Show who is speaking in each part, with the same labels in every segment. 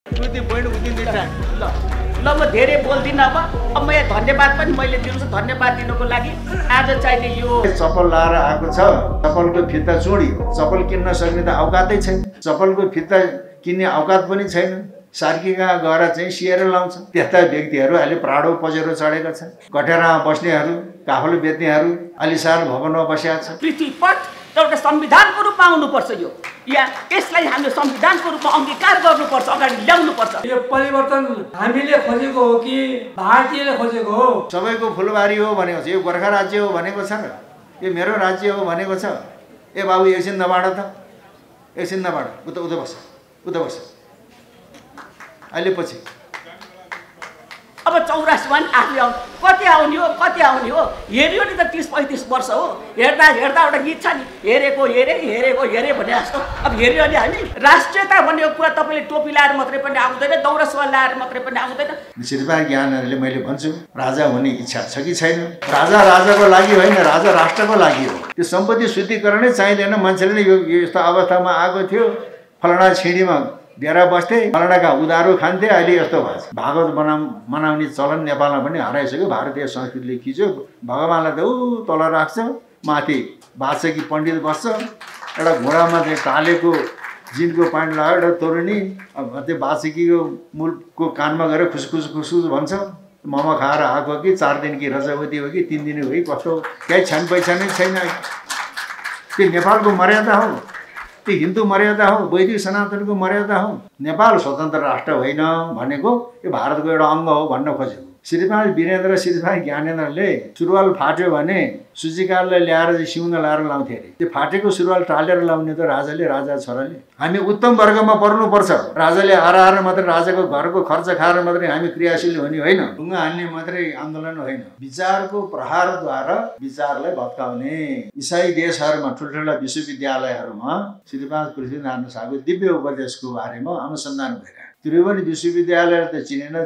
Speaker 1: ल म धेरै बोल्दिनँ अब म यहाँ धन्यवाद पनि मैले दिन्छु। धन्यवाद दिनुको लागि आज चाहिने यो
Speaker 2: चप्पल लाएर आएको छ, चप्पलको फित्ता चोडियो, चप्पल किन्न सक्ने त औकातै छैन, चप्पलको फित्ता किन्ने औकात पनि छैन, सार्की कहाँ गएर चाहिँ सिएर लाउँछ। त्यस्ता व्यक्तिहरू अहिले प्राडो पजेरो चढेका छन्। कटेरामा बस्नेहरू, काफल बेच्नेहरू अलिसार भवनमा बसेका छन्।
Speaker 1: पृथ्वीपथ एउटा संविधानको रूपमा आउनुपर्छ। यसलाई हामीले संविधानको रूपमा अंगीकार गर्नुपर्छ, अगाडि ल्याउनुपर्छ।
Speaker 3: यो परिवर्तन हामीले खोजेको हो कि भारतीयले खोजेको हो?
Speaker 2: सबैको फुलबारी हो भनेको छ, यो गोर्खा राज्य हो भनेको छ र यो मेरो राज्य हो भनेको छ। ए बाबु एकछिन नबाड त, एकछिन नबाड, उता बस, उता बस। अहिले पछि
Speaker 1: अब 84 पनि आफै आउनु, कति आउने हो हेऱ्यो नि त 30-35 वर्ष हो। हेर्दा एउटा गीत छ नि, हेरेको भने जस्तो। अब हेऱ्यो भने हामी राष्ट्रियता भन्ने कुरा तपाईँले टोपी लाएर मात्रै पनि आउँदैन, दौरा सुरुवाल लाएर मात्रै पनि आउँदैन।
Speaker 2: श्रीमान ज्ञानहरूले मैले भन्छु, राजा हुने इच्छा छ कि छैन? राजा राजाको लागि होइन, राजा राष्ट्रको लागि हो। त्यो सम्पत्ति शुद्धिकरणै चाहिँदैन। मान्छेले नै यो यस्तो अवस्थामा आएको थियो, फलाना छिडीमा डेरा बस्थे, फलानाका उधारो खान्थे, अहिले यस्तो भएको छ। भागवत मनाउने चलन नेपालमा पनि हराइसक्यो। भारतीय संस्कृतिले खिच्यो। भगवानलाई त ऊ तल राख्छ, माथि वाचकी पण्डित बस्छ, एउटा घोडामा चाहिँ टालेको जिनको प्यान्ट लगायो, एउटा तरुनी त्यो वाचकीको मूलको कानमा गएर खुसखुस भन्छ। मोमो खाएर आएको कि 4 दिन कि रजवती हो कि 3 दिन हो कि कस्तो, केही छान पहिचानै छैन। त्यो नेपालको मर्यादा हो, त्यो हिन्दू मर्यादा हो, वैदिक सनातनको मर्यादा हो। नेपाल स्वतन्त्र राष्ट्र होइन भनेको यो भारतको एउटा अङ्ग हो भन्न खोजेको। श्रीमान वीरेन्द्र, श्रीमान ज्ञानेन्द्रले सुरुवाल फाट्यो भने सूचीकारलाई ल्याएर चाहिँ सिउन लाएर लाउँथे अरे। त्यो फाटेको सुरुवाल टालेर लाउने त राजाले, राजा छोराले। हामी उत्तम वर्गमा पर्नुपर्छ। राजाले आएर मात्रै राजाको घरको खर्च खाएर मात्रै हामी क्रियाशील हुने होइन। ढुङ्गा हान्ने मात्रै आन्दोलन होइन। विचारको प्रहारद्वारा विचारलाई भत्काउने। इसाई देशहरूमा ठुल्ठुला विश्वविद्यालयहरूमा श्रीमान पृथ्वीनारायण शाहको दिव्य उपदेशको बारेमा अनुसन्धान भइरहेको। त्रिभुवन विश्वविद्यालय त चिनेन,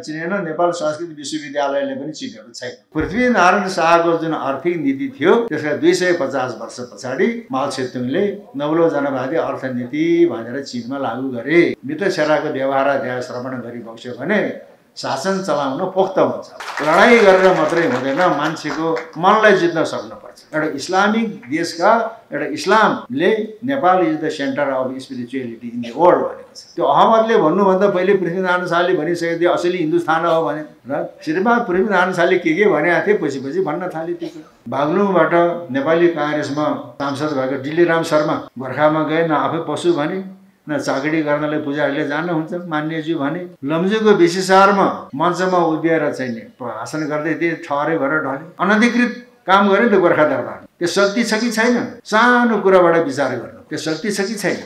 Speaker 2: नेपाल संस्कृत विश्वविद्यालयले पनि चिनेको छैन। पृथ्वीनारायण शाहको जुन आर्थिक नीति थियो त्यसलाई 250 वर्ष पछाडि माओ सेतुङले नौलो जनवादी अर्थनीति भनेर चीनमा लागू गरे। मित्रसेराको व्यवहार अध्याय श्रवण गरिबक्स्यो भने शासन चलाउन पोख्त हुन्छ। लडाइँ गरेर मात्रै हुँदैन, मान्छेको मनलाई जित्न सक्नुपर्छ। एउटा इस्लामिक देशका एउटा इस्लामले Nepal is the centre of spirituality in the world भनेको छ। त्यो अहमदले भन्नुभन्दा पहिले पृथ्वीनारायण शाहले भनिसकेको थियो असली हिन्दुस्तान हो भने। र श्रीमान पृथ्वीनारायण शाहले के भनेको थिए पछि भन्न थाले। त्यो बागलुङबाट नेपाली काङ्ग्रेसमा सांसद भएको डिल्लीराम शर्मा गोर्खामा गए, न आफै पशु भने न चाकडी गर्नलाई पुजारीले जानुहुन्छ मान्यज्यू भने। लम्जुको विशेषारमा मञ्चमा उभिएर चाहिँ भाषण गर्दै थिए, ठहरै भएर ढले। अनधिकृत काम गरे नि त गोर्खा दरबार। त्यो शक्ति छ कि छैन? सानो कुराबाट विचार गर्नु, त्यो शक्ति छ कि छैन?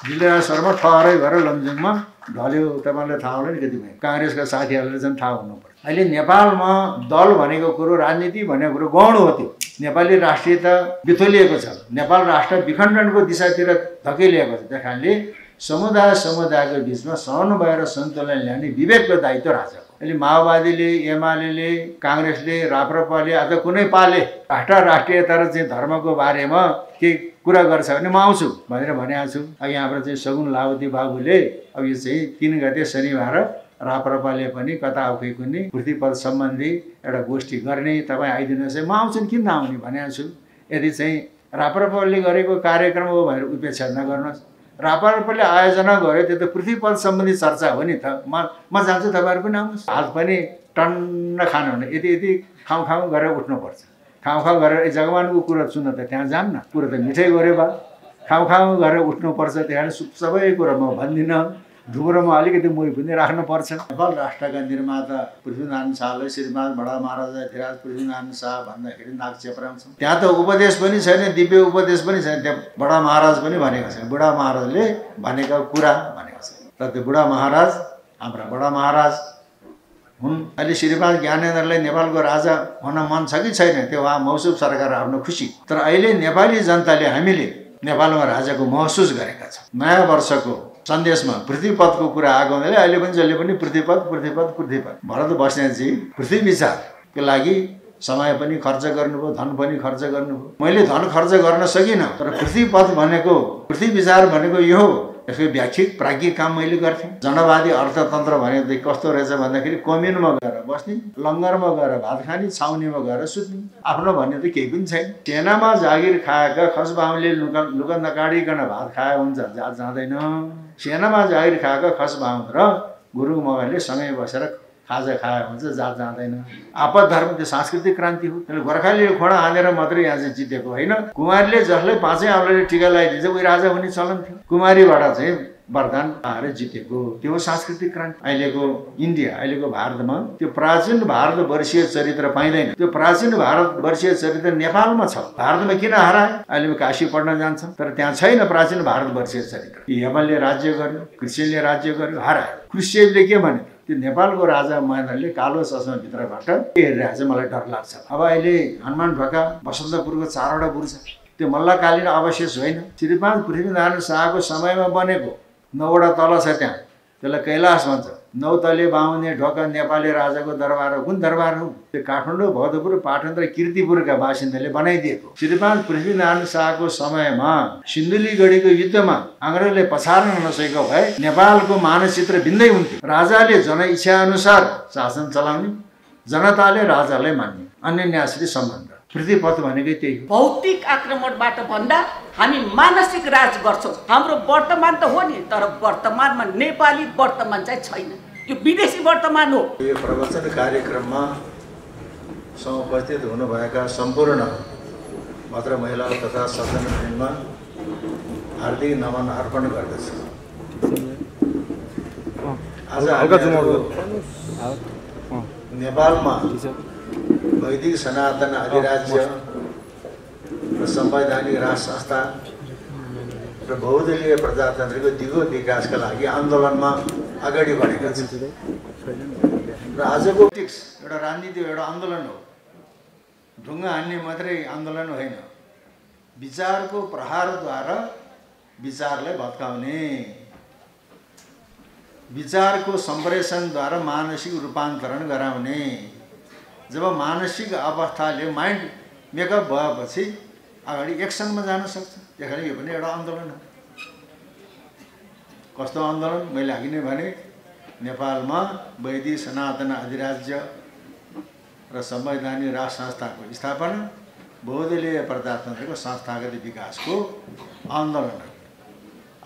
Speaker 2: डिल्लीराम शर्मा ठहरै भएर लमजुङमा ढल्यो। तपाईँलाई थाहा होला नि कतिपय काङ्ग्रेसका साथीहरूलाई चाहिँ थाहा हुनुपर्छ। अहिले नेपालमा दल भनेको कुरो, राजनीति भनेको कुरो गौण हो। त्यो नेपाली राष्ट्रियता बिथोलिएको छ, नेपाल राष्ट्र विखण्डनको दिशातिर धकेलिएको छ। त्यस कारणले समुदायको बिचमा समन्वय र सन्तुलन ल्याउने विवेकको दायित्व राजाको। अहिले माओवादीले, एमाले, काङ्ग्रेसले, राप्रपाले अथवा कुनै पाले राष्ट्रियता र चाहिँ धर्मको बारेमा के कुरा गर्छ भने म आउँछु भनेर भनेको छु। अब यहाँबाट चाहिँ सगुन लावती बाबुले अब यो चाहिँ 3 गते शनिबार राप्रपाले पनि कता कुनै पृथ्वीपथ सम्बन्धी एउटा गोष्ठी गर्ने, तपाईँ आइदिनुहोस् है। म आउँछु नि, किन नआउने भनेको छु। यदि चाहिँ राप्रपाले गरेको कार्यक्रम हो भनेर उपेक्षा नगर्नुहोस्। राप्रपाले आयोजना गर्यो, त्यो त पृथ्वीपथ सम्बन्धी चर्चा हो नि त। म जान्छु, तपाईँहरू पनि आउनुहोस्। हात पनि टन्न खानु हुने, यति खाउँ गरेर उठ्नुपर्छ। खाउँ गरेर जगवानको कुरा सुन्न त त्यहाँ जान्न, कुरो त मिठै गऱ्यो बा। खाउँ गरेर उठ्नुपर्छ। त्यहाँ सबै कुरा म भन्दिनँ। ढुङ्ग्रोमा अलिकति मोही पनि राख्नुपर्छ। नेपाल राष्ट्रका निर्माता पृथ्वीनारायण शाहलाई श्रीमान बडा महाराजा धिराज पृथ्वीनारायण शाह भन्दाखेरि नाक चेप्राउँछ। त्यहाँ त उपदेश पनि छैन, दिव्य उपदेश पनि छैन। त्यहाँ बडा महाराज पनि भनेको छैन। बुढा महाराजले भनेको कुरा भनेको छ। र त्यो बुढा महाराज हाम्रा बडा महाराज हुन्। अहिले श्रीमान ज्ञानेन्द्रलाई नेपालको राजा हुन मन छ कि छैन त्यो उहाँ मौसुब सरकार आफ्नो खुसी। तर अहिले नेपाली जनताले हामीले नेपालमा राजाको महसुस गरेका छौँ। नयाँ वर्षको सन्देशमा पृथ्वीपथको कुरा आएको हुनाले अहिले पनि जसले पनि पृथ्वीपथ भरत बस्नेतजी पृथ्वी विचारको लागि समय पनि खर्च गर्नुभयो, धन पनि खर्च गर्नुभयो। मैले धन खर्च गर्न सकिनँ, तर पृथ्वीपथ भनेको, पृथ्वी विचार भनेको यो हो। यसको व्याख्यिक प्राज्ञिक काम मैले गर्थेँ। जनवादी अर्थतन्त्र भनेको कस्तो रहेछ भन्दाखेरि कम्युनमा गएर बस्ने, लङ्गरमा गएर भात खाने, छाउनीमा गएर सुत्ने, आफ्नो भन्ने त केही पनि छैन। सेनामा जागिर खाएका खसबाहुनले लुगा नकाडिकन भात खाए हुन्छ, जात जाँदैन। सेनामा जागिर खाएका खसबाहुन र गुरुङ मगरले सँगै बसेर खाजा खाए हुन्छ, जात जाँदैन। आपद धर्म त्यो सांस्कृतिक क्रान्ति हो। त्यसले गोर्खालीले खोडा हानेर मात्रै यहाँ चाहिँ जितेको होइन। कुमारीले जसलाई पाँचै औँलाले टिका लगाइदिन्छ उही राजा हुने चलन थियो। कुमारीबाट चाहिँ वरदान पाएर जितेको त्यो सांस्कृतिक क्रान्ति। अहिलेको इन्डिया, अहिलेको भारतमा त्यो प्राचीन भारतवर्षीय चरित्र पाइँदैन। त्यो प्राचीन भारतवर्षीय चरित्र नेपालमा छ। भारतमा किन हराए? अहिले काशी पढ्न जान्छौँ तर त्यहाँ छैन प्राचीन भारतवर्षीय चरित्र। यमनले राज्य गर्यो, क्रिस्चियनले राज्य गर्यो, हरायो। क्रिस्चियनले के भने त्यो नेपालको राजा महेन्द्रले कालो चस्मा भित्रबाट के हेरिरहेको छ मलाई डर लाग्छ। अब अहिले हनुमान ढोका बसन्तपुरको 4वटा बुर्ज त्यो मल्लकालीन अवशेष होइन। श्री 5 पृथ्वीनारायण शाहको समयमा बनेको 9वटा तल छ त्यहाँ, त्यसलाई कैलाश भन्छ। 9 तले बाहुने ढोका नेपाली राजाको दरबार हो। कुन दरबार हो? त्यो काठमाडौँ, भौतपुर, पाटन र कीर्तिपुरका बासिन्दाले बनाइदिएको। श्री 5 पृथ्वीनारायण शाहको समयमा सिन्धुलीगढीको युद्धमा अङ्ग्रेजले पछार्न नसकेको भए नेपालको मानचित्र भिन्दै हुन्थ्यो। राजाले जनइच्छा अनुसार शासन चलाउने, जनताले राजालाई मान्ने, अन्यन्याश्री सम्बन्ध। पृथ्वीपथ भनेकै त्यही हो।
Speaker 1: भौतिक आक्रमणबाट भन्दा हामी मानसिक राज गर्छौँ। हाम्रो वर्तमान त हो नि, तर वर्तमानमा नेपाली वर्तमान चाहिँ छैन, यो विदेशी वर्तमान हो।
Speaker 2: यो प्रवचन कार्यक्रममा समुपस्थित हुनुभएका सम्पूर्ण भद्र महिला तथा सज्जनवृन्दमा हार्दिक नमन अर्पण गर्दछु। आज हामीहरू नेपालमा वैदिक सनातन अधिराज्य र संवैधानिक राज संस्था र बहुदलीय प्रजातन्त्रको दिगो विकासका लागि आन्दोलनमा अगाडि बढेका छन्। र आजको पोलिटिक्स एउटा राजनीति एउटा आन्दोलन हो। ढुङ्गा हान्ने मात्रै आन्दोलन होइन, विचारको प्रहारद्वारा विचारलाई भत्काउने, विचारको सम्प्रेषणद्वारा मानसिक रूपान्तरण गराउने। जब मानसिक अवस्थाले माइन्ड मेकअप भएपछि अगाडि एक्सनमा जान सक्छ। त्यसैले यो पनि एउटा आन्दोलन हो। कस्तो आन्दोलन? मैले अघि नै भने नेपालमा वैदिक सनातन अधिराज्य र संवैधानिक राज संस्थाको स्थापना, बहुदलीय प्रजातन्त्रको संस्थागत विकासको आन्दोलन हो।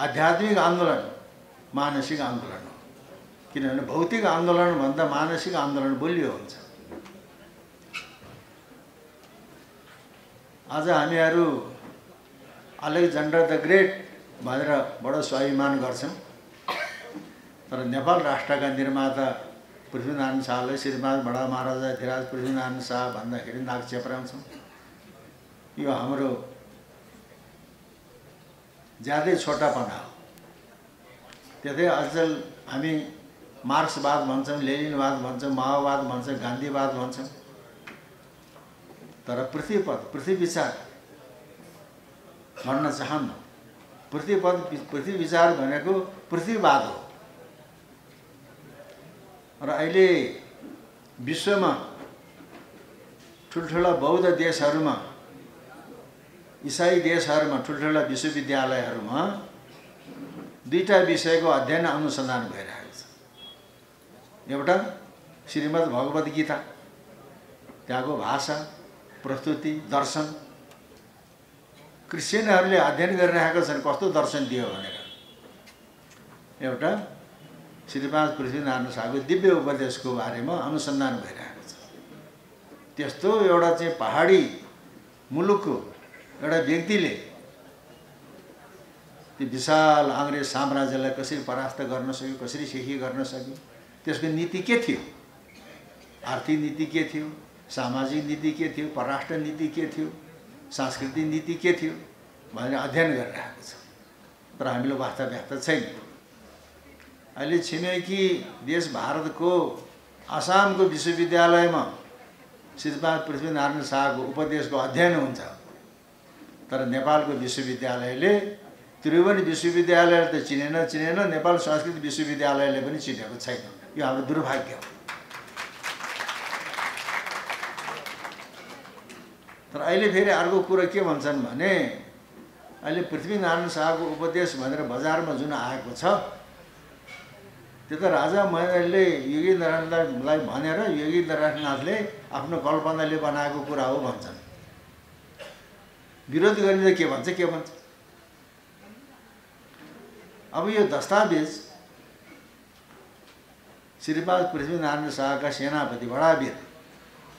Speaker 2: आध्यात्मिक आन्दोलन, मानसिक आन्दोलन हो। किनभने भौतिक आन्दोलनभन्दा मानसिक आन्दोलन बलियो हुन्छ। आज हामीहरू अलेक्जेन्डर द ग्रेट भनेर बडो स्वाभिमान गर्छौँ, तर नेपाल राष्ट्रका निर्माता पृथ्वीनारायण शाहलाई श्रीमान बडा महाराजा धिराज पृथ्वीनारायण शाह भन्दाखेरि नाक चेप्राउँछौँ। यो हाम्रो ज्यादै छोटापना हो। त्यतै अचेल हामी मार्क्सवाद भन्छौँ, लेनिनवाद भन्छौँ, माओवाद भन्छौँ, गान्धीवाद भन्छौँ, तर पृथ्वीपथ, पृथ्वी विचार भन्न चाहन्न। पृथ्वीपथ, पृथ्वी विचार भनेको पृथ्वीवाद हो। र अहिले विश्वमा ठुल्ठुला बौद्ध देशहरूमा, इसाई देशहरूमा, ठुल्ठुला विश्वविद्यालयहरूमा 2टा विषयको अध्ययन अनुसन्धान भइरहेको छ। एउटा श्रीमद् भगवद् गीता, त्यहाँको भाषा, प्रस्तुति, दर्शन। क्रिस्चियनहरूले अध्ययन गरिरहेका छन् कस्तो दर्शन दियो भनेर। एउटा श्री 5 पृथ्वीनारायण शाहको दिव्य उपदेशको बारेमा अनुसन्धान भइरहेको छ। त्यस्तो एउटा चाहिँ पहाडी मुलुकको एउटा व्यक्तिले त्यो विशाल अङ्ग्रेज साम्राज्यलाई कसरी परास्त गर्न सक्यो, कसरी सिखी गर्न सक्यो, त्यसको नीति के थियो, आर्थिक नीति के थियो, सामाजिक नीति के थियो, परराष्ट्र नीति के थियो, सांस्कृतिक नीति के थियो भनेर अध्ययन गरिरहेको छ। तर हामीले वास्तव छैन। अहिले छिमेकी देश भारतको आसामको विश्वविद्यालयमा श्री 5 पृथ्वीनारायण शाहको उपदेशको अध्ययन हुन्छ, तर नेपालको विश्वविद्यालयले त्रिभुवन विश्वविद्यालयले त चिनेन, नेपाल संस्कृत विश्वविद्यालयले पनि चिनेको छैन। यो हाम्रो दुर्भाग्य हो। तर अहिले फेरि अर्को कुरा के भन्छन् भने अहिले पृथ्वीनारायण शाहको उपदेश भनेर बजारमा जुन आएको छ त्यो त राजा महेन्द्रले योगीन्द्रनाथलाई भनेर योगीन्द्रनाथले आफ्नो कल्पनाले बनाएको कुरा हो भन्छन्। विरोध गर्ने के भन्छ अब यो दस्तावेज श्रीपाद पृथ्वीनारायण शाहका सेनापति बडावीर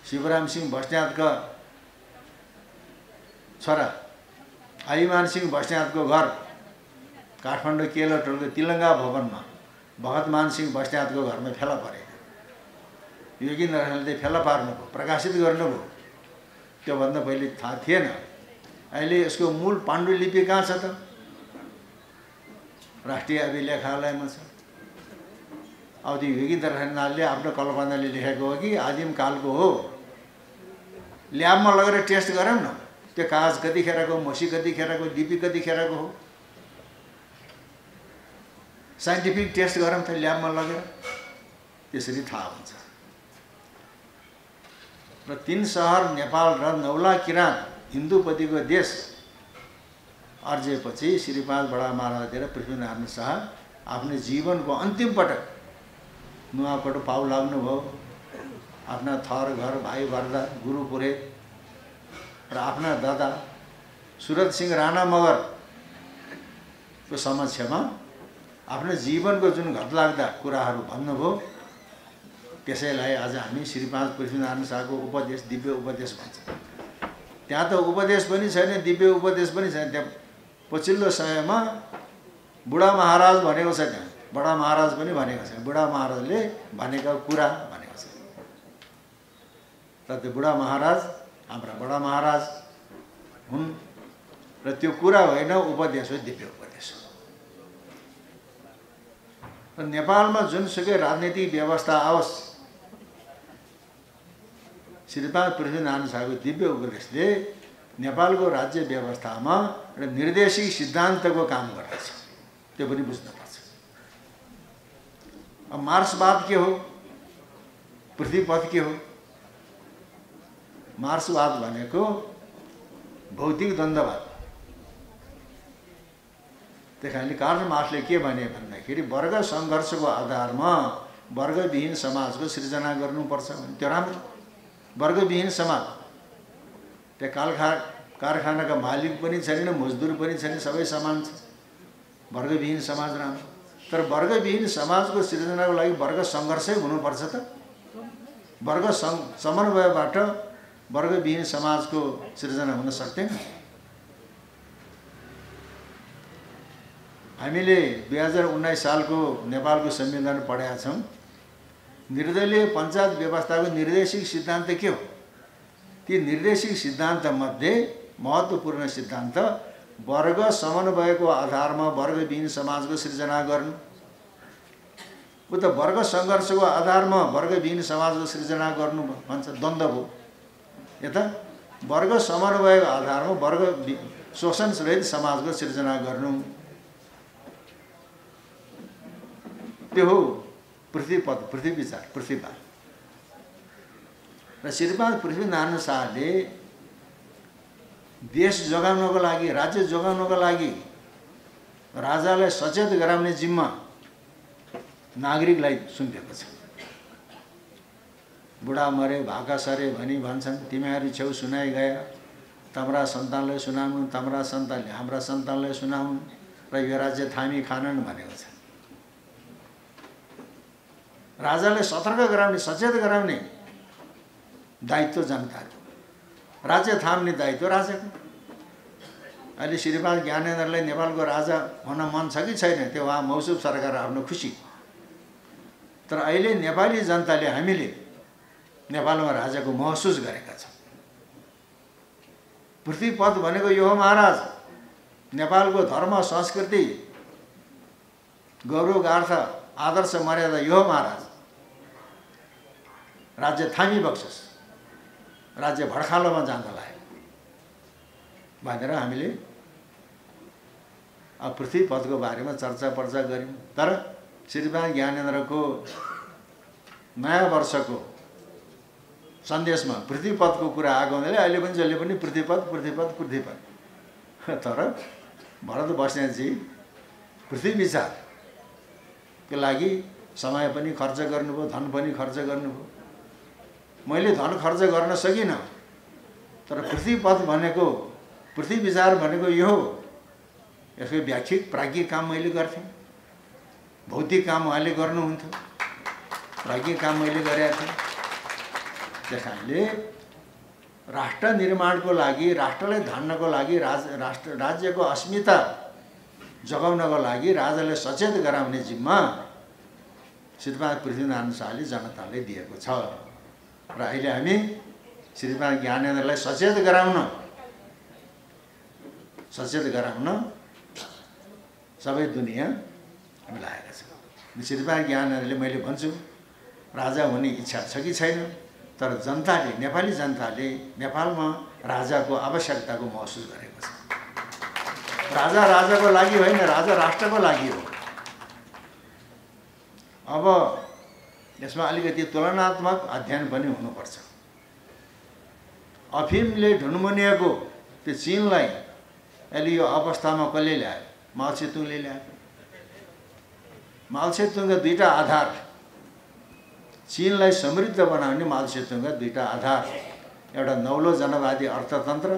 Speaker 2: शिवराम सिंह बस्नेतका छोरा हरिमान सिंह बस्नेतको घर काठमाडौँ केलटोलको तिलङ्गा भवनमा भगतमान सिंह बस्नेतको घरमा फेला परे। योगीन्द्रनाथले फेला पार्नुभयो, प्रकाशित गर्नुभयो। त्योभन्दा पहिले थाहा थिएन। अहिले यसको मूल पाण्डुलिपि कहाँ छ त? राष्ट्रिय अभिलेखालयमा छ। अब त्यो योगीन्द्रनाथले आफ्नो कल्पनाले लेखेको हो कि आदिम कालको हो? ल्याबमा लगेर टेस्ट गरौँ न, त्यो कागज कतिखेरको, मसी कतिखेरको, लिपि कतिखेरको हो, साइन्टिफिक टेस्ट गरौँ त ल्याबमा लगेर, त्यसरी थाहा हुन्छ। र 3 सहर नेपाल र 9 लाख किराँत हिन्दूपतिको देश अर्जेपछि श्रीपाद बडा महाराज र पृथ्वीनारायण शाह आफ्नो जीवनको अन्तिम पटक नुवाकोट पाउ लाग्नुभयो। आफ्ना थर घर भाइ वर्दा गुरु पुरोहित र आफ्ना दादा सुरत सिंह राणा मगरको समक्षमा आफ्नो जीवनको जुन घटलाग्दा कुराहरू भन्नुभयो। त्यसैलाई आज हामी श्रीपाद पृथ्वीनारायण शाहको उपदेश, दिव्य उपदेश भन्छ। त्यहाँ त उपदेश पनि छैन, दिव्य उपदेश पनि छैन। त्यहाँ पछिल्लो समयमा बुढा महाराज भनेको छ, त्यहाँ बडा महाराज पनि भनेको छ। बुढा महाराजले भनेका कुरा भनेको छ। तर त्यो बुढा महाराज हाम्रा बडा महाराज हुन् र त्यो कुरा होइन, उपदेश हो, दिव्य उपदेश हो। नेपालमा जुनसुकै राजनीतिक व्यवस्था आओस्, श्रीपाद पृथ्वीनारायण शाहको दिव्य उपदेशले नेपालको राज्य व्यवस्थामा एउटा निर्देशिक सिद्धान्तको काम गर्दछ। त्यो पनि बुझ्नुपर्छ। अब मार्क्सवाद के हो, पृथ्वीपथ के हो? मार्क्सवाद भनेको भौतिक द्वन्द्ववाद। त्यही कारणले कार्ल मार्क्सले के भने भन्दाखेरि वर्ग सङ्घर्षको आधारमा वर्गविहीन समाजको सृजना गर्नुपर्छ भने त्यो राम्रो। वर्गविहीन समाज, त्यहाँ कारखानाका मालिक पनि छैन, मजदुर पनि छैन, सबै समान छ। वर्गविहीन समाज राम्रो। तर वर्गविहीन समाजको सृजनाको लागि वर्ग सङ्घर्षै हुनुपर्छ त? वर्ग समन्वयबाट वर्गविहीन समाजको सृजना हुन सक्दैन। हामीले 2019 सालको नेपालको संविधान पढेका छौँ। निर्दलीय पञ्चायत व्यवस्थाको निर्देशिक सिद्धान्त के हो? ती निर्देशिक सिद्धान्तमध्ये महत्त्वपूर्ण सिद्धान्त वर्ग समन्वयको आधारमा वर्गविहीन समाजको सृजना गर्नु। उता वर्ग सङ्घर्षको आधारमा वर्गविहीन समाजको सृजना गर्नु भन्छ, द्वन्द्व हो। यता वर्ग समन्वयको आधारमा वर्ग शोषणरहित समाजको सृजना गर्नु। त्यो हो पृथ्वीपथ, पृथ्वी विचार, पृथ्वीवाद। र श्रीपाद पृथ्वीनारायण शाहले देश जोगाउनको लागि, राज्य जोगाउनको लागि राजालाई सचेत गराउने जिम्मा नागरिकलाई सुम्पेको छ। बुढा मरे भाका सरे भनी भन्छन्, तिमीहरू छेउ सुनाइ गया, तम्रा सन्तानलाई सुनाउनु, तम्रा सन्तानले हाम्रा सन्तानलाई सुनाउनु र यो राज्य थामी खानन् भनेको छ। राजालाई सतर्क गराउने, सचेत गराउने दायित्व जनताको, राज्य थाम्ने दायित्व राजाको। अहिले श्रीपाद ज्ञानेन्द्रलाई नेपालको राजा हुन मन छ कि छैन, त्यो उहाँ मौसुब सरकार आफ्नो खुसी। तर अहिले नेपाली जनताले, हामीले नेपालमा राजाको महसुस गरेका छौँ। पृथ्वीपथ भनेको यो हो महाराज। नेपालको धर्म, संस्कृति, गौरव, गार्थ, आदर्श, मर्यादा यो हो महाराज। राज्य थामी बक्सोस्, राज्य भड्खालोमा जाँदा लाग्यो भनेर हामीले अब पृथ्वीपथको बारेमा चर्चा पर्चा गऱ्यौँ। तर श्रीपाद ज्ञानेन्द्रको नयाँ वर्षको सन्देशमा पृथ्वीपथको कुरा आएको हुनाले अहिले पनि जसले पनि पृथ्वीपथ, पृथ्वीपथ, पृथ्वीपथ। तर भरत बस्नेतजी पृथ्वी विचारको लागि समय पनि खर्च गर्नुभयो, धन पनि खर्च गर्नुभयो। मैले धन खर्च गर्न सकिनँ, तर पृथ्वीपथ भनेको, पृथ्वी विचार भनेको यो हो। यसको व्याख्याक प्राज्ञिक काम मैले गर्थेँ, भौतिक काम उहाँले गर्नुहुन्थ्यो, प्राज्ञिक काम मैले गरेका थिएँ। त्यस कारणले राष्ट्र निर्माणको लागि, राष्ट्रलाई धान्नको लागि, राज्यको अस्मिता जगाउनको लागि राजाले सचेत गराउने जिम्मा श्रीमान पृथ्वीनारायण शाहले जनतालाई दिएको छ। र अहिले हामी श्रीमान ज्ञानेन्द्रलाई सचेत गराउन सबै दुनियाँ हामी लागेका छौँ। श्रीमान ज्ञानेन्द्रले मैले भन्छु राजा हुने इच्छा छ कि छैन, तर जनताले, नेपाली जनताले नेपालमा राजाको आवश्यकताको महसुस गरेको छ। राजा राजाको लागि होइन, राजा राष्ट्रको लागि हो। अब यसमा अलिकति तुलनात्मक अध्ययन पनि हुनुपर्छ। अफिमले ढुनमुनिएको त्यो चीनलाई अहिले यो अवस्थामा कसले ल्यायो? माओ त्से-तुङले ल्यायो। माओ त्से-तुङका दुईटा आधार, चीनलाई समृद्ध बनाउने माओ त्से-तुङका दुईटा आधार, एउटा नौलो जनवादी अर्थतन्त्र,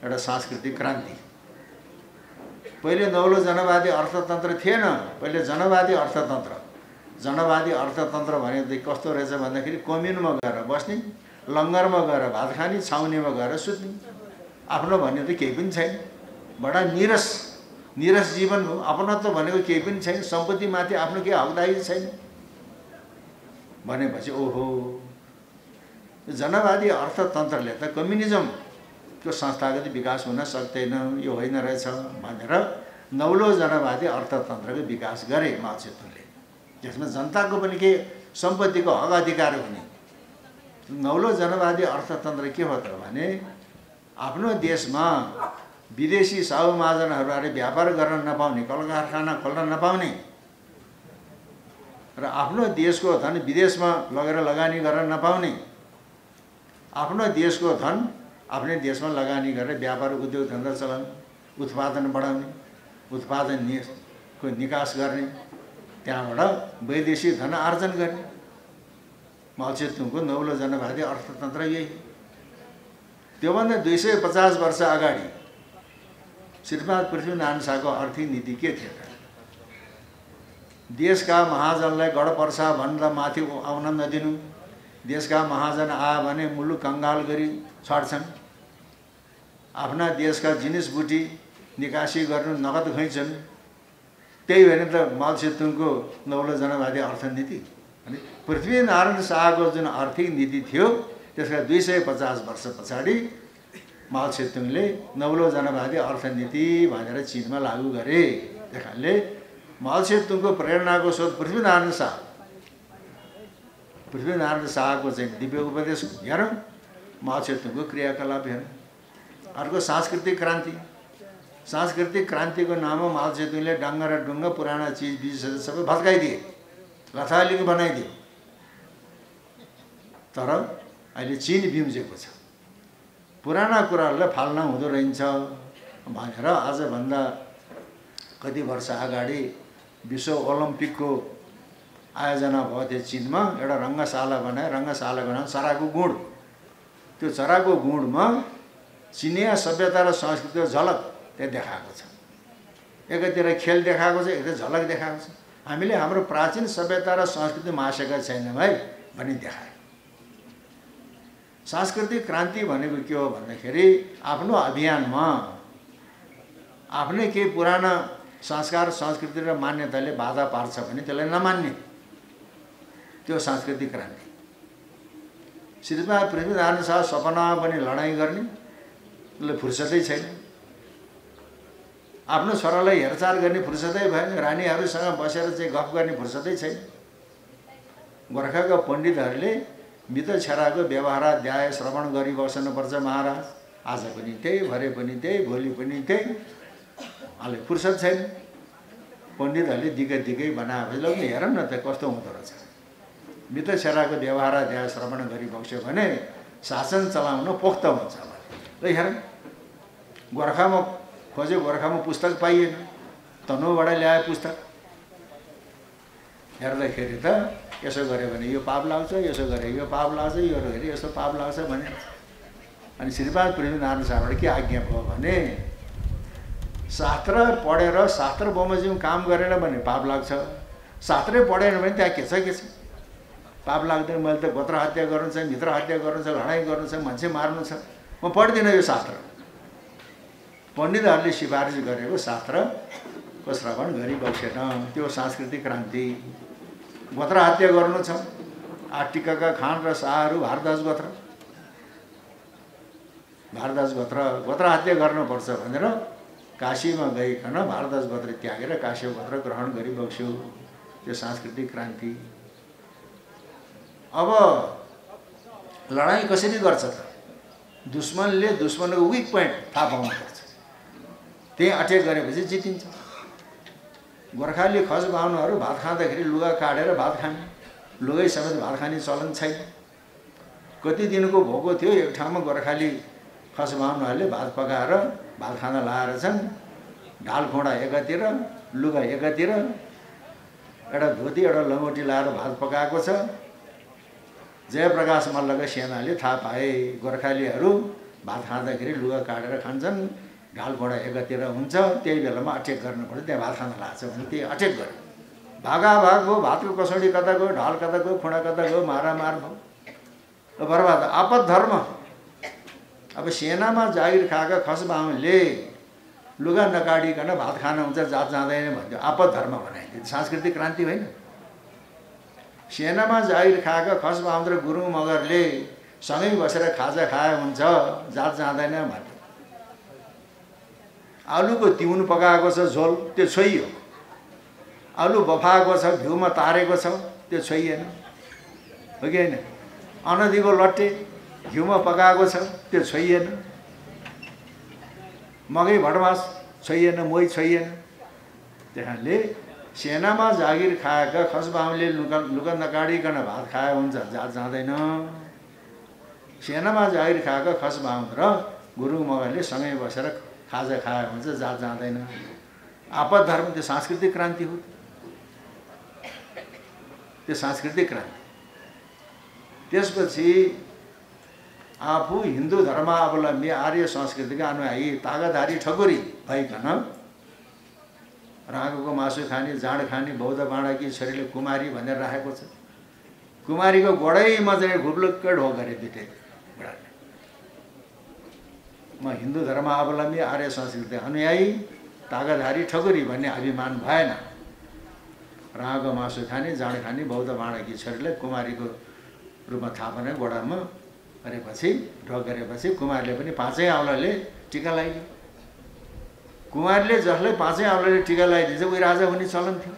Speaker 2: एउटा सांस्कृतिक क्रान्ति। पहिले नौलो जनवादी अर्थतन्त्र थिएन, पहिले जनवादी अर्थतन्त्र। जनवादी अर्थतन्त्र भनेको कस्तो रहेछ भन्दाखेरि कम्युनमा गएर बस्ने, लङ्गरमा गएर भात खाने, छाउनीमा गएर सुत्ने, आफ्नो भन्ने त केही पनि छैन। बडा निरस जीवन हो। अपनत्व भनेको केही पनि छैन, सम्पत्तिमाथि आफ्नो केही हकदारी छैन भनेपछि ओहो, जनवादी अर्थतन्त्रले त कम्युनिजमको संस्थागत विकास हुन सक्दैन, यो होइन रहेछ भनेर नौलो जनवादी अर्थतन्त्रको विकास गरे माओ त्से-तुङले। त्यसमा जनताको पनि के सम्पत्तिको हक अधिकार हुने। नौलो जनवादी अर्थतन्त्र के हो त भने आफ्नो देशमा विदेशी साहु महाजनहरूले व्यापार गर्न नपाउने, कल कारखाना खोल्न नपाउने र आफ्नो देशको धन विदेशमा लगेर लगानी गर्न नपाउने, आफ्नो देशको धन आफ्नै देशमा लगानी गरेर व्यापार उद्योग धन्दा चलाउने, उत्पादन बढाउने, उत्पादनको निकास गर्ने, त्यहाँबाट वैदेशिक धन आर्जन गर्ने। माओ त्से-तुङको नौलो जनवादी अर्थतन्त्र यही। त्योभन्दा 250 वर्ष अगाडि श्रीमान पृथ्वीनारायण शाहको आर्थिक नीति के थियो त? देशका महाजनलाई गढपर्सा भन्दा माथि आउन नदिनु, देशका महाजन आयो भने मुलुक कङ्गाल गरी छाड्छन्, आफ्ना देशका जिनिस बुटी निकासी गर्नु, नगद खैँछन्। त्यही भएर त माओ त्से-तुङको नौलो जनवादी अर्थनीति। अनि पृथ्वीनारायण शाहको जुन आर्थिक नीति थियो त्यसका 250 वर्ष पछाडि माओ त्से-तुङले नौलो जनवादी अर्थनीति भनेर चीनमा लागू गरे। त्यस कारणले माओ त्से-तुङको प्रेरणाको स्रोत पृथ्वीनारायण शाहको चाहिँ दिव्य उपदेश हेरौँ, माओ त्से-तुङको क्रियाकलाप हेरौँ। अर्को सांस्कृतिक क्रान्ति। सांस्कृतिक क्रान्तिको नाममा माओ त्से-तुङले डाङ्गा र डुङ्गा पुराना चिजबिजहरू सबै भत्काइदिए, लथालिङ्ग बनाइदिए। तर अहिले चीन बिउजेको छ। पुराना कुराहरूलाई फाल्न हुँदो रहेछ भनेर आजभन्दा कति वर्ष अगाडि विश्व ओलम्पिकको आयोजना भएको थियो चीनमा। एउटा रङ्गशाला बनाए, रङ्गशालाको नाम चराको गुँड। त्यो चराको गुँडमा चिनिया सभ्यता र संस्कृतिको झलक त्यहाँ देखाएको छ। एकातिर खेल देखाएको छ, एकातिर झलक देखाएको छ। हामीले हाम्रो प्राचीन सभ्यता र संस्कृति मासेका छैनौँ है भनी देखायो। सांस्कृतिक क्रान्ति भनेको के हो भन्दाखेरि आफ्नो अभियानमा आफ्नै केही पुराना संस्कार, संस्कृति र मान्यताले बाधा पार्छ भने त्यसलाई नमान्ने, त्यो सांस्कृतिक क्रान्ति। श्रीमान पृथ्वीनारायण शाह सपनामा पनि लडाइँ गर्ने, उसले फुर्सदै छैन। आफ्नो छोरालाई हेरचाह गर्ने फुर्सदै भएन, रानीहरूसँग बसेर चाहिँ गफ गर्ने फुर्सदै छैन। गोर्खाका पण्डितहरूले मित छेराको व्यवहाराध्याय श्रवण गरिबस्नुपर्छ महाराज। आज पनि त्यही, भरे पनि त्यही, भोलि पनि त्यही, अहिले फुर्सद छैन। पण्डितहरूले दिगै दिगै बनाएपछि ल हेरौँ न त कस्तो हुँदो रहेछ। मित छेराको व्यवहाराध्याय श्रवण गरिबस्यो भने शासन चलाउन पोख्त हुन्छ। ल हेरौँ, गोर्खामा खोज्यो गोर्खामा पुस्तक पाइएन, तनहुँबाट ल्याए पुस्तक। हेर्दाखेरि त यसो गऱ्यो भने यो पाप लाग्छ, यसो गरे यो पाप लाग्छ, यो गरे यस्तो पाप लाग्छ भने। अनि श्रीपाद पृथ्वीनारायण शाहबाट के आज्ञा भयो भने शास्त्र पढेर शास्त्र बमोजिम काम गरेन भने पाप लाग्छ, शास्त्रै पढेन भने त्यहाँ के छ पाप लाग्दैन। मैले त गोत्र हत्या गर्नु छ, मित्र हत्या गर्नु छ, लडाइँ गर्नु छ, मान्छे मार्नु छ, म पढ्दिनँ यो शास्त्र। पण्डितहरूले सिफारिस गरेको शास्त्रको श्रवण गरिबसेन, त्यो सांस्कृतिक क्रान्ति। गोत्र हत्या गर्नु छ, आटिकाका खान र शाहहरू भारद्वाज गोत्र हत्या गर्नुपर्छ भनेर काशीमा गइकन भारद्वाज गोत्र त्यागेर काशी गोत्र ग्रहण गरिबक्स्यो, त्यो सांस्कृतिक क्रान्ति। अब लडाइँ कसरी गर्छ त? दुश्मनले दुश्मनको विक पोइन्ट थाहा पाउनुपर्छ, त्यही अट्याक गरेपछि जितिन्छ। गोर्खाली खस बाहुनहरू भात खाँदाखेरि लुगा काटेर भात खाने, लुगै समेत भात खाने चलन छैन। कति दिनको भोको थियो, एक ठाउँमा गोर्खाली खस बाहुनहरूले भात पकाएर भात खान लाएर छन्। ढाल खोँडा एकातिर, लुगा एकातिर, एउटा धोती एउटा लङ्गोटी लाएर भात पकाएको छ। जयप्रकाश मल्लका सेनाले थाहा पाए गोर्खालीहरू भात खाँदाखेरि लुगा काटेर खान्छन्, ढाल घोडा एकातिर हुन्छ, त्यही बेलामा अट्याक गर्नुपर्छ, त्यहाँ भात खान लाग्छ भने त्यही अट्याक गर्यो। भागाभाग भयो, भातको कसौडी कता गयो, ढाल कता गयो, खुँडा कता गयो, मारामार भयो, बर्बाद। आपद धर्म। अब सेनामा जागिर खाएका खस बाहुनले लुगा नकाडिकन भात खान हुन्छ, जात जाँदैन भन्थ्यो, आपद धर्म बनाइदियो। सांस्कृतिक क्रान्ति होइन। सेनामा जागिर खाएका खस बाहुन र गुरुङ मगरले सँगै बसेर खाजा खाए हुन्छ, जात जाँदैन भन्थ्यो। आलुको तिउन पकाएको छ झोल, त्यो छोइयो। आलु बफाएको छ, घिउमा तारेको छ, त्यो छोइएन, हो कि होइन? अनदीको लट्टे घिउमा पकाएको छ, त्यो छोइएन। मकै भटमास छोइएन, मोही छोइएन। त्यहाँले सेनामा जागिर खाएका खस बाहुनले लुगा नकाडिकन भात खाए हुन्छ, जात जाँदैन। सेनामा जागिर खाएका खस बाहुन र गुरुङ मगरले सँगै बसेर खाजा खाए हुन्छ, जात जाँदैन। आपद धर्म, त्यो सांस्कृतिक क्रान्ति हो, त्यो सांस्कृतिक क्रान्ति। त्यसपछि आफू हिन्दू धर्मावलम्बी आर्य संस्कृतिका अनुयायी तागाधारी ठकुरी भइकन राँगोको मासु खाने, जाँड खाने बौद्ध बाँडाकी छोरीले कुमारी भनेर राखेको छ। कुमारीको गोडैमा चाहिँ घुप्लुक्क ढोक गरे बिते बुढाले। म हिन्दू धर्मावलम्बी आर्य संस्कृति अनुयायी तागाधारी ठकुरी भन्ने अभिमान भएन। राँगो मासु खाने, जाँड खाने बौद्ध बाँडाकी छोरीले कुमारीको रूपमा थाहा पाउने गोडामा गरेपछि ढोक गरेपछि कुमारले पनि पाँचै औँलाले टिका लगाइदियो। कुमारले जसलाई पाँचै औँलाले टिका लगाइदिन्छ उही राजा हुने चलन थियो।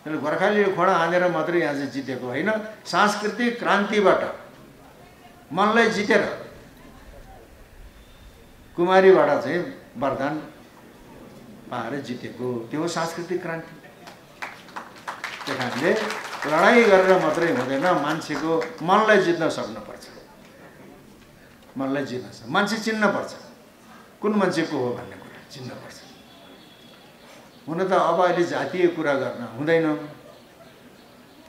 Speaker 2: त्यसले गोर्खालीले खोडा हानेर मात्रै यहाँ चाहिँ जितेको होइन, सांस्कृतिक क्रान्तिबाट मनलाई जितेर कुमारीबाट चाहिँ वरदान पाएर जितेको, त्यो हो सांस्कृतिक क्रान्ति। त्यही कारणले लडाइँ गरेर मात्रै हुँदैन, मान्छेको मनलाई जित्न सक्नुपर्छ। मनलाई जित्न सक्छ, मान्छे चिन्नुपर्छ, कुन मान्छेको हो भन्ने कुरा चिन्नुपर्छ। हुन त अब अहिले जातीय कुरा गर्न हुँदैन,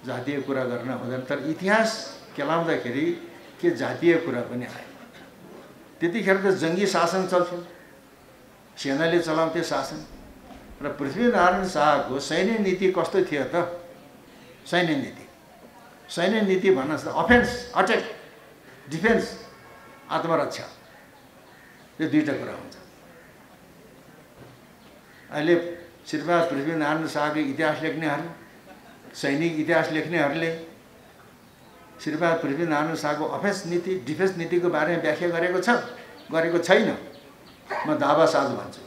Speaker 2: जातीय कुरा गर्न हुँदैन, तर इतिहास केलाउँदाखेरि के जातीय कुरा पनि आयो। त्यतिखेर त जङ्गी शासन चल्थ्यो, सेनाले चलाउँथ्यो शासन। र पृथ्वीनारायण शाहको सैन्य नीति कस्तो थियो त? सैन्य नीति भन्न अफेन्स, अट्याक, डिफेन्स, आत्मरक्षा, यो दुईवटा कुरा हुन्छ। अहिले श्रीपाद पृथ्वीनारायण शाहको इतिहास लेख्नेहरू, सैनिक इतिहास लेख्नेहरूले श्रीपाद पृथ्वीनारायण शाहको अफेन्स नीति, डिफेन्स नीतिको बारेमा व्याख्या गरेको छैन। म दावा साधु भन्छु।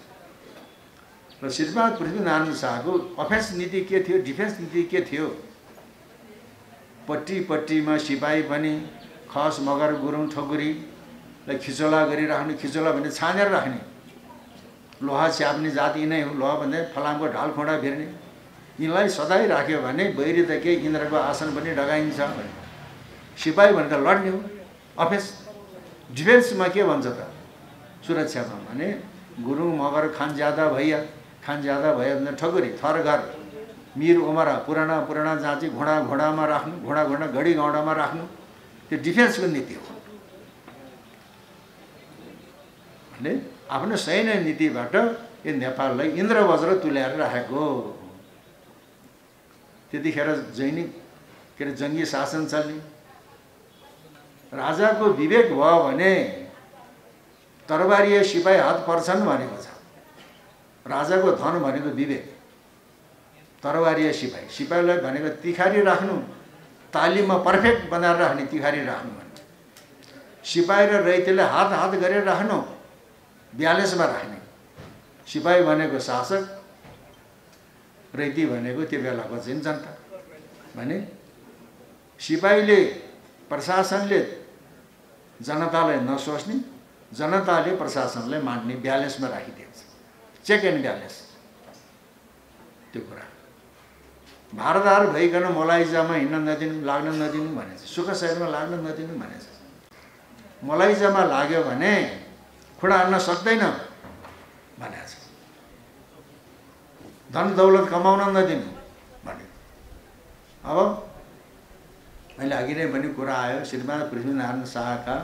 Speaker 2: र श्रीपाद पृथ्वीनारायण शाहको अफेन्स नीति के थियो, डिफेन्स नीति के थियो? पट्टी पट्टीमा सिपाही पनि खस मगर गुरुङ ठकुरीलाई खिचोला गरिराख्ने, खिचोला भने छानेर राख्ने, लोहा च्याप्ने जात यिनै हो। लोहा भन्दा फलामको ढाल खोँडा भिर्ने, यिनलाई सधैँ राख्यो भने बैरी त केही इन्द्रको आसन पनि डगाइन्छ भने। सिपाही भने त लड्ने हो। अफेन्स, डिफेन्समा के भन्छ त? सुरक्षामा भने गुरुङ मगर खान ज्यादा भैया भने ठकुरी थर घर मिर उमरा पुराना पुराना जाँची घोडा घोडामा राख्नु घोडा घोडा घडी गौडामा राख्नु त्यो डिफेन्सको नीति हो भने आफ्नो सैन्य नीतिबाट यो नेपाललाई इन्द्र वज्र तुल्याएर राखेको त्यतिखेर जैनिक के अरे जङ्गी शासन चल्ने राजाको विवेक भयो भने तरबारीय सिपाही हात पर्छन् भनेको छ राजाको धन भनेको विवेक तरबारीय सिपाहीलाई भनेको तिखारी राख्नु तालिममा पर्फेक्ट बनाएर राख्ने तिखारी राख्नु भने सिपाही र रैतीले हात हात गरेर राख्नु ब्यालेन्समा राख्ने सिपाही भनेको शासक रैती भनेको त्यो बेलाको चाहिँ जनता भने सिपाहीले प्रशासनले जनतालाई नसोच्ने जनताले प्रशासनलाई मान्ने ब्यालेन्समा राखिदिएको छ चेक एन्ड ब्यालेन्स त्यो कुरा भारदार भइकन मलाइजामा हिँड्न नदिनु लाग्न नदिनु भनेछ सुख शरीरमा लाग्न नदिनु भनेछ मलाइजामा लाग्यो भने खुडा हान्न सक्दैन भनेछ धन दौलत कमाउन नदिनु भने अब मैले अघि नै पनि कुरा आयो श्रीमान पृथ्वीनारायण शाहका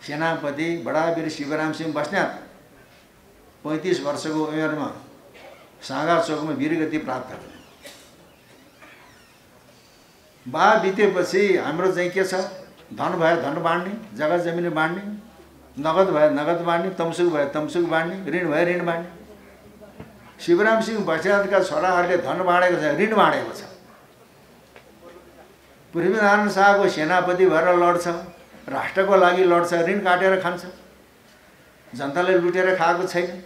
Speaker 2: सेनापति बडावीर शिवराम सिंह बस्नेत 35 वर्षको उमेरमा सागा चोकमा वीरगति प्राप्त गरे बा बितेपछि हाम्रो चाहिँ के छ धन भयो धन बाँड्ने जग्गा जमिन बाँड्ने नगद भयो नगद बाँड्ने तमसुक भयो तमसुक बाँड्ने ऋण भयो ऋण बाँड्ने शिवराम सिंह बस्नेतका छोराहरूले धन बाँडेको छ ऋण बाँडेको छ पृथ्वीनारायण शाहको सेनापति भएर लड्छ राष्ट्रको लागि लड्छ ऋण काटेर खान्छ जनताले लुटेर खाएको छैन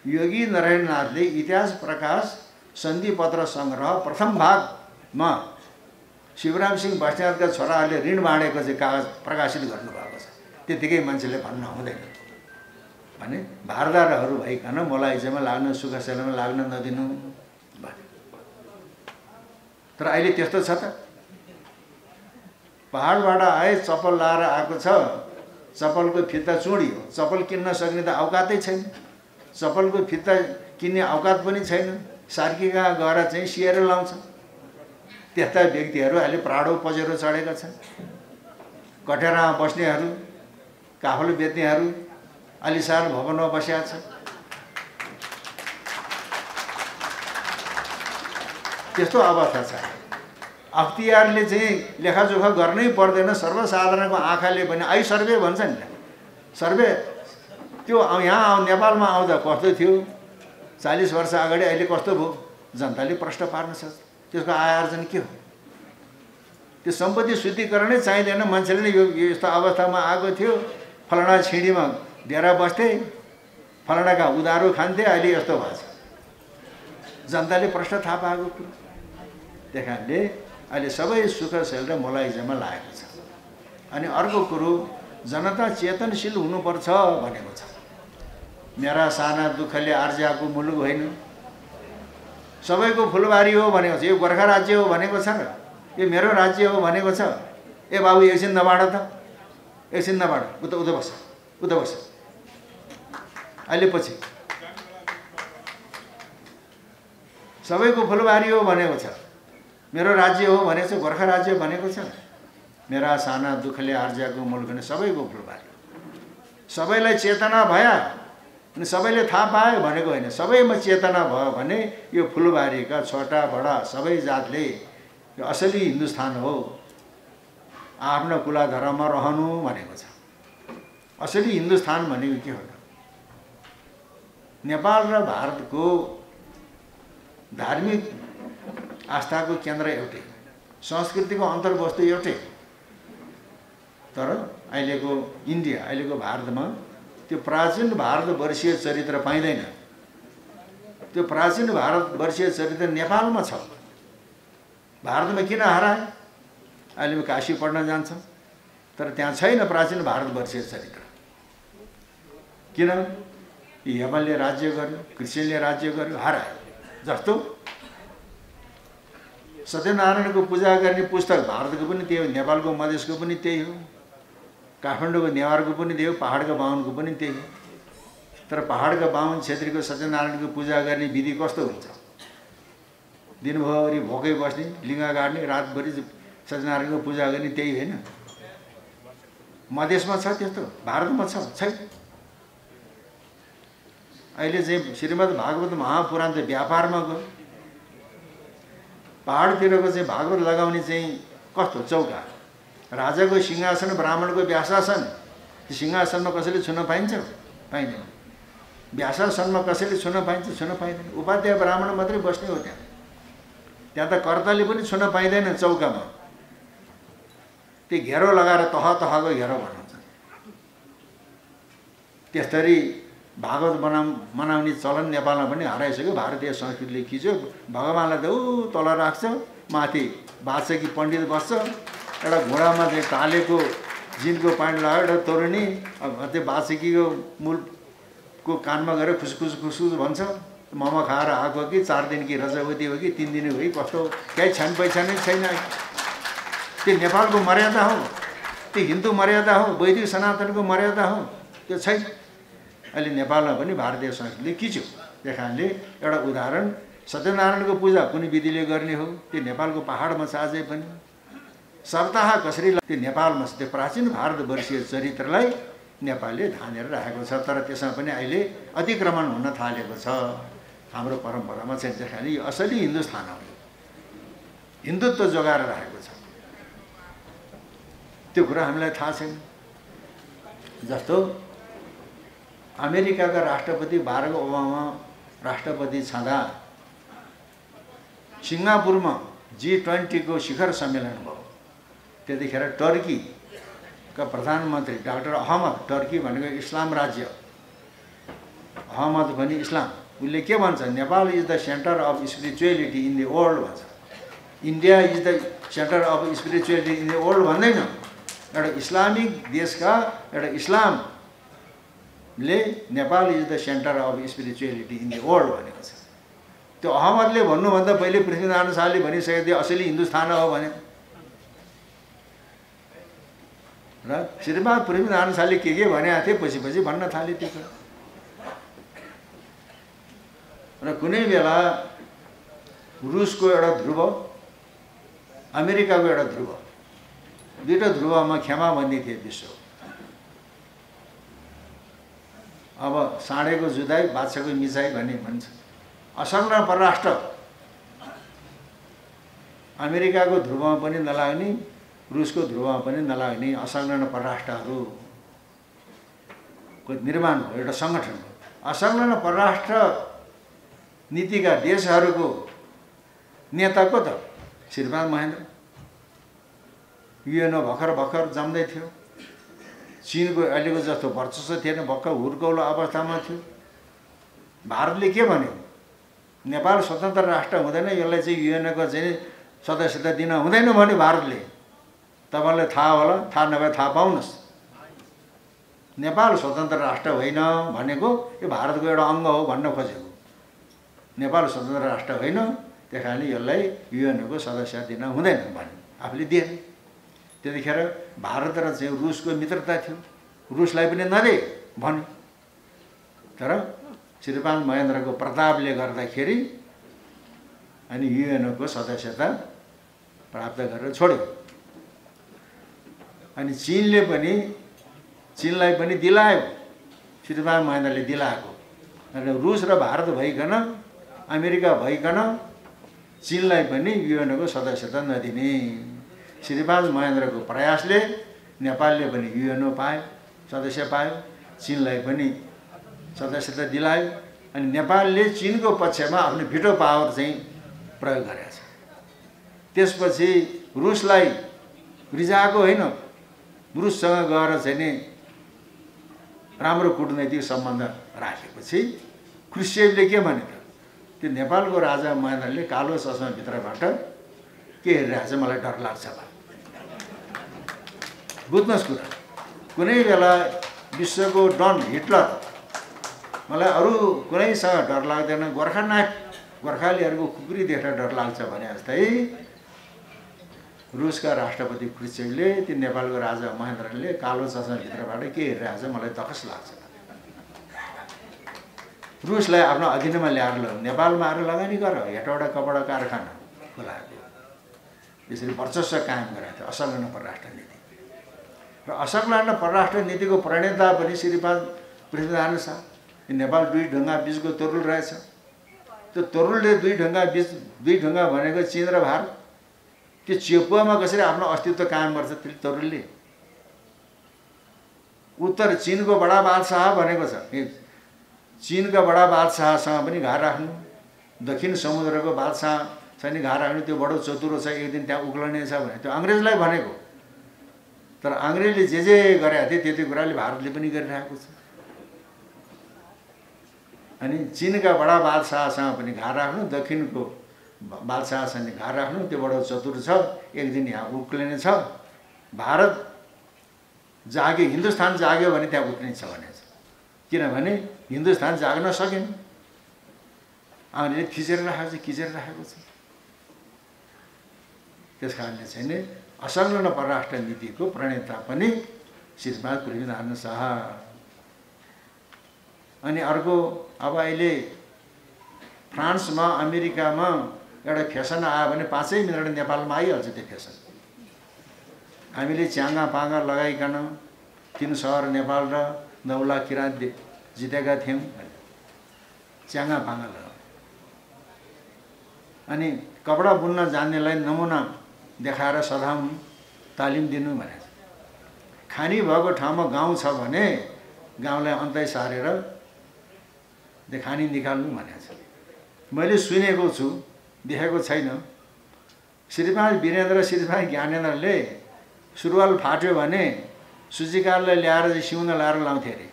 Speaker 2: योगी नारायणनाथले इतिहास प्रकाश सन्धि पत्र सङ्ग्रह प्रथम भागमा शिवराम सिंह बस्नेतका छोराहरूले ऋण बाँडेको चाहिँ कागज प्रकाशित गर्नुभएको छ त्यतिकै मान्छेले भन्न हुँदैन भने भारदारहरू भइकन मलाइजामा लाग्न सुखसेलामा लाग्न नदिनु भने तर अहिले त्यस्तो छ त पहाडबाट आए चप्पल लाएर आएको छ चप्पलको फित्ता चुडियो चप्पल किन्न सक्ने त औकातै छैन चप्पलको फित्ता किन्ने औकात पनि छैन सार्कीका गएर चाहिँ सिएर लाउँछ त्यस्ता व्यक्तिहरू अहिले प्राडो पजेरो चढेका छन् कटेरामा बस्नेहरू काफल बेच्नेहरू आलिशान भवनमा बसेका छन् त्यस्तो अवस्था छ अख्तियारले चाहिँ लेखाजोखा गर्नै पर्दैन सर्वसाधारणको आँखाले पनि आई सर्वे भन्छ नि सर्वे त्यो यहाँ नेपालमा आउँदा कस्तो थियो 40 वर्ष अगाडि अहिले कस्तो भयो जनताले प्रश्न पार्न सक्छ त्यसको आय आर्जन के हो त्यो सम्पत्ति शुद्धिकरणै चाहिँदैन मान्छेले नै यो यस्तो अवस्थामा आएको थियो फलाना छिडीमा डेरा बस्थे फलानाका उधारो खान्थे अहिले यस्तो भएको छ जनताले प्रश्न थाहा पाएको कुरो त्यही कारणले अहिले सबै सुख शैल र मलाइजामा लागेको छ अनि अर्को कुरो जनता चेतनशील हुनुपर्छ भनेको छ मेरा साना दुःखले आर्जाको मुलुक होइन सबैको फुलबारी हो भनेको छ यो गोर्खा राज्य हो भनेको छ र यो मेरो राज्य हो भनेको छ ए बाबु एकछिन नबाड त एकछिन नबाड उता बस अहिले पछि सबैको फुलबारी हो भनेको छ मेरो राज्य हो भनेको छ गोर्खा राज्य भनेको छ मेरा साना दुःखले आर्जाको मुलुक भने सबैको फुलबारी सबैलाई चेतना भया अनि सबैले थाहा पायो भनेको होइन सबैमा चेतना भयो भने यो फुलबारीका छोटा बडा सबै जातले यो असली हिन्दुस्तान हो आफ्नो कुला धर्ममा रहनु भनेको छ असली हिन्दुस्तान भनेको के हो त नेपाल र भारतको धार्मिक आस्थाको केन्द्र एउटै संस्कृतिको अन्तर्वस्तु एउटै तर अहिलेको इन्डिया अहिलेको भारतमा त्यो प्राचीन भारतवर्षीय चरित्र पाइँदैन त्यो प्राचीन भारतवर्षीय चरित्र नेपालमा छ भारतमा किन हराए अहिले काशी पढ्न जान्छ तर त्यहाँ छैन प्राचीन भारतवर्षीय चरित्र किन यमनले राज्य गर्यो कृष्णले राज्य गर्यो हरायो जस्तो सत्यनारायणको पूजा गर्ने पुस्तक भारतको पनि त्यही हो नेपालको मधेसको पनि त्यही हो काठमाडौँको नेवारको पनि त्यही हो पहाडको बाहुनको पनि त्यही हो तर पहाडका बाहुन छेत्रीको सत्यनारायणको पूजा गर्ने विधि कस्तो हुन्छ? दिनभरि भोकै बस्ने, लिङ्गा गाड्ने, रातभरि सत्यनारायणको पूजा गर्ने, त्यही होइन? मधेसमा छ त्यस्तो, भारतमा छैन। अहिले चाहिँ श्रीमद् भागवत महापुराण चाहिँ व्यापारमा गयो। पहाडतिरको चाहिँ भागवत लगाउने चाहिँ कस्तो चौका, राजाको सिंहासन, ब्राह्मणको व्यासासन। त्यो सिंहासनमा कसैले छुन पाइन्छ? पाइँदैन। व्यासासनमा कसैले छुन पाइन्छ? छुन पाइँदैन। उपाध्याय ब्राह्मण मात्रै बस्ने हो त्यहाँ। त्यहाँ त कर्ताले पनि छुन पाइँदैन चौकामा। त्यो घेरो लगाएर तहको घेरो बनाउँछ। त्यसरी भागवत मनाउने चलन नेपालमा पनि हराइसक्यो। भारतीय संस्कृतिले खिच्यो। भगवानलाई त ऊ तल राख्छ, माथि वाचकी पण्डित बस्छ, एउटा घोडामा चाहिँ टालेको जिनको पानी लगायो, एउटा तोरनी, त्यो वाचकीको मूलको कानमा गएर खुसखुस भन्छ। मोमो खाएर आएको कि 4 दिन कि रजवती हो कि 3 दिन हो कि कस्तो, केही छान पहिचानै छैन। त्यो नेपालको मर्यादा हो, त्यो हिन्दू मर्यादा हो, वैदिक सनातनको मर्यादा हो, त्यो छैन। अहिले नेपालमा पनि भारतीय संस्कृतिले खिच्यो। त्यही कारणले एउटा उदाहरण, सत्यनारायणको पूजा कुन विधिले गर्ने हो? त्यो नेपालको पहाडमा छ अझै पनि। सप्ताह कसरी, त्यो नेपालमा छ। त्यो प्राचीन भारतवर्षीय चरित्रलाई नेपालले धानेर राखेको छ। तर त्यसमा पनि अहिले अतिक्रमण हुन थालेको छ। हाम्रो परम्परामा चाहिँ त्यही कारणले यो असली हिन्दुस्तान हो, हिन्दुत्व जोगाएर राखेको छ। त्यो कुरा हामीलाई थाहा छैन। जस्तो अमेरिकाका राष्ट्रपति बाराक ओबामा राष्ट्रपति छँदा सिङ्गापुरमा G20 को शिखर सम्मेलन भयो। त्यतिखेर टर्कीका प्रधानमन्त्री डाक्टर अहमद, टर्की भनेको इस्लाम राज्य, अहमद पनि इस्लाम, उसले के भन्छ? Nepal is the centre of spirituality in the world भन्छ। India is the centre of spirituality in the world भन्दैन। एउटा इस्लामिक देशका एउटा इस्लामले Nepal is the centre of spirituality in the world भनेको छ। त्यो अहमदले भन्नुभन्दा पहिले पृथ्वीनारायण शाहले भनिसकेको थियो असली हिन्दुस्तान हो भने। र श्रीमान पृथ्वीनारायण शाहले के भनेको थिए पछि भन्न थाले त्यो कुरा। र कुनै बेला रुसको एउटा ध्रुव, अमेरिकाको एउटा ध्रुव, दुईटा ध्रुवमा खेमाबन्दी थिए विश्व। अब साँडेको जुदाई, बादशाहको मिसाई भन्ने भन्छ। असंलग्न परराष्ट्र अमेरिकाको ध्रुवमा पनि नलाग्ने, रुसको ध्रुवमा पनि नलाग्ने असंलग्न परराष्ट्रहरूको निर्माण हो, एउटा सङ्गठन हो। असंलग्न परराष्ट्र नीतिका देशहरूको नेता को त? श्रीमान महेन्द्र। युएनओ भर्खर जम्दै थियो। चीनको अहिलेको जस्तो वर्चस्व थिएन, भक्क हुर्कौलो अवस्थामा थियो। भारतले के भन्यो? नेपाल स्वतन्त्र राष्ट्र हुँदैन, यसलाई चाहिँ युएनओको चाहिँ सदस्यता दिन हुँदैन भन्यो भारतले। तपाईँलाई थाहा होला, थाहा नभए थाहा पाउनुहोस्। नेपाल स्वतन्त्र राष्ट्र होइन भनेको यो भारतको एउटा अङ्ग हो भन्न खोजेको। नेपाल स्वतन्त्र राष्ट्र होइन, त्यही कारणले यसलाई युएनओको सदस्यता दिन हुँदैन भन्यो, आफूले दिए। त्यतिखेर भारत र चाहिँ रुसको मित्रता थियो, रुसलाई पनि नदे भन्यो। तर श्रीमान महेन्द्रको प्रतापले गर्दाखेरि अनि युएनओको सदस्यता प्राप्त गरेर छोड्यो। अनि चीनलाई पनि दिलायो, श्रीमान महेन्द्रले दिलाएको। अनि रुस र भारत भइकन, अमेरिका भइकन चीनलाई पनि युएनओको सदस्यता नदिने श्रीमान महेन्द्रको प्रयासले नेपालले पनि युएनओ पायो, सदस्य पायो, चीनलाई पनि सदस्यता दिलायो। अनि नेपालले चीनको पक्षमा आफ्नो भिटो पावर चाहिँ प्रयोग गरेको छ। त्यसपछि रुसलाई रिझाएको होइन, रुससँग गएर चाहिँ नि राम्रो कूटनैतिक सम्बन्ध राखेपछि क्रुश्चेभले के भने त? त्यो नेपालको राजा महेन्द्रले कालो चस्मा भित्रबाट के हेरिरहेको छ, मलाई डर लाग्छ भा। बुझ्नुहोस् कुरा, कुनै बेला विश्वको डन हिटलर, मलाई अरू कुनैसँग डर लाग्दैन, गोर्खालीहरूको खुकुरी देखेर डर लाग्छ भने जस्तै रुसका राष्ट्रपति क्रुश्चेभले त्यो नेपालको राजा महेन्द्रले कालो चस्मा भित्रबाट के हेरिरहेको छ, मलाई दखस लाग्छ। रुसलाई आफ्नो अधीनमा ल्याएर नेपालमा आएर लगानी गर, हेटौडा कपडा कारखाना खोलाएको, यसरी वर्चस्व कायम गराएको थियो असंलग्न परराष्ट्र नीति। र असंलग्न परराष्ट्र नीतिको प्रणेता पनि श्रीपाद पृथ्वीनारायण शाह। नेपाल दुई ढुङ्गा बिचको तरुल रहेछ, त्यो तरुलले दुई ढुङ्गा भनेको चीन र भारत, त्यो चेपुवामा कसरी आफ्नो अस्तित्व कायम गर्छ त्यो तरुलले। उत्तर चीनको बडा बादशाह भनेको छ, चीनका बडा बादशाहसँग पनि घार राख्नु, दक्षिण समुद्रको बादशाह चाहिँ घार राख्नु, त्यो बडो चतुरो छ, एक दिन त्यहाँ उक्लने छ भने त्यो अङ्ग्रेजलाई भनेको। तर अङ्ग्रेजले जे गरेका थिए त्यति कुराले भारतले पनि गरिरहेको छ। अनि चीनका बडा बादशाहसँग पनि घार राख्नु, दक्षिणको बादशाहसँग घार राख्नु, त्यो बडो चतुर छ, एक दिन यहाँ उक्लिने छ। भारत जाग्यो, हिन्दुस्तान जाग्यो भने त्यहाँ उक्लिने छ भने, किनभने हिन्दुस्तान जाग्न सकेन, अङ्ग्रेजले खिचेर राखेको छ। त्यस कारणले चाहिँ नि असंलग्न परराष्ट्र नीतिको प्रणेता पनि श्रीपाद पृथ्वीनारायण शाह। अनि अर्को, अब अहिले फ्रान्समा अमेरिकामा एउटा फेसन आयो भने 5 मिनट नेपालमा आइहाल्छ त्यो फेसन। हामीले च्याङ्गा पाङ्गा लगाइकन 3 सहर नेपाल र 9 लाख किराँत जितेका थियौँ, च्याङ्गा पाङ्गा लगाऊ। अनि कपडा बुन्न जान्नेलाई नमुना देखाएर सधाउनु, तालिम दिनु भने। खानी भएको ठाउँमा गाउँ छ भने गाउँलाई अन्तै सारेर देखानी निकाल्नु भनेको छ। मैले सुनेको छु, देखेको छैन। श्रीपाद वीरेन्द्र, श्रीपाद ज्ञानेन्द्रले सुरुवाल फाट्यो भने सुजिकारलाई ल्याएर सिउन लाएर लाउँथे अरे।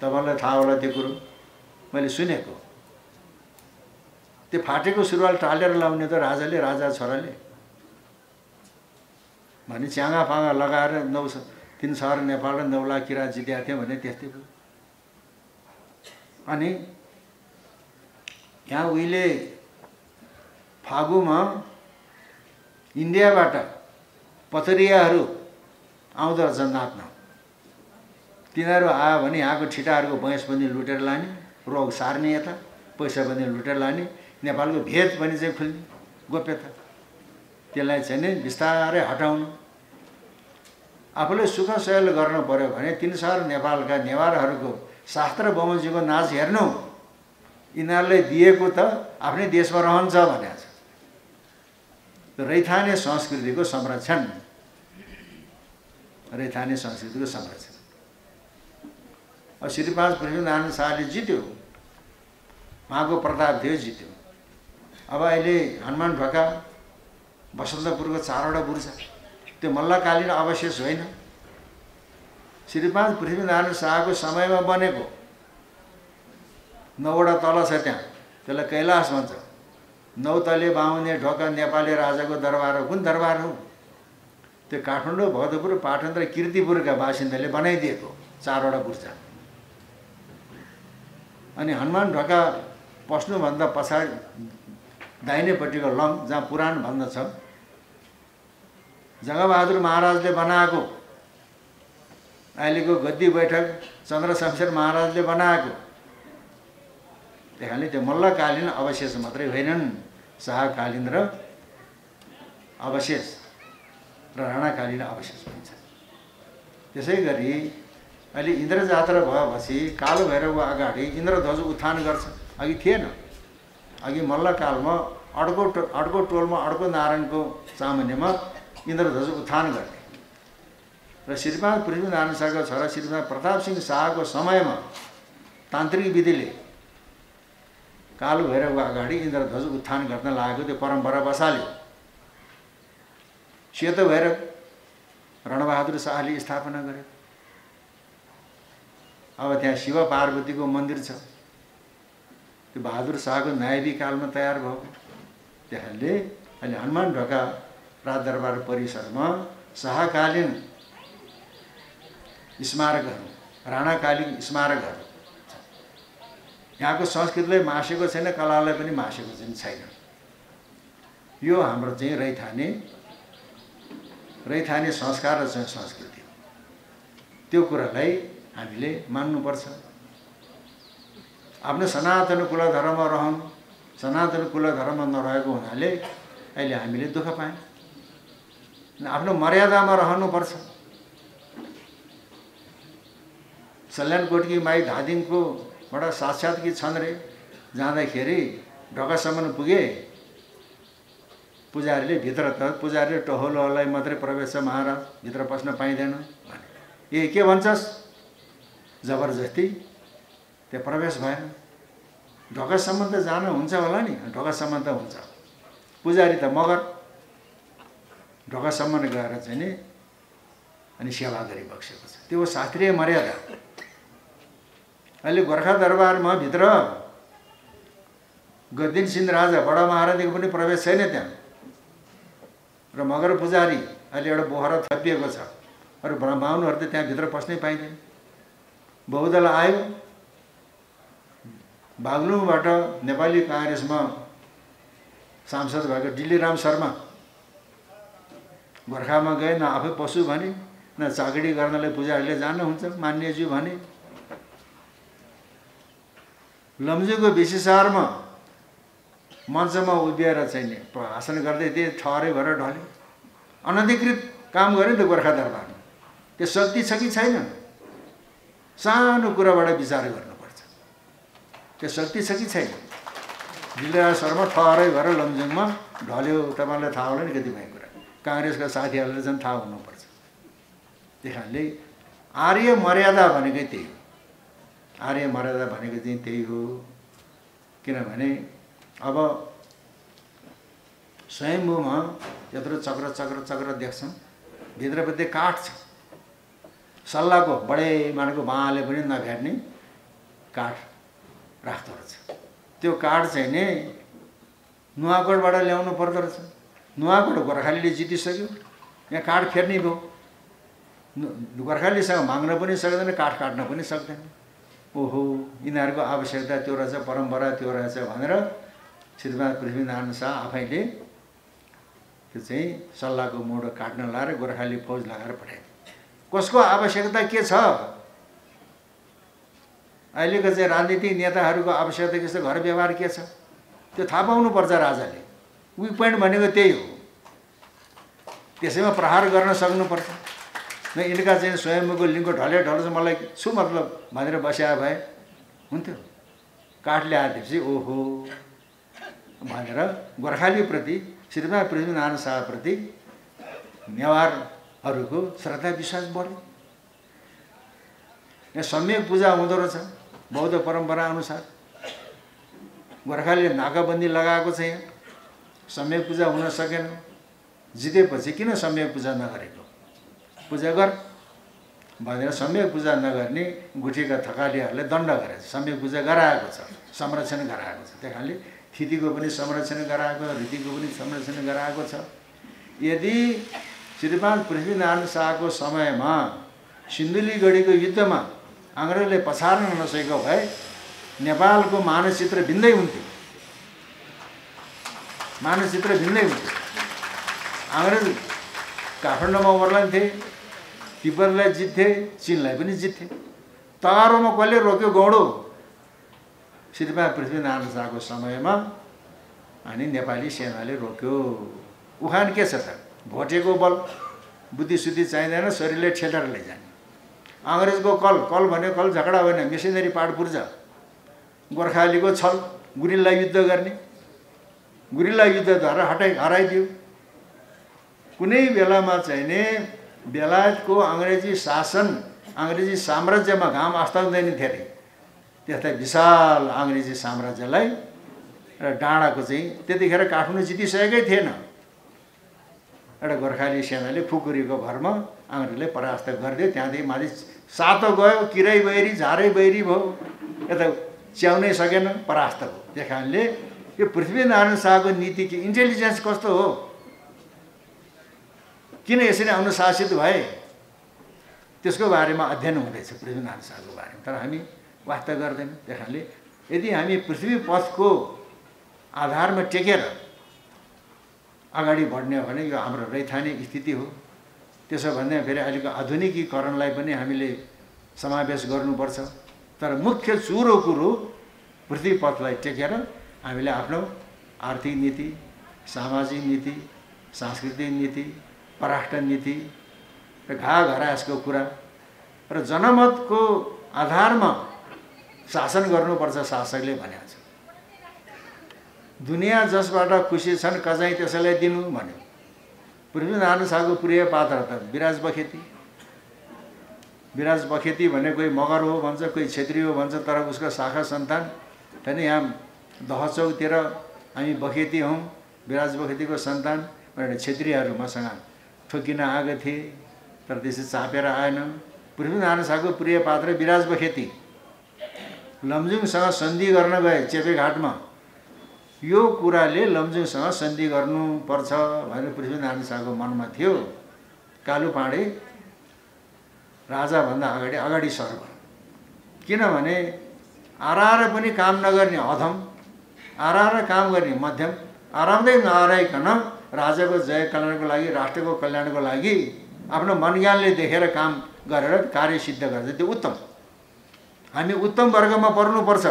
Speaker 2: तपाईँलाई थाहा होला त्यो कुरो, मैले सुनेको। त्यो फाटेको सुरुवाल टालेर लाउने त राजाले, राजा छोराले भने च्याङ्गा पाङ्गा लगाएर 3 सहर नेपाल र 9 लाख किराँत जितेका थियौँ भने त्यस्तै भयो। अनि यहाँ उहिले फागुमा इन्डियाबाट पथरियाहरू आउँदो रहेछन् नाच्न। तिनीहरू आयो भने यहाँको ठिटाहरूको भैँस पनि लुटेर लाने, रोग सार्ने, यता पैसा पनि लुटेर लाने, नेपालको भेद पनि चाहिँ खुल्ने, गोप्यता। त्यसलाई चाहिँ नि बिस्तारै हटाउनु, आफूले सुख सहयोग गर्नु पर्यो भने 3 सहर नेपालका नेवारहरूको शास्त्र बमोजिमको नाच हेर्नु, यिनीहरूले दिएको त आफ्नै देशमा रहन्छ भनेको छ। रैथाने संस्कृतिको संरक्षण, रैथाने संस्कृतिको संरक्षण। अब श्रीपाद पृथ्वीनारायण शाहले जित्यो, उहाँको प्रताप थियो, जित्यो। अब अहिले हनुमान ढोका बसन्तपुरको 4वटा बुर्ज, त्यो मल्लकालीन अवशेष होइन, श्रीपाद पृथ्वीनारायण शाहको समयमा बनेको। 9वटा तल छ त्यहाँ, त्यसलाई कैलाश भन्छ। 9 तले बाहुने ढोका नेपाली राजाको दरबार हो। कुन दरबार हो? त्यो काठमाडौँ, भरतपुर, पाटन र कीर्तिपुरका बासिन्दाले बनाइदिएको 4वटा बुर्ज। अनि हनुमान ढोका पस्नुभन्दा पछाडि दाहिनेपट्टिको लङ, जहाँ पुराण भन्दछ, जङ्गबहादुर महाराजले बनाएको, अहिलेको गद्दी बैठक चन्द्रशमशेर महाराजले बनाएको। त्यहाँले त्यो मल्लकालीन अवशेष मात्रै होइनन्, शाहकालीन र अवशेष र राणाकालीन अवशेष पनि छ। त्यसै गरी अहिले इन्द्र जात्रा भएपछि कालो भैरवको अगाडि इन्द्रध्वज उत्थान गर्छ। अघि थिएन, अघि मल्लकालमा अड्को टोलमा अड्को नारायणको सामुन्यमा इन्द्रध्वज उत्थान गर्ने। र श्रीपाद पृथ्वीनारायण शाहको छोरा श्रीपाद प्रताप सिंह शाहको समयमा तान्त्रिक विधिले कालो भैरवको अगाडि इन्द्रध्वज उत्थान गर्न लागेको त्यो परम्परा बसाल्यो। सेतो भैरव रणबहादुर शाहले स्थापना गरे। अब त्यहाँ शिव पार्वतीको मन्दिर छ, त्यो बहादुर शाहको नायबी कालमा तयार भयो। त्यसले अहिले हनुमान ढोका राजदरबार परिसरमा शाहकालीन स्मारकहरू, राणाकालीन स्मारकहरू, यहाँको संस्कृतिलाई मासेको छैन, कलालाई पनि मासेको चाहिँ छैन। यो हाम्रो चाहिँ रैथाने संस्कार र चाहिँ संस्कृति हो। त्यो कुरालाई हामीले मान्नुपर्छ। आफ्नो सनातन कुल धर्म रहनु, सनातन कुल धर्म नरहेको हुनाले अहिले हामीले दुःख पायौँ। आफ्नो मर्यादामा रहनुपर्छ। सल्यानकोटकी माई धादिङकोबाट साक्षात्की छन् रे, जाँदाखेरि ढोकासम्म पुगे, पुजारीले भित्र त पुजारीले टोहलोलाई मात्रै प्रवेश छ महाराज, भित्र पस्न पाइँदैन भने, ए के भन्छस्, जबरजस्ती त्यो प्रवेश भएन। ढोकासम्म त जान हुन्छ होला नि, ढोकासम्म त हुन्छ, पुजारी त मगर ढोकासम्म गएर चाहिँ नि अनि सेवा गरिबक्सेको छ। त्यो शास्त्रीय मर्यादा। अहिले गोर्खा दरबारमा भित्र गद्दिन सिंह राजा बडा महारानीको पनि प्रवेश छैन त्यहाँ, र मगर पुजारी अहिले एउटा बोहरा थपिएको छ, अरू बाहुनहरू त त्यहाँभित्र पस्नै पाइँदैन। बहुदल आयो, बागलुङबाट नेपाली काङ्ग्रेसमा सांसद भएको डिल्लीराम शर्मा गोर्खामा गए, न आफै पशु भने, न चाकडी गर्नलाई पुजारीले जानुहुन्छ, मान्यज्यू भने। लमजुङको विशेषारमा मञ्चमा उभिएर चाहिँ नि भाषण गर्दै थिए, ठहरै भएर ढले। अनधिकृत काम गर्यो नि त गोर्खा दरबारमा, त्यो शक्ति छ कि छैन, सानो कुराबाट विचार गर्नुपर्छ, त्यो शक्ति छ कि छैन। डिल्लीराम शर्मा ठहरै भएर लमजुङमा ढल्यो, तपाईँलाई थाहा होला नि कतिपय कुरा, काङ्ग्रेसका साथीहरूलाई झन् थाहा हुनुपर्छ। त्यही कारणले आर्य मर्यादा भनेकै त्यही हो, आर्य मर्यादा भनेको चाहिँ त्यही हो। किनभने अब स्वयम्भूमा यत्रो चक्र चक्र चक्र देख्छौँ, भित्रपट्टि काठ छ, सल्लाहको बडे मानेको बाँले पनि नभेट्ने काठ राख्दो रहेछ। त्यो काठ चाहिँ नि नुवाकोटबाट ल्याउनु पर्दो रहेछ। नुवाकोट गोर्खालीले जितिसक्यो, यहाँ काठ फेर्ने भयो, गोर्खालीसँग माग्न पनि सक्दैन, काठ काट्न पनि सक्दैन। ओहो, यिनीहरूको आवश्यकता त्यो रहेछ, परम्परा त्यो रहेछ भनेर श्रीमान पृथ्वीनारायण शाह आफैले त्यो चाहिँ सल्लाहको मोडो काट्न लाएर गोर्खाली फौज लगाएर पठाए। कसको आवश्यकता के छ, अहिलेको चाहिँ राजनीतिक नेताहरूको आवश्यकता के छ, घर व्यवहार के छ, त्यो थाहा पाउनुपर्छ राजाले। विक पोइन्ट भनेको त्यही हो, त्यसैमा प्रहार गर्न सक्नुपर्छ। न यिनका चाहिँ स्वयम्भूको लिङ्गको ढले ढलो चाहिँ मलाई छु मतलब भनेर बस्या भए हुन्थ्यो। काठ ल्याएपछि ओहो भनेर गोर्खालीप्रति श्रीमान पृथ्वीनारायण शाहप्रति नेवारहरूको श्रद्धा विश्वास बढ्यो। यहाँ सम्यक पूजा हुँदो रहेछ बौद्ध परम्परा अनुसार। गोर्खालीले नाकाबन्दी लगाएको छ, यहाँ सम्यक पूजा हुन सकेन। जितेपछि किन सम्यक पूजा नगरेको, पूजा गर भनेर सम्यक पूजा नगर्ने गुठीका थकालीहरूले दण्ड गरेछ। सम्यक पूजा गराएको छ, संरक्षण गराएको छ। त्यही कारणले थितिको पनि संरक्षण गराएको, रीतिको पनि संरक्षण गराएको छ। यदि श्रीमान पृथ्वीनारायण शाहको समयमा सिन्धुलीगढीको युद्धमा अङ्ग्रेजले पछार्न नसकेको भए नेपालको मानचित्र भिन्दै हुन्थ्यो, मानचित्र भिन्दै हुन्थ्यो। अङ्ग्रेज काठमाडौँमा ओर्लन्थे, तिब्बतलाई जित्थे, चिनलाई पनि जित्थे। तगारोमा कसले रोक्यो गौडो, श्रीमान पृथ्वीनारायण शाहको समयमा अनि नेपाली सेनाले रोक्यो। उखान के छ त, भोटेको बल, बुद्धिसुद्धि चाहिँदैन, शरीरले ठेलेर लैजाने। अङ्ग्रेजको कल, कल भन्यो कल झगडा होइन, मिसनरी पाठ पूर्जा। गोर्खालीको छल, गुरिल्ला युद्ध गर्ने, गुरिल्ला युद्धद्वारा हराइदियो। कुनै बेलामा चाहिँ नि बेलायतको अङ्ग्रेजी शासन, अङ्ग्रेजी साम्राज्यमा घाम अस्ताउँदैन थियो अरे, त्यस्ता विशाल अङ्ग्रेजी साम्राज्यलाई र डाँडाको चाहिँ त्यतिखेर काठमाडौँ जितिसकेकै थिएन। एउटा गोर्खाली सेनाले खुकुरीको भरमा अङ्ग्रेजले परास्त गरिदियो। त्यहाँदेखि माथि सातो गयो, किरै बैरी झारै बैरी भयो, यता च्याउनै सकेन, परास्त भयो। त्यही कारणले यो पृथ्वीनारायण शाहको नीति के इन्टेलिजेन्स कस्तो हो, किन यसरी अनुशासित भए, त्यसको बारेमा अध्ययन हुँदैछ पृथ्वीनारायण शाहको बारेमा, तर हामी वास्ता गर्दैनौँ। त्यही कारणले यदि हामी पृथ्वी पथको आधारमा टेकेर अगाडि बढ्ने हो भने यो हाम्रो रैथाने स्थिति हो। त्यसो भन्दा फेरि अहिलेको आधुनिकीकरणलाई पनि हामीले समावेश गर्नुपर्छ। तर मुख्य चुरो कुरो पृथ्वी पथलाई टेकेर हामीले आफ्नो आर्थिक नीति, सामाजिक नीति, सांस्कृतिक नीति, पराष्ट्र नीति र घाघरासको कुरा र जनमतको आधारमा शासन गर्नुपर्छ शासकले भनेको छ। दुनियाँ जसबाट खुसी छन् कजाइ त्यसैलाई दिनु भन्यो। पृथ्वीनारायण शाहको प्रिय पात्र त विराज बखेती। विराज बखेती भने कोही मगर हो भन्छ, कोही क्षेत्री हो भन्छ, तर उसको शाखा सन्तान होइन। यहाँ दहचौकतिर हामी बखेती हौँ, विराज बखेतीको सन्तान भनेर क्षेत्रीहरू मसँग ठोकिन आएका थिए, तर त्यसै चापेर आएन। पृथ्वीनारायण शाहको प्रिय पात्र विराज बखेती लमजुङसँग सन्धि गर्न गए चेपेघाटमा। यो कुराले लमजुङसँग सन्धि गर्नुपर्छ भनेर पृथ्वीनारायण शाहको मनमा थियो। कालु पाँडे राजाभन्दा अगाडि सर्व, किनभने आराएर पनि काम नगर्ने अधम, आराएर काम गर्ने मध्यम, आराउँदै नहराइकन राजाको जय कल्याणको लागि, राष्ट्रको कल्याणको लागि आफ्नो मनज्ञानले देखेर काम गरेर कार्य सिद्ध गर्छ, त्यो उत्तम। हामी उत्तम वर्गमा पर्नुपर्छ।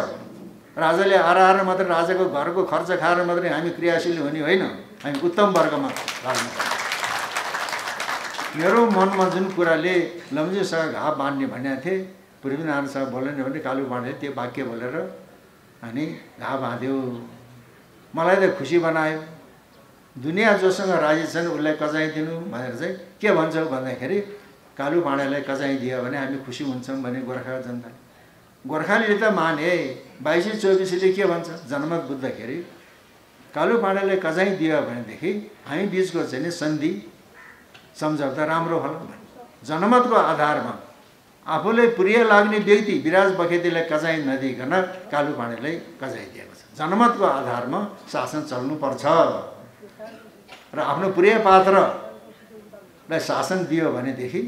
Speaker 2: राजाले आराएर मात्रै राजाको घरको खर्च खाएर मात्रै हामी क्रियाशील हुने होइन, हामी उत्तम वर्गमा लाग्नुपर्छ। मेरो मनमा जुन कुराले लमजुङसँग घाव बाँध्ने भनेको थिएँ, पृथ्वीनारायणसँग बोलेन भने कालु पाँडेले त्यो वाक्य बोलेर अनि घाव बाँध्यो। मलाई त खुसी बनायो। दुनियाँ जोसँग राजी छन् उसलाई कजाइ दिनु भनेर चाहिँ के भन्छौ भन्दाखेरि कालु पाँडेलाई कजाइ दियो भने हामी खुसी हुन्छौँ भने गोर्खा जनता, गोर्खालीले त माने। 2224ले के भन्छ जनमत बुझ्दाखेरि कालु पाँडेलाई कजाइ दियो भनेदेखि हामी बिचको चाहिँ नि सन्धि सम्झौता राम्रो होला। जनमतको आधारमा आफूलाई प्रिय लाग्ने व्यक्ति विराज बखेतीलाई कजाइ नदिकन कालु पाँडेलाई कजाइ दिएको छ। जनमतको आधारमा शासन चल्नुपर्छ र आफ्नो प्रिय पात्रलाई शासन दियो भनेदेखि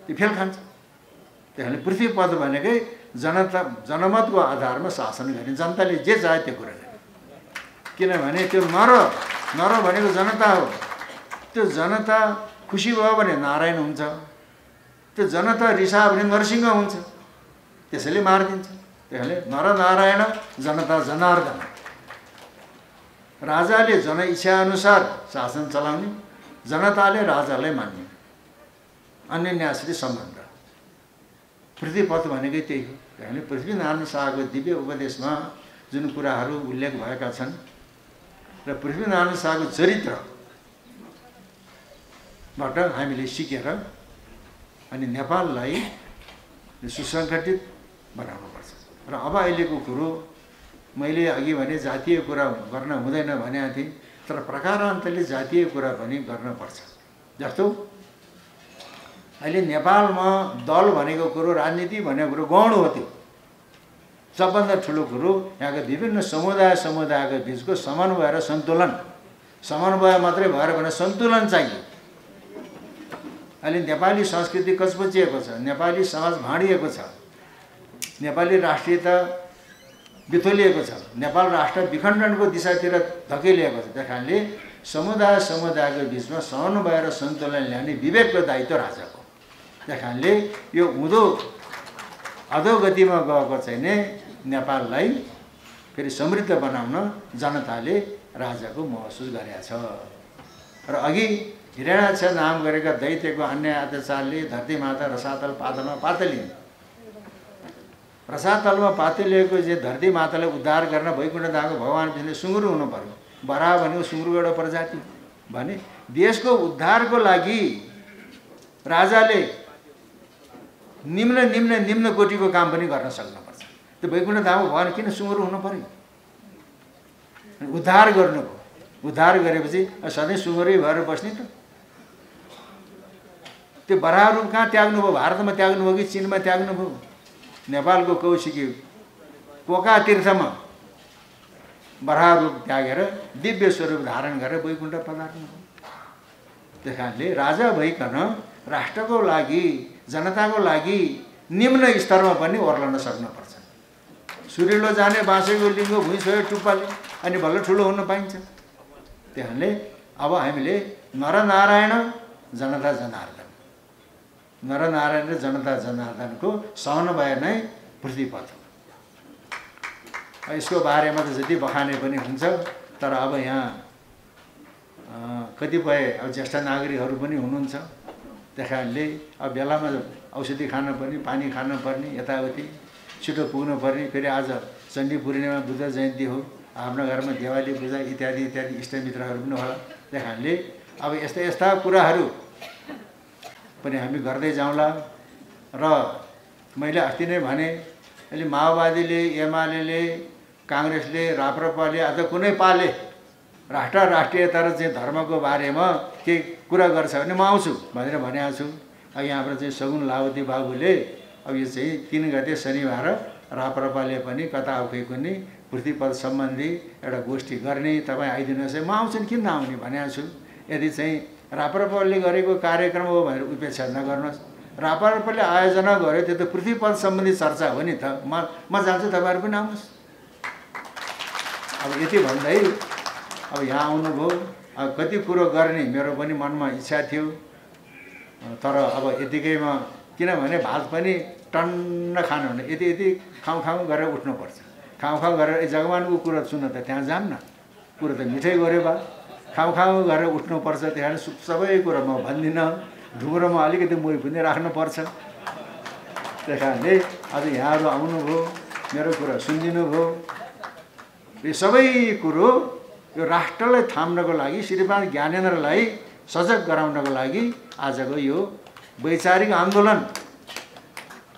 Speaker 2: त्यो फेल खान्छ। त्यही पृथ्वी पद भनेकै जनमतको आधारमा शासन गर्ने, जनताले जे चाहे त्यो कुरा गर्ने। किनभने त्यो नर भनेको जनता हो। त्यो जनता खुसी भयो भने नारायण हुन्छ, त्यो जनता रिसायो भने नरसिंह हुन्छ, त्यसैले मारिदिन्छ। त्यसैले नर नारायण जनता जनार्दन। राजाले जनइच्छा अनुसार शासन चलाउने, जनताले राजालाई मान्ने, अन्यन्याश्री सम्बन्ध। पृथ्वीपथ भनेकै त्यही हो। त्यसैले पृथ्वीनारायण शाहको दिव्य उपदेशमा जुन कुराहरू उल्लेख भएका छन् र पृथ्वीनारायण शाहको चरित्रबाट हामीले सिकेर अनि नेपाललाई सुसङ्गठित बनाउनुपर्छ। र अब अहिलेको कुरो मैले अघि भने जातीय कुरा गर्न हुँदैन भनेको थिएँ, तर प्रकारान्तरले जातीय कुरा पनि गर्नुपर्छ। जस्तो अहिले नेपालमा दल भनेको कुरो, राजनीति भनेको कुरो गौण हो। त्यो सबभन्दा ठुलो कुरो यहाँका विभिन्न समुदायको बिचको समन्वय र सन्तुलन। समन्वय मात्रै भएर भने सन्तुलन चाहियो। अहिले नेपाली संस्कृति कचपचिएको छ, नेपाली समाज भाँडिएको छ, नेपाली राष्ट्रियता बिथोलिएको छ, नेपाल राष्ट्र विखण्डनको दिशातिर धकेलिएको छ। त्यस कारणले समुदायको बिचमा समन्वय र सन्तुलन ल्याउने विवेकको दायित्व राजाको। त्यस कारणले यो उँधो अधोगतिमा गएको चाहिँ नै नेपाललाई फेरि समृद्ध बनाउन जनताले राजाको महसुस गरेका छ। र अघि हिरण्याक्ष नाम गरेका दैत्यको अन्य अत्याचारले धरतीमाता रसातल पातलमा पातलिन्। रसातलमा पातलिएको चाहिँ धरती मातालाई उद्धार गर्न वैकुण्ठ धामको भगवान विष्णुले सुँगुर हुनु पर्यो। बराह भनेको सुँगुरको एउटा प्रजाति भने देशको उद्धारको लागि राजाले निम्न कोटिको काम पनि गर्न सक्नुपर्छ। त्यो वैकुण्ठ धामको भगवान किन सुँगुर हुनु पर्यो? उद्धार गर्नुभयो। उद्धार गरेपछि सधैँ सुँगुरै भएर बस्ने त? त्यो बराह रूप कहाँ त्याग्नुभयो? भारतमा त्याग्नुभयो कि चीनमा त्याग्नुभयो? नेपालको कौशिकी पोका तीर्थमा बराह रूप त्यागेर दिव्य स्वरूप धारण गरेर वैकुण्ठ पधार्नुभयो। त्यस कारणले राजा भइकन राष्ट्रको लागि, जनताको लागि निम्न स्तरमा पनि ओर्लन सक्नुपर्छ। सुरिलो जाने बाँसेको लिङ्गो भुइँ छोयो टुप्पाले अनि बल्ल ठुलो हुन पाइन्छ। त्यहाँले अब हामीले नरनारायण जनता जनार्दन, नरनारायण र जनता जनार्दनको समन्वय नै पृथ्वीपथ हो। यसको बारेमा त जति बखाने पनि हुन्छ, तर अब यहाँ कतिपय अब ज्येष्ठ नागरिकहरू पनि हुनुहुन्छ, त्यस कारणले अब बेलामा औषधि खान पर्ने, पानी खान पर्ने, यताउति छिटो पुग्नु पर्ने। फेरि आज चण्डी पूर्णिमा, बुद्ध जयन्ती हो, आफ्नो घरमा दिवाली पूजा इत्यादि इत्यादि इष्टमित्रहरू पनि होला। त्यस कारणले अब यस्ता यस्ता कुराहरू पनि हामी गर्दै जाउँला। र मैले अस्ति नै भने, अहिले माओवादीले, एमाले, काङ्ग्रेसले, राप्रपाले, अझ कुनै पाले राष्ट्रियता र चाहिँ धर्मको बारेमा केही कुरा गर्छ भने म आउँछु भनेर भनेको छु। अब यहाँबाट चाहिँ सगुन लावती बाबुले अब यो चाहिँ 3 गते शनिबार राप्रपाले पनि कता आउखै कुनै पृथ्वीपद सम्बन्धी एउटा गोष्ठी गर्ने, तपाईँ आइदिनुहोस् है। म आउँछु नि, किन नआउने भनेको छु। यदि चाहिँ राप्रपाले गरेको कार्यक्रम हो भनेर उपेक्षा नगर्नुहोस्। राप्रपाले आयोजना गर्यो, त्यो त पृथ्वीपद सम्बन्धी चर्चा हो नि त। म जान्छु, तपाईँहरू पनि आउनुहोस्। अब यति भन्दै अब यहाँ आउनुभयो। अब कति कुरो गर्ने मेरो पनि मनमा इच्छा थियो, तर अब यतिकैमा, किनभने भात पनि टन्न खानु भने यति यति खाउँ खाउँ गरेर उठ्नुपर्छ। खाउँ खाउँ गरेर जगवानको कुरो सुन्न त त्यहाँ जान्न, कुरो त मिठै गऱ्यो बा, खाउँ खाउँ गरेर उठ्नुपर्छ। त्यहाँ सबै कुरो म भन्दिनँ, ढुङ्ग्रोमा अलिकति मोही पनि राख्नुपर्छ। त्यस कारणले आज यहाँहरू आउनुभयो, मेरो कुरा सुनिदिनु भयो। यो सबै कुरो यो राष्ट्रलाई थाम्नको लागि, श्रीमान ज्ञानेन्द्रलाई सजग गराउनको लागि आजको यो वैचारिक आन्दोलन,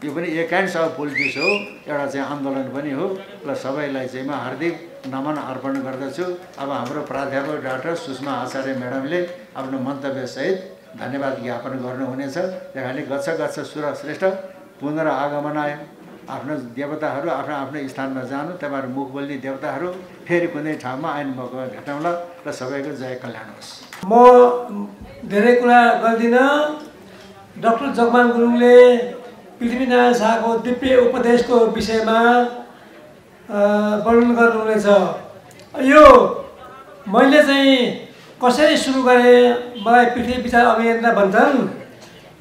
Speaker 2: यो पनि एकांश अफ पोलिटिक्स हो, एउटा चाहिँ आन्दोलन पनि हो। र सबैलाई चाहिँ म हार्दिक नमन अर्पण गर्दछु। अब हाम्रो प्राध्यापक डाक्टर सुषमा आचार्य म्याडमले आफ्नो मन्तव्यसहित धन्यवाद ज्ञापन गर्नुहुनेछ। त्यस कारणले गच्छ गच्छ सुर श्रेष्ठ पुनरागमन आयो। आफ्नो देवताहरू आफ्नो आफ्नो स्थानमा जानु, तपाईँहरू मुख बोल्ने देवताहरू फेरि कुनै ठाउँमा आइनु मौका भेटौँला। र सबैको जय कल्याण होस्।
Speaker 3: म धेरै कुरा गर्दिनँ। डाक्टर जगमान गुरुङले पृथ्वीनारायण शाहको दिव्य उपदेशको विषयमा वर्णन गर्नुहुनेछ। यो मैले चाहिँ कसरी सुरु गरेँ, मलाई पृथ्वी विचार अभियन्ता भन्छन्।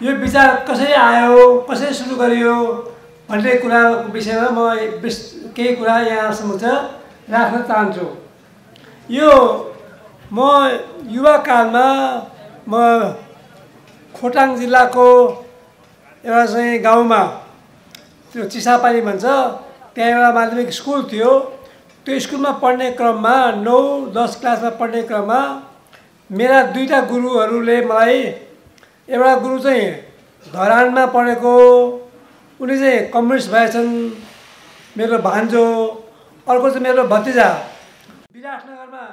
Speaker 3: यो विचार कसरी आयो, कसरी सुरु गरियो भन्ने कुराको विषयमा म केही कुरा यहाँ समक्ष राख्न चाहन्छु। यो म युवाकालमा म खोटाङ जिल्लाको एउटा चाहिँ गाउँमा, त्यो चिसापानी भन्छ, त्यहाँ एउटा माध्यमिक स्कुल थियो। त्यो स्कुलमा पढ्ने क्रममा 9-10 क्लासमा पढ्ने क्रममा मेरा 2टा गुरुहरूले मलाई, एउटा गुरु चाहिँ धरानमा पढेको, उनी चाहिँ कम्युनिस्ट भएछन्, मेरो भान्जो। अर्को चाहिँ मेरो भतिजा विराटनगरमा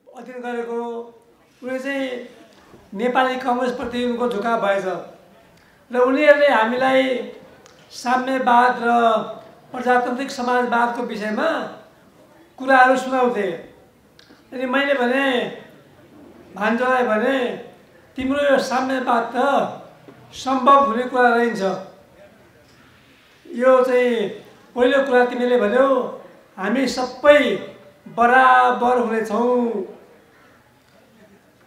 Speaker 3: अध्ययन गरेको, उनी चाहिँ नेपाली कङ्ग्रेसप्रति उनको झुकाव भएछ। र उनीहरूले हामीलाई साम्यवाद र प्रजातान्त्रिक समाजवादको विषयमा कुराहरू सुनाउँथे। अनि मैले भने, भान्जोलाई भने, तिम्रो यो साम्यवाद त सम्भव हुने कुरा रहन्छ। यो चाहिँ पहिलो कुरा तिमीले भन्यौ, हामी सबै बराबर हुनेछौँ।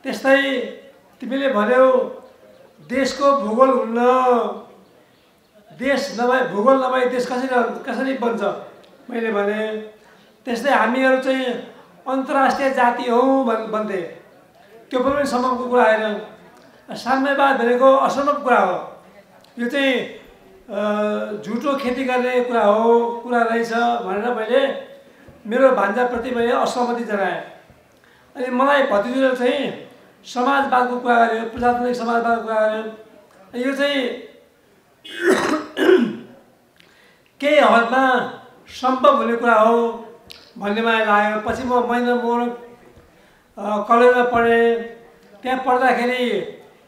Speaker 3: त्यस्तै तिमीले भन्यौ देशको भूगोल हुन्न, देश नभए भूगोल नभए देश कसरी बन्छ। मैले भने त्यस्तै हामीहरू चाहिँ अन्तर्राष्ट्रिय जाति हौँ भन्थे। त्यो पनि सम्भवको कुरा होइन। साम्यवाद भनेको असम्भव कुरा हो। यो चाहिँ झुटो खेती गर्ने कुरा रहेछ भनेर मैले मेरो भान्जाप्रति मैले असहमति जनाएँ। अनि मलाई भतिजोले चाहिँ समाजवादको कुरा गर्यो, प्रजातान्त्रिक समाजवादको कुरा गर्यो। यो चाहिँ केही हदमा सम्भव हुने कुरा हो भन्ने मलाई लाग्यो। पछि म महेन्द्र मोहन कलेजमा पढेँ। त्यहाँ पढ्दाखेरि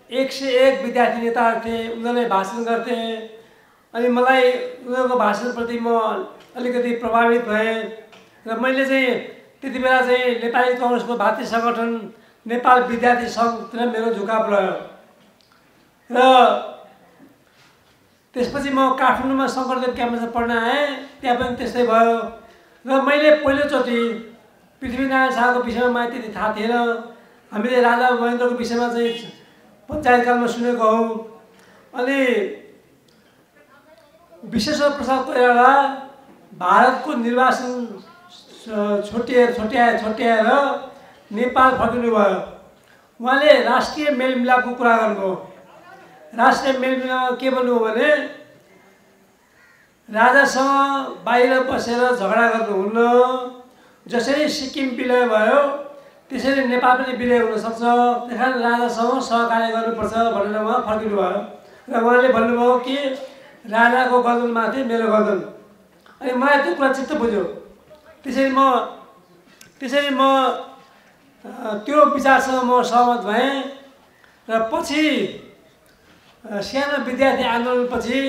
Speaker 3: 101 विद्यार्थी नेताहरू थिए, उनीहरूले भाषण गर्थे। अनि मलाई उनीहरूको भाषणप्रति म अलिकति प्रभावित भएँ। र मैले चाहिँ त्यति बेला चाहिँ नेपाली कङ्ग्रेसको भातृ सङ्गठन नेपाल विद्यार्थी सङ्घतिर मेरो झुकाव रह्यो। र त्यसपछि म काठमाडौँमा शङ्करदेव क्याम्पसमा पढ्न आएँ, त्यहाँ पनि त्यस्तै भयो। र मैले पहिलोचोटि पृथ्वीनारायण शाहको विषयमा मलाई त्यति थाहा थिएन। हामीले राजा महेन्द्रको विषयमा चाहिँ पञ्चायतकालमा सुनेको हौँ। अनि विश्वेश्वर प्रसाद कोइराला भारतको निर्वाचन छोट्याएर नेपाल फर्किनु भयो। उहाँले राष्ट्रिय मेलमिलापको कुरा गर्नुभयो। राष्ट्रिय मेलमिलापमा के भन्नुभयो भने राजासँग बाहिर बसेर झगडा गर्नुहुन्न, जसरी सिक्किम विलय भयो त्यसरी नेपाल पनि विलय हुनसक्छ, त्यस कारण राजासँग सहकार्य गर्नुपर्छ भनेर उहाँ फर्किनु भयो। र उहाँले भन्नुभयो कि राजाको गर्दनमाथि मेरो गर्दन। अनि मलाई त्यो कुरा चित्त बुझ्यो। त्यसरी म त्यो विचारसँग म सहमत भएँ। र पछि सानो विद्यार्थी आन्दोलनपछि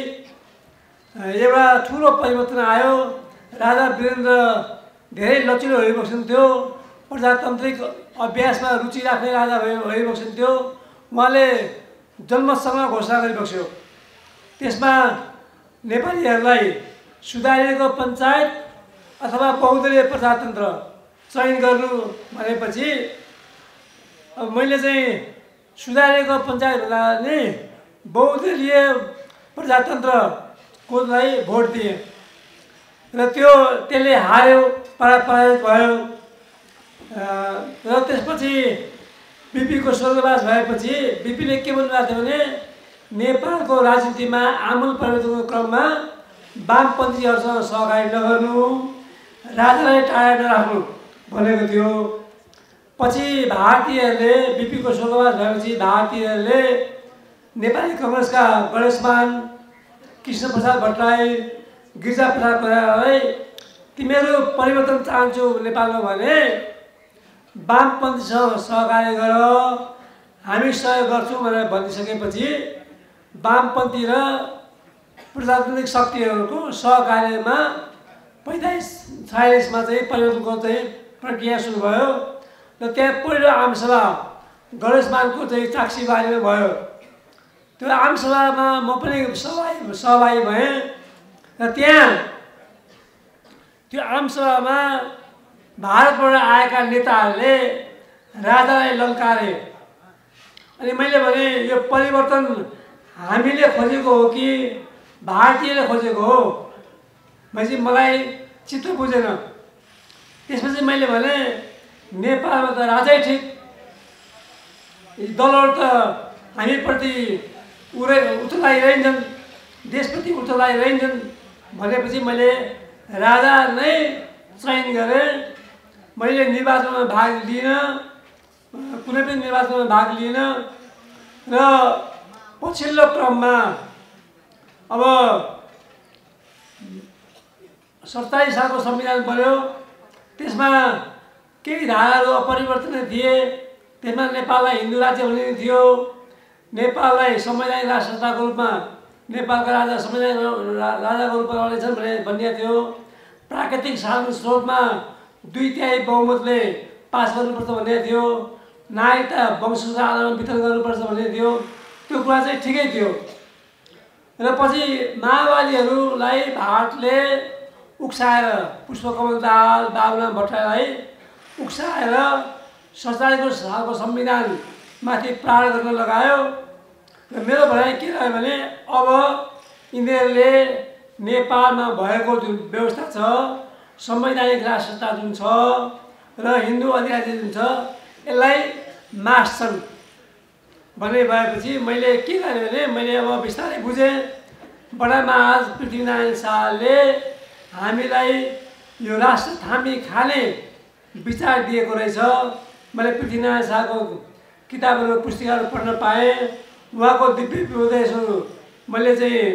Speaker 3: एउटा ठुलो परिवर्तन आयो। राजा वीरेन्द्र धेरै लचिलो भइबक्सन्थ्यो, प्रजातान्त्रिक अभ्यासमा रुचि राख्ने राजा भइबक्सन्थ्यो। उहाँले जनमतसँग घोषणा गरिबक्स्यो। त्यसमा नेपालीहरूलाई सुधारिएको पञ्चायत अथवा बहुदलीय प्रजातन्त्र चयन गर्नु भनेपछि अब मैले चाहिँ सुधारिएको पञ्चायत हुँदा नि बहुदलीय प्रजातन्त्रको लागि भोट दिएँ र त्यसले हार्यो, पराजित भयो। र त्यसपछि बिपीको स्वर्गवास भएपछि बिपीले के भन्नुभएको थियो भने नेपालको राजनीतिमा आमूल परिवर्तनको क्रममा वामपन्थीहरूसँग सहकारी नगर्नु, राजालाई टाढा नराख्नु भनेको थियो। पछि भारतीयहरूले बिपीको स्वर्गवास भएपछि भारतीयहरूले नेपाली काङ्ग्रेसका गणेशमान, कृष्णप्रसाद भट्टराई, गिरिजाप्रसाद कोइरालालाई तिमीहरू परिवर्तन चाहन्छु नेपालमा भने वामपन्थीसँग सहकार्य गर, हामी सहयोग गर्छौँ भनेर भनिसकेपछि वामपन्थी र प्रजातान्त्रिक शक्तिहरूको सहकार्यमा 45-46मा चाहिँ परिवर्तनको चाहिँ प्रक्रिया सुरु भयो। र त्यहाँ पहिलो आमसभा गणेशमानको चाहिँ चाक्सीबारीमा भयो। त्यो आमसभामा म पनि सहभागी भएँ। र त्यहाँ त्यो आमसभामा भारतबाट आएका नेताहरूले राजालाई लल्कारे। अनि मैले भने यो परिवर्तन हामीले खोजेको हो कि भारतीयले खोजेको हो? भनेपछि मलाई चित्त बुझेन। त्यसपछि मैले भने नेपालमा त राजै ठिक, दलहरू त हामीप्रति उत्तरदायी रहन्छन्, देशप्रति उत्तरदायी रहन्छन् भनेपछि मैले राजा नै चयन गरेँ। मैले निर्वाचनमा भाग लिइनँ, कुनै पनि निर्वाचनमा भाग लिइनँ। र पछिल्लो क्रममा अब 47 सालको संविधान बन्यो। त्यसमा केही धाराहरू अपरिवर्तन थिए। त्यसमा नेपाललाई हिन्दू राज्य भन्ने थियो, नेपाललाई संवैधानिक राष्ट्र संस्थाको रूपमा नेपालका राजा संवैधानिक राजाको रूपमा रहनेछन् भन्ने थियो। प्राकृतिक साधन स्रोतमा 2/3 बहुमतले पास गर्नुपर्छ भन्ने थियो। नागरिकता वंशको आधारमा वितरण गर्नुपर्छ भन्ने थियो। त्यो कुरा चाहिँ ठिकै थियो। र पछि माओवादीहरूलाई भारतले उक्साएर, पुष्पकमल दाहाल, बाबुराम भट्टराईलाई उक्साएर 47 सालको संविधानमाथि प्रहार गर्न लगायो। र मेरो भनाइ के रह्यो भने अब यिनीहरूले नेपालमा भएको जुन व्यवस्था छ, संवैधानिक राष्ट्र संस्था जुन छ र हिन्दू अधिकार जुन छ, यसलाई मास्छन् भन्ने भएपछि मैले के गरेँ भने मैले अब बिस्तारै बुझेँ। बडा महाराज पृथ्वीनारायण शाहले हामीलाई यो राष्ट्र थामी खाने विचार दिएको रहेछ। मैले पृथ्वीनारायण शाहको किताबहरू, पुस्तिकाहरू पढ्न पाएँ। उहाँको दिव्य उपदेशहरू मैले चाहिँ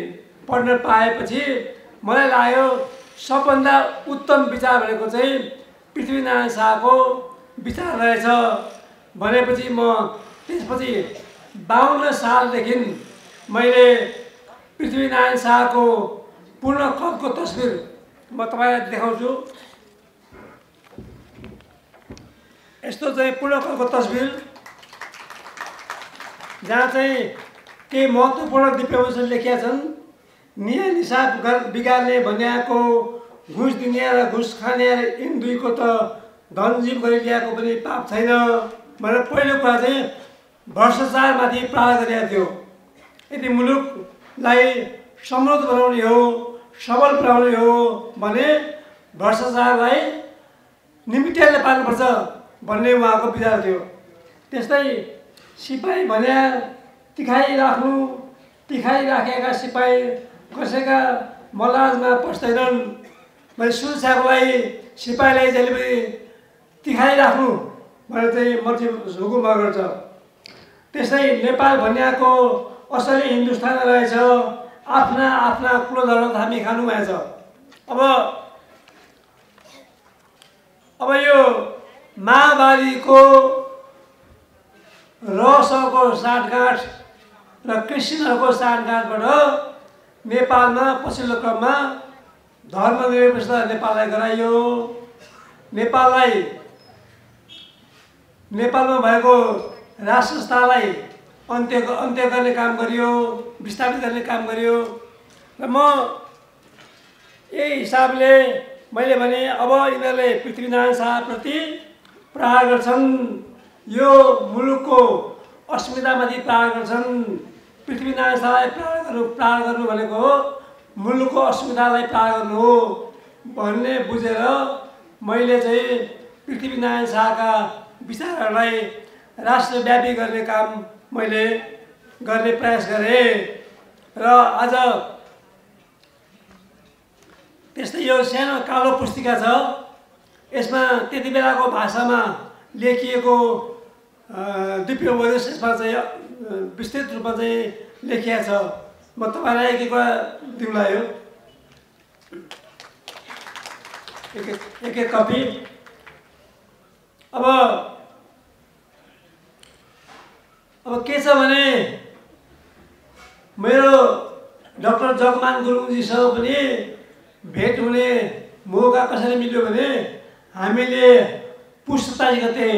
Speaker 3: पढ्न पाएपछि मलाई लाग्यो सबभन्दा उत्तम विचार भनेको चाहिँ पृथ्वीनारायण शाहको विचार रहेछ। भनेपछि म त्यसपछि 52 सालदेखि मैले पृथ्वीनारायण शाहको पूर्ण कदको तस्बिर म तपाईँलाई देखाउँछु। यस्तो चाहिँ पूर्ण कदको तस्बिर, जहाँ चाहिँ केही महत्त्वपूर्ण दिव्यवचन लेखिया छन्। निया निसाब बिगार्ने भन्याको, घुस दिने र घुस खाने र यिन दुईको त धनजीव गरिल्याएको पनि पाप छैन भनेर पहिलो कुरा चाहिँ भ्रष्टाचारमाथि प्रहार गरिएको थियो। यदि मुलुकलाई समृद्ध बनाउने हो, सबल पुर्याउने हो भने भ्रष्टाचारलाई निमित्याले पार्नुपर्छ भन्ने उहाँको विचार थियो। त्यस्तै सिपाही भने तिखाइ राख्नु, तिखाइ राखेका सिपाही कसैका मलाजमा पस्दैनन् भने सुरक्षाको लागि सिपाहीलाई जहिले पनि तिखाइ राख्नु भनेर चाहिँ मन्त्री हुकुम गर्छ। त्यस्तै नेपाल भन्नेको असली हिन्दुस्तान रहेछ, आफ्ना आफ्ना कुल धर्म थामी खानु भएछ। अब यो माओवादीको रसको साँठगाँठ र क्रिस्चियनहरूको साँठगाँठबाट नेपालमा पछिल्लो क्रममा धर्मनिरपेक्षता नेपाललाई गराइयो। नेपालमा भएको राष्ट्रसंस्थालाई अन्त्य गर्ने काम गरियो, विस्थापित गर्ने काम गरियो। र म यही हिसाबले मैले भने अब यिनीहरूले पृथ्वीनारायण शाहप्रति प्रहार गर्छन्, यो मुलुकको अस्मितामाथि प्रहार गर्छन्। पृथ्वीनारायण शाहलाई प्रहार गर्नु भनेको हो मुलुकको अस्मितालाई प्रहार गर्नु हो भन्ने बुझेर मैले चाहिँ पृथ्वीनारायण शाहका विचारहरूलाई राष्ट्रव्यापी गर्ने काम मैले गर्ने प्रयास गरेँ। र आज त्यस्तै यो सानो कालो पुस्तिका छ, यसमा त्यति बेलाको भाषामा लेखिएको दिव्योपदेश यसमा चाहिँ विस्तृत रूपमा चाहिँ लेखिएको छ। म तपाईँलाई एक एकवटा दिउँला यो एक कपी। अब के छ भने मेरो डाक्टर जगमान गुरुङजीसँग पनि भेट हुने मौका कसरी मिल्यो भने हामीले पुष 27 गते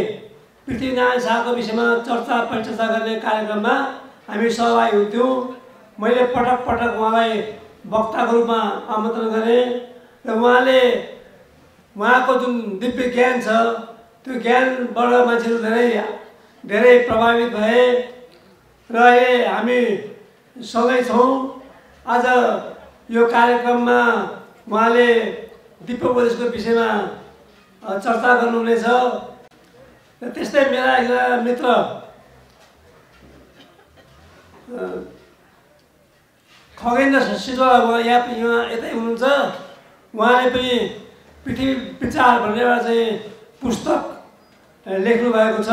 Speaker 3: पृथ्वीनारायण शाहको विषयमा चर्चा परिचर्चा गर्ने कार्यक्रममा हामी सहभागी हुन्थ्यौँ। मैले पटक पटक उहाँलाई वक्ताको रूपमा आमन्त्रण गरेँ र उहाँले उहाँको जुन दिव्य ज्ञान छ त्यो ज्ञानबाट मान्छेहरू धेरै प्रभावित भए र हामी सँगै छौँ। आज यो कार्यक्रममा उहाँले दिव्योपदेशको विषयमा चर्चा गर्नुहुनेछ। र त्यस्तै मेरा एकजना मित्र खगेन्द्र सिलवाल यतै हुनुहुन्छ, उहाँले पनि पृथ्वी विचार भन्ने एउटा चाहिँ पुस्तक लेख्नु भएको छ,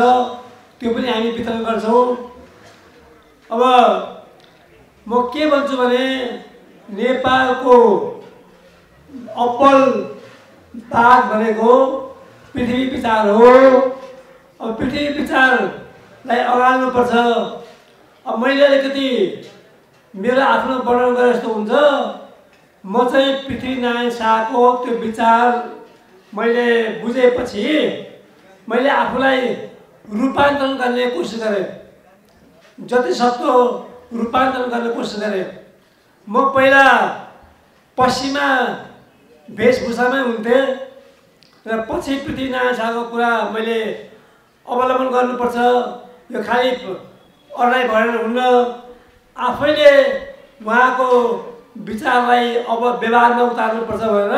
Speaker 3: त्यो पनि हामी वितरण गर्छौँ। अब म के भन्छु भने नेपालको अब्बल बाग भनेको पृथ्वी विचार हो। अब पृथ्वी विचारलाई अगाल्नुपर्छ। अब मैले अलिकति मेरो आफ्नो वर्णन गरे जस्तो हुन्छ। म चाहिँ पृथ्वीनारायण शाहको त्यो विचार मैले बुझेपछि मैले आफूलाई रूपान्तरण गर्ने कोसिस गरेँ, जति सक्दो रूपान्तरण गर्ने कोसिस गरेँ। म पहिला पश्चिमा वेशभूषामै हुन्थेँ र पछि पृथ्वीनारायण शाहको कुरा मैले अवलम्बन गर्नुपर्छ, यो खालि अरूलाई भएर हुन्न, आफैले उहाँको विचारलाई अब व्यवहारमा उतार्नुपर्छ भनेर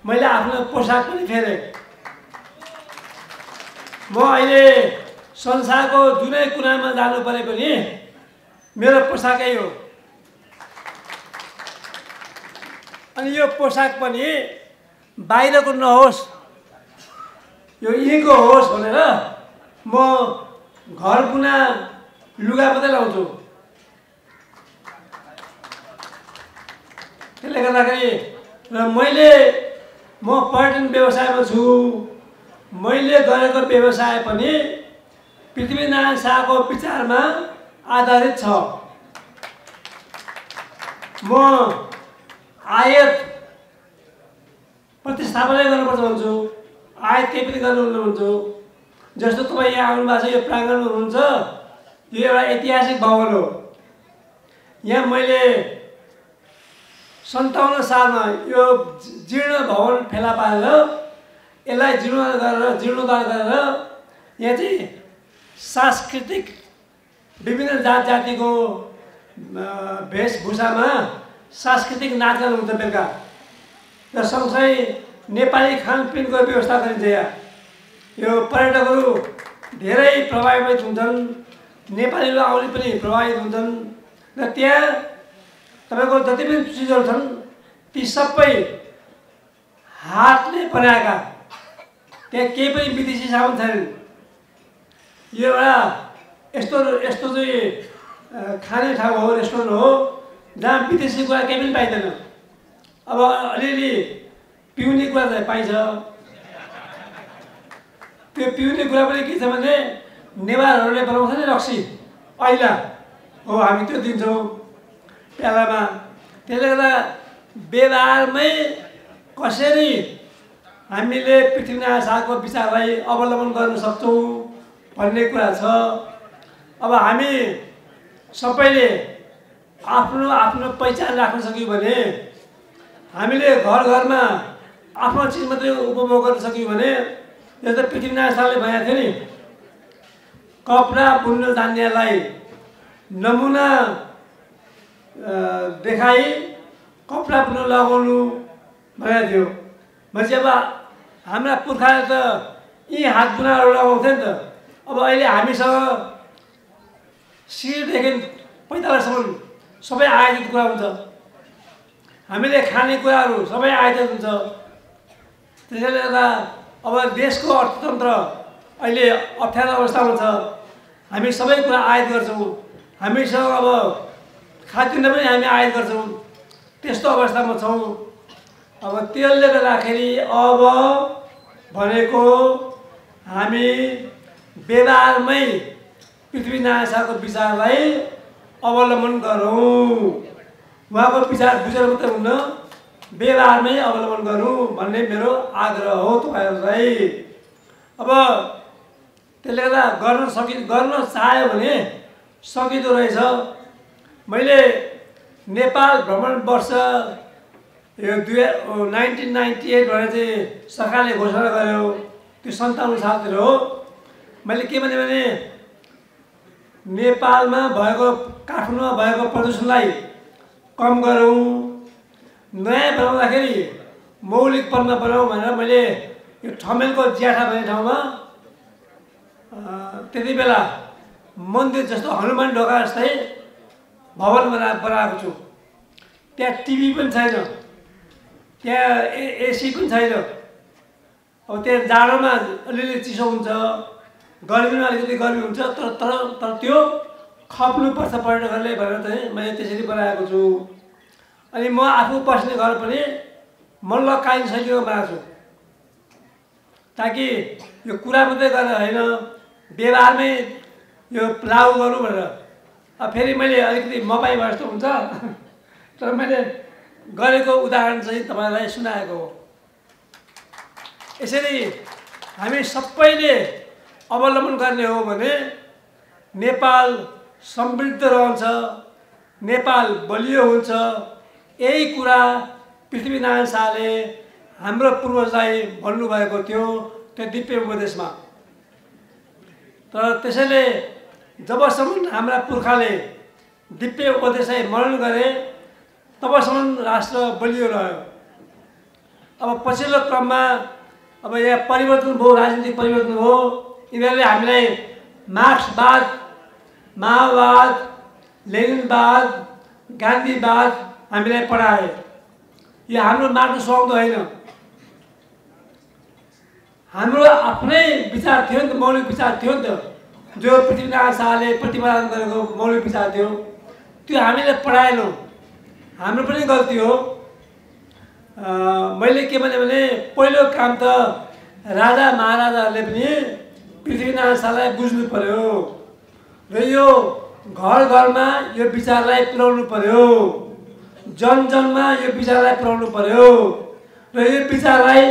Speaker 3: मैले आफ्नो पोसाक पनि फेरेँ। म अहिले संसारको जुनै कुनामा जानु परे पनि मेरो पोसाकै हो। अनि यो पोसाक पनि बाहिरको नहोस्, यो यहीँको होस् भनेर म घर बुना लुगा मात्रै लाउँछु। त्यसले गर्दाखेरि र म पर्यटन व्यवसायमा छु। मैले गरेको व्यवसाय पनि पृथ्वीनारायण शाहको विचारमा आधारित छ। म आयात प्रतिस्थापनै गर्नुपर्छ भन्छु, आयात केही पनि गर्नुहुन्न भन्छु। जस्तो तपाईँ यहाँ आउनु भएको छ, यो प्राङ्गणमा हुनुहुन्छ, यो एउटा ऐतिहासिक भवन हो। यहाँ मैले 57 सालमा यो जीर्ण भवन फेला पारेर यसलाई जीर्णोद्धार गरेर यहाँ चाहिँ सांस्कृतिक विभिन्न जात जातिको वेशभूषामा सांस्कृतिक नाचगान हुन्छ बेलुका र सँगसँगै नेपाली खानपिनको व्यवस्था गरिन्छ यहाँ। यो पर्यटकहरू धेरै प्रभावित हुन्छन्, नेपालीहरू आउने पनि प्रभावित हुन्छन् र त्यहाँ तपाईँको जति पनि चिजहरू छन् ती सबै हातले बनाएका, त्यहाँ केही पनि विदेशी सामान छैनन्। यो एउटा यस्तो चाहिँ खाने ठाउँ हो, रेस्टुरेन्ट हो जहाँ विदेशी कुरा केही पनि पाइँदैन। अब अलिअलि पिउने कुरा चाहिँ पाइन्छ। त्यो पिउने कुरा पनि के छ भने नेवारहरूले बनाउँछ नि रक्सी, ऐला हो, हामी त्यो दिन्छौँ प्यालामा। त्यसले गर्दा व्यवहारमै कसरी हामीले पृथ्वीनारायण शाहको विचारलाई अवलम्बन गर्न सक्छौँ भन्ने कुरा छ। अब हामी सबैले आफ्नो आफ्नो पहिचान राख्न सक्यौँ भने, हामीले घर घरमा आफ्नो चिज मात्रै उपभोग गर्न सक्यौँ भने, जस्तो पृथ्वीनारायण शाहले भनेको थियो नि, कपडा बुन्न जान्नेलाई नमुना देखाई कपडा बुन्न लगाउनु भनेको थियो। भनेपछि अब हाम्रा पुर्खाले त यी हात बुनाहरू लगाउँथे नि त। अब अहिले हामीसँग शिरदेखि पैतालासम्म सबै आयोजित कुरा हुन्छ, हामीले खाने कुराहरू सबै आयोजित हुन्छ। त्यसैले गर्दा अब देशको अर्थतन्त्र अहिले अप्ठ्यारो अवस्थामा छ। हामी सबै कुरा आयात गर्छौँ, हामीसँग अब खाद्यान्न पनि हामी आयात गर्छौँ, त्यस्तो अवस्थामा छौँ। अब त्यसले गर्दाखेरि अब भनेको हामी व्यवहारमै पृथ्वीनारायण शाहको विचारलाई अवलम्बन गरौँ। उहाँको विचार बुझेर मात्रै हुन्न, व्यवहारमै अवलम्बन गरौँ भन्ने मेरो आग्रह हो तपाईँहरूलाई। अब त्यसले गर्दा गर्न चाह्यो भने सकिँदो रहेछ। मैले नेपाल भ्रमण वर्ष यो 1998 भनेर चाहिँ सरकारले घोषणा गर्यो, त्यो 57 सालतिर हो। मैले के भने नेपालमा भएको, काठमाडौँमा भएको प्रदूषणलाई कम गरौँ, नयाँ बनाउँदाखेरि मौलिक पनमा बनाऊँ भनेर मैले यो ठमेलको ज्याठा भन्ने ठाउँमा त्यति बेला मन्दिर जस्तो हनुमान ढोका जस्तै भवन बनाएको छु। त्यहाँ टिभी पनि छैन, त्यहाँ एसी पनि छैन। अब त्यहाँ जाडोमा अलिअलि चिसो हुन्छ, गर्मीमा अलिकति गर्मी हुन्छ, तर त्यो खप्नुपर्छ पर्यटकहरूले भनेर चाहिँ मैले त्यसरी बनाएको छु। अनि म आफू बस्ने घर पनि मल्लकालीन शैलीमा बनाएको छु, ताकि यो कुरा मात्रै गरेर होइन, व्यवहारमै यो लागु गरौँ भनेर। अब फेरि मैले अलिकति मपाइ भए जस्तो हुन्छ, तर मैले गरेको उदाहरण चाहिँ तपाईँलाई सुनाएको हो। यसरी हामी सबैले अवलम्बन गर्ने हो भने नेपाल समृद्ध रहन्छ, नेपाल बलियो हुन्छ। यही कुरा पृथ्वीनारायण शाहले हाम्रो पूर्वजलाई भन्नुभएको थियो त्यो दिव्य उपदेशमा। तर त्यसैले जबसम्म हाम्रा पुर्खाले दिव्य उपदेशलाई मनन गरे तबसम्म राष्ट्र बलियो रह्यो। अब पछिल्लो क्रममा अब यहाँ परिवर्तन भयो, राजनीतिक परिवर्तन हो। यिनीहरूले हामीलाई मार्क्सवाद, माओवाद, लेनिनवाद, गान्धीवाद हामीलाई पढाए। यो हाम्रो मार्नु सक्दो होइन। हाम्रो आफ्नै विचार थियो नि त, मौलिक विचार थियो नि त, जो पृथ्वीनारायण शाहले प्रतिपादन गरेको मौलिक विचार थियो, त्यो हामीले पढाएनौँ। हाम्रो पनि गल्ती हो। मैले के भने पहिलो काम त राजा महाराजाहरूले पनि पृथ्वीनारायण शाहलाई बुझ्नु पर्यो र यो घर घरमा यो विचारलाई पुर्याउनु पर्यो, जन जनमा यो विचारलाई पुर्याउनु पर्यो र यो विचारलाई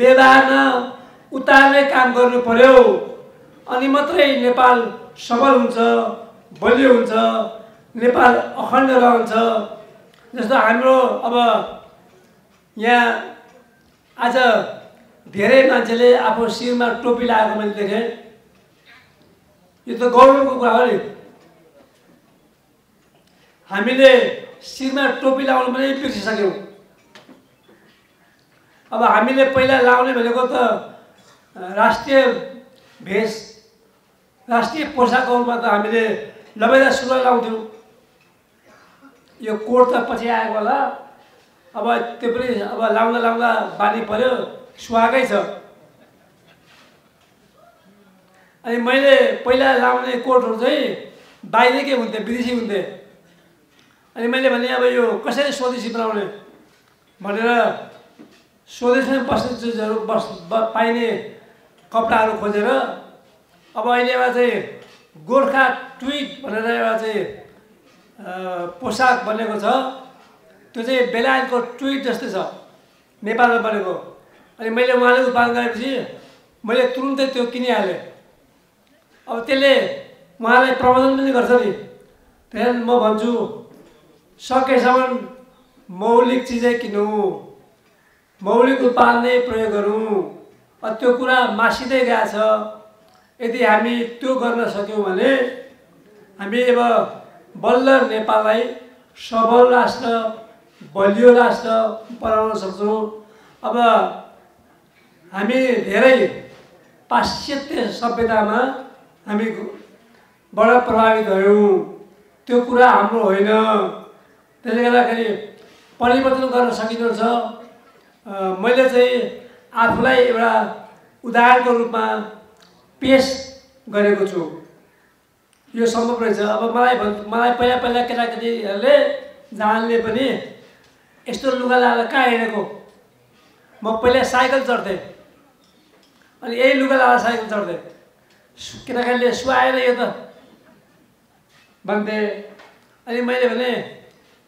Speaker 3: व्यवहारमा उतार्ने काम गर्नु पर्यो। अनि मात्रै नेपाल सबल हुन्छ, बलियो हुन्छ, नेपाल अखण्ड रहन्छ। जस्तो हाम्रो अब यहाँ आज धेरै मान्छेले आफ्नो शिरमा टोपी लगाएको मैले देखेँ। यो त गौरवको कुरा हो नि। हामीले शिरमा टोपी लाउनु पनि बिर्सिसक्यौँ। अब हामीले पहिला लाउने भनेको त राष्ट्रिय भेष राष्ट्रिय पोसाकहरूमा त हामीले लबेदा सुरुवाल लाउँथ्यौँ। यो कोट त पछि आएको होला। अब त्यो पनि अब लाउँदा लाउँदा बानी पर्यो, सुहाएकै छ। अनि मैले पहिला लाउने कोटहरू चाहिँ बाहिरकै हुन्थे, विदेशी हुन्थे। अनि मैले भने अब यो कसरी स्वदेशी बनाउने भनेर स्वदेशमै बस्ने चिजहरू पाइने कपडाहरू खोजेर अब अहिले एउटा चाहिँ गोर्खा ट्विट भनेर एउटा चाहिँ पोसाक बनेको छ। त्यो चाहिँ बेलायतको ट्विट जस्तै छ, नेपालमा बनेको। अनि मैले उहाँले उत्पादन गरेपछि मैले तुरुन्तै त्यो किनिहालेँ। अब त्यसले उहाँलाई प्रबन्धन पनि गर्छ नि। त्यहाँदेखि म भन्छु सकेसम्म मौलिक चिजै किनौँ, मौलिक उत्पादन नै प्रयोग गरौँ। त्यो कुरा मासिँदै गएछ। यदि हामी त्यो गर्न सक्यौँ भने हामी अब बल्ल नेपाललाई सबल राष्ट्र, बलियो राष्ट्र बनाउन सक्छौँ। अब हामी धेरै पाश्चात्य सभ्यतामा हामी बडा प्रभावित भयौँ। त्यो कुरा हाम्रो होइन। त्यसले गर्दाखेरि परिवर्तन गर्न सकिँदो रहेछ। मैले चाहिँ आफूलाई एउटा उदाहरणको रूपमा पेस गरेको छु। यो सम्भव रहेछ। अब मलाई पहिला पहिला केटाकेटीहरूले जान्ने पनि यस्तो लुगा लगाएर कहाँ हिँडेको। म पहिला साइकल चढ्थेँ, अनि यही लुगा लगाएर साइकल चढ्थेँ। केटाकेटीले सुहाएर यो त भन्थे। अनि मैले भने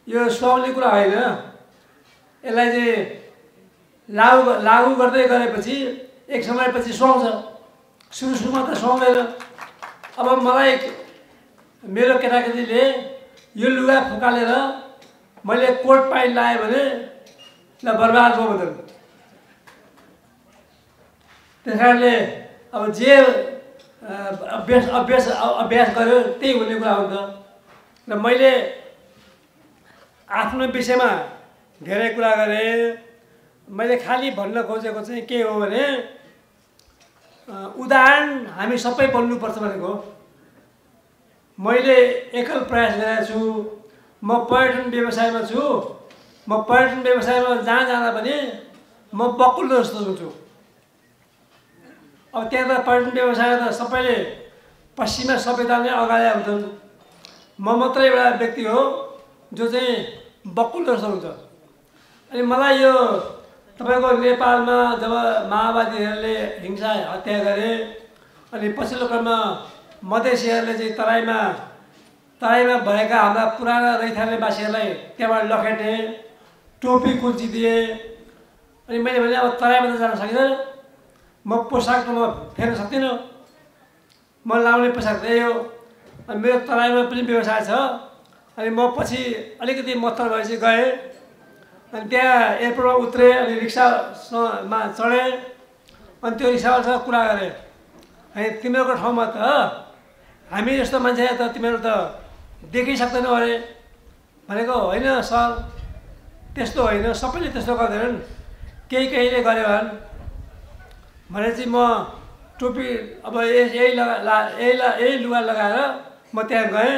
Speaker 3: यो सुहाउने कुरा होइन। यसलाई चाहिँ लागु गर्दै गरेपछि एक समयपछि सुहाउँछ। सुरुमा त सुहाउँदैन। अब मलाई मेरो केटाकेटीले यो लुगा फुकालेर मैले कोट प्यान्ट लगाएँ भने ल बर्बाद भयो भन्छन्। त्यस कारणले अब जे अभ्यास गर्यो त्यही हुने कुरा हुन्छ। र मैले आफ्नो विषयमा धेरै कुरा गरेँ। मैले खालि भन्न खोजेको चाहिँ के हो भने उदाहरण हामी सबै बन्नुपर्छ भनेको। मैले एकल प्रयास गरेको छु। म पर्यटन व्यवसायमा छु। म पर्यटन व्यवसायमा जहाँ जाँदा पनि म बकुल्लो जस्तो हुन्छु। अब त्यहाँ त पर्यटन व्यवसाय त सबैले पश्चिमा सभ्यता नै अगाडि हुन्छन्। म मात्रै एउटा व्यक्ति हो जो चाहिँ बकुल्लो जस्तो हुन्छ। अनि मलाई यो तपाईँको नेपालमा जब माओवादीहरूले हिंसा हत्या गरे, अनि पछिल्लो क्रममा मधेसीहरूले चाहिँ तराईमा भएका हाम्रा पुराना रैथानेवासीहरूलाई त्यहाँबाट लखेटे, टोपी कुन्ची दिए। अनि मैले भने अब तराईमा त जान सकिँदैन। म पोसाक त म फेर्न सक्दिनँ। म लाउने पोसाक त्यही हो। अनि मेरो तराईमा पनि व्यवसाय छ। अनि म पछि अलिकति मत्तर भएपछि गएँ। अनि त्यहाँ एयरपोर्टमा उत्रेँ। अनि रिक्सामा चढेँ। अनि त्यो रिक्सावालासँग कुरा गरेँ, अनि तिमीहरूको ठाउँमा त हामी जस्तो मान्छे त तिमीहरू त देखिसक्दैनौ अरे। भनेको होइन सर, त्यस्तो होइन, सबैले त्यस्तो गर्दैनन्, केहीले गऱ्यो भने चाहिँ म टोपी अब यही लुगा लगाएर म त्यहाँ गएँ।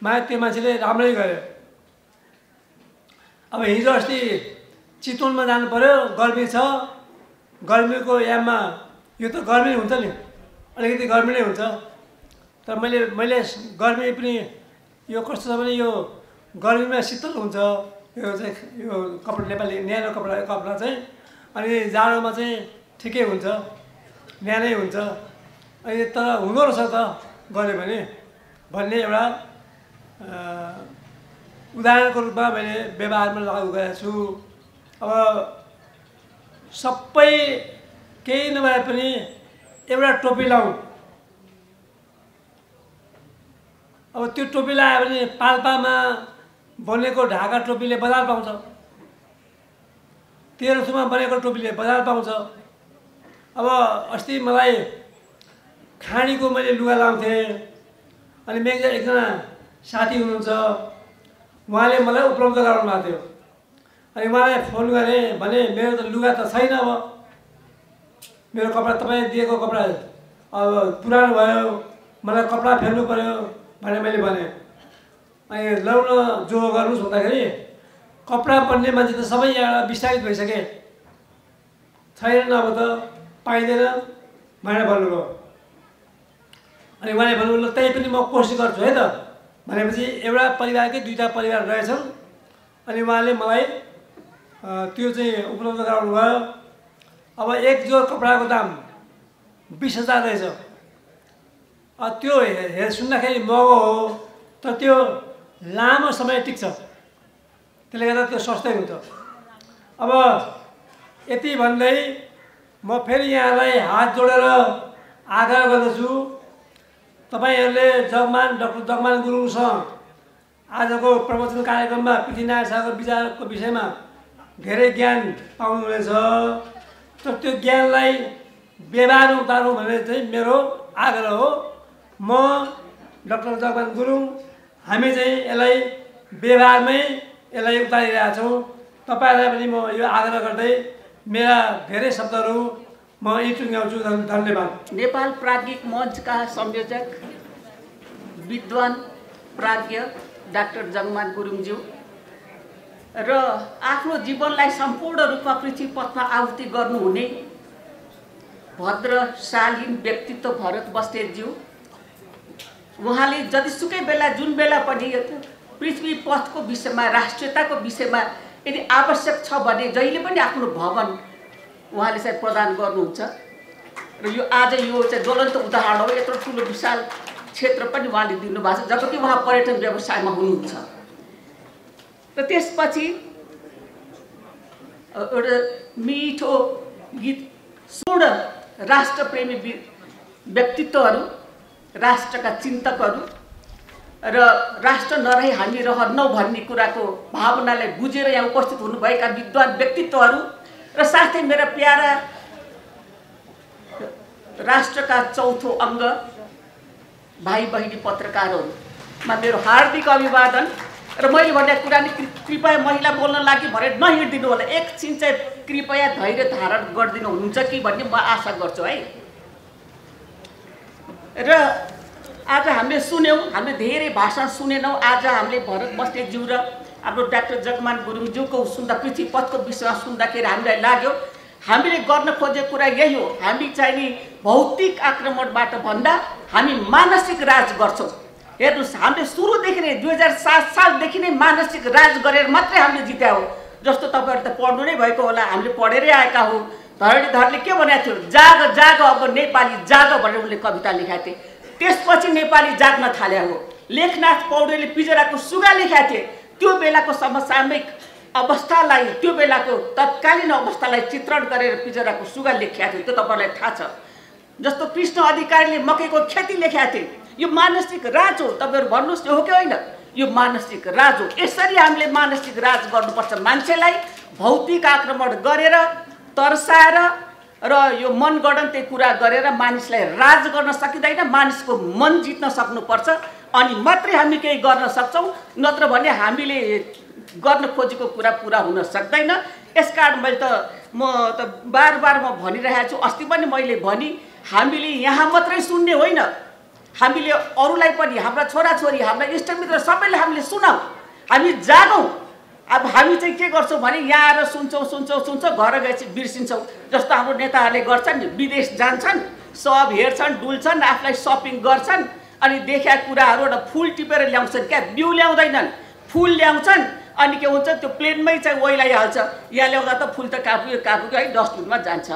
Speaker 3: त्यो मान्छेले राम्रै गर्यो। अब हिजो अस्ति चितवनमा जानु पर्यो, गर्मी छ। गर्मीको याममा यो त गर्मी हुन्छ नि, अलिकति गर्मी नै हुन्छ। तर मैले गर्मी पनि यो कस्तो छ भने यो गर्मीमा शीतल हुन्छ। यो चाहिँ यो कपडा नेपाली न्यानो कपडा चाहिँ, अनि जाडोमा चाहिँ ठिकै हुन्छ, न्यानै हुन्छ। अनि तर हुँदो रहेछ त गऱ्यो भने भन्ने एउटा उदाहरणको रूपमा मैले व्यवहारमा लागु गरेको छु। अब सबै केही नभए पनि एउटा टोपी लाउँ। अब त्यो टोपी लगायो भने पाल्पामा बनेको ढाका टोपीले बजार पाउँछ। तेह्रथुममा बनेको टोपीले बजार पाउँछ। अब अस्ति मलाई खाडीको मैले लुगा लाउँथेँ। अनि मेरो एकजना साथी हुनुहुन्छ, उहाँले मलाई उपलब्ध गराउनु भएको थियो। अनि उहाँलाई फोन गरेँ भने मेरो त लुगा त छैन, अब मेरो कपडा तपाईँले दिएको कपडा अब पुरानो भयो, मलाई कपडा फेर्नु पर्यो भनेर मैले भने। अनि लौ न जो गर्नुहोस् भन्दाखेरि कपडा बन्ने मान्छे त सबै यहाँ विस्तारित भइसके, छैन अब त पाइँदैन भनेर भन्नुभयो। अनि उहाँले भन्नुभयो त्यही पनि म कोसिस गर्छु है त भनेपछि एउटा परिवारकै 2टा परिवार रहेछन्। अनि उहाँले मलाई त्यो चाहिँ उपलब्ध गराउनु भयो। अब एक जोर कपडाको दाम 20,000 रहेछ। त्यो सुन्दाखेरि महँगो हो, तर त्यो लामो समय टिक्छ, त्यसले गर्दा त्यो सस्तै हुन्छ। अब यति भन्दै म फेरि यहाँलाई हात जोडेर आग्रह गर्दछु, तपाईहरूले डाक्टर जगमान गुरुङसँग आजको प्रवचन कार्यक्रममा पृथ्वीनारायण शाहको विचारको विषयमा धेरै ज्ञान पाउनुहुनेछ। तर त्यो ज्ञानलाई व्यवहारमा उतारौँ भन्ने चाहिँ मेरो आग्रह हो। म डाक्टर जगमान गुरुङ हामी चाहिँ यसलाई व्यवहारमै यसलाई उतारिरहेका छौँ। तपाईँहरूलाई पनि म यो आग्रह गर्दै मेरा धेरै शब्दहरू म यही टुङ्ग्याउँछु। धन्यवाद।
Speaker 1: नेपाल प्राज्ञिक मञ्चका संयोजक विद्वान प्राज्ञ डाक्टर जगमान गुरुङज्यू र आफ्नो जीवनलाई सम्पूर्ण रूपमा पृथ्वी पथमा आहुति गर्नुहुने भद्र शालीन व्यक्तित्व भरत बस्नेतज्यू, उहाँले जतिसुकै बेला जुन बेला पनि पृथ्वी पथको विषयमा राष्ट्रियताको विषयमा यदि आवश्यक छ भने जहिले पनि आफ्नो भवन उहाँले चाहिँ प्रदान गर्नुहुन्छ। र यो आज यो चाहिँ ज्वलन्त उदाहरण हो। यत्रो ठुलो विशाल क्षेत्र पनि उहाँले दिनुभएको छ, जबकि उहाँ पर्यटन व्यवसायमा हुनुहुन्छ। र त्यसपछि एउटा मिठो गीत सुण राष्ट्रप्रेमी व्यक्तित्वहरू, राष्ट्रका चिन्तकहरू र राष्ट्र नरहे हामी रहनौ भन्ने कुराको भावनालाई बुझेर यहाँ उपस्थित हुनुभएका विद्वान व्यक्तित्वहरू र साथै मेरा प्यारा राष्ट्रका चौथो अङ्ग भाइ बहिनी पत्रकारहरूमा मेरो हार्दिक अभिवादन। र मैले भन्ने कुरा नि कृपया महिला बोल्न लागि भनेर नहिँडिदिनु होला, एकछिन चाहिँ कृपया धैर्य धारण गरिदिनु हुन्छ कि भन्ने म आशा गर्छु है। र आज हामीले सुन्यौँ, हामीले धेरै भाषण सुनेनौँ। आज हामीले भरत बस्नेतज्यू र हाम्रो डाक्टर जगमान गुरुङज्यूको सुन्दा पृथ्वी पथको विषयमा सुन्दाखेरि हामीलाई लाग्यो हामीले गर्न खोजेको कुरा यही हो। हामी चाहिँ नि भौतिक आक्रमणबाट भन्दा हामी मानसिक राज गर्छौँ। हेर्नुहोस्, हामीले सुरुदेखि नै 2007 सालदेखि नै मानसिक राज गरेर मात्रै हामीले जित्या हो। जस्तो तपाईँहरू त पढ्नु नै भएको होला, हामीले पढेरै आएका हो। धरणीधरले के भनेको थियो, जाग जाग अब नेपाली जाग भनेर उनले कविता लेखेका थिए। त्यसपछि नेपाली जाग्न थाले हो। लेखनाथ पौडेलले पिजराको सुगा लेखेका थिए। त्यो बेलाको समसामयिक अवस्थालाई, त्यो बेलाको तत्कालीन अवस्थालाई चित्रण गरेर पिजराको सुगा लेखेका थिए, त्यो तपाईँलाई थाहा छ। जस्तो कृष्ण अधिकारीले मकैको खेती लेखेका थिए। यो मानसिक राज हो। तपाईँहरू भन्नुहोस् यो हो कि होइन? यो मानसिक राज हो। यसरी हामीले मानसिक राज गर्नुपर्छ। मान्छेलाई भौतिक आक्रमण गरेर तर्साएर र यो मनगढन्ते कुरा गरेर मानिसलाई राज गर्न सकिँदैन। मानिसको मन जित्न सक्नुपर्छ, अनि मात्रै हामी केही गर्न सक्छौँ। नत्र भने हामीले गर्न खोजेको कुरा पुरा हुन सक्दैन। यसकारण म बार बार भनिरहेको छु, अस्ति पनि मैले भनी, हामीले यहाँ मात्रै सुन्ने होइन, हामीले अरूलाई पनि, हाम्रा छोराछोरी, हाम्रा इष्टमित्र सबैलाई हामीले सुनाऊ, हामी जागौँ। अब हामी चाहिँ के गर्छौँ भने यहाँ आएर सुन्छौँ, घर गएपछि बिर्सिन्छौँ। जस्तो हाम्रो नेताहरूले गर्छन्, विदेश जान्छन्, सब हेर्छन्, डुल्छन्, आफूलाई सपिङ गर्छन्, अनि देखेका कुराहरू एउटा फुल टिपेर ल्याउँछन्। क्या बिउ ल्याउँदैनन्, फुल ल्याउँछन्, अनि के हुन्छ त्यो प्लेनमै चाहिँ ओइलाइहाल्छ। यहाँ ल्याउँदा त फुल त कापुको है डस्टबिनमा जान्छ।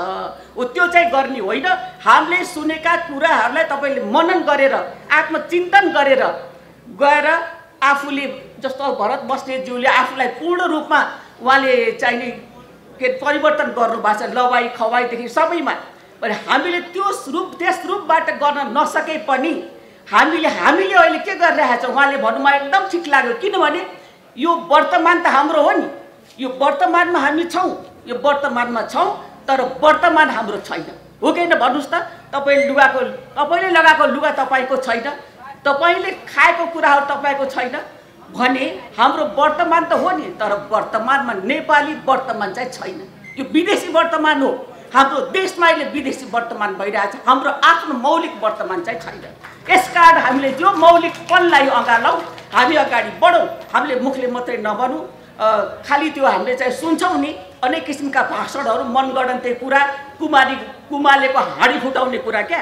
Speaker 1: त्यो चाहिँ गर्ने होइन। हामीले सुनेका कुराहरूलाई तपाईँले मनन गरेर, आत्मचिन्तन गरेर गएर आफूले, जस्तो भरत बस्नेतज्यूले आफूलाई पूर्ण रूपमा उहाँले चाहिने के परिवर्तन गर्नुभएको छ, लवाई खवाईदेखि सबैमा। भने हामीले त्यस रूपबाट गर्न नसके पनि हामीले अहिले के गरिरहेका छौँ, उहाँले भन्नुमा एकदम ठिक लाग्यो। किनभने यो वर्तमान त हाम्रो हो नि, यो वर्तमानमा हामी छौँ, यो वर्तमानमा छौँ, तर वर्तमान हाम्रो छैन। हो कि होइन भन्नुहोस् त? तपाईँले लगाएको लुगा तपाईँको छैन, तपाईँले खाएको कुराहरू तपाईँको छैन, भने हाम्रो वर्तमान त हो नि, तर वर्तमानमा नेपाली वर्तमान चाहिँ छैन। यो विदेशी वर्तमान हो। हाम्रो देशमा अहिले विदेशी वर्तमान भइरहेछ, हाम्रो आफ्नो मौलिक वर्तमान चाहिँ छैन। यसकारण हामीले त्यो मौलिकपनलाई अँगालौँ, हामी अगाडि बढौँ। हामीले मुखले मात्रै नबनौँ, खालि त्यो हामीले चाहिँ सुन्छौँ नि अनेक किसिमका भाषणहरू, मनगढन्ते कुरा, कुमालेको हाँडी फुटाउने कुरा क्या,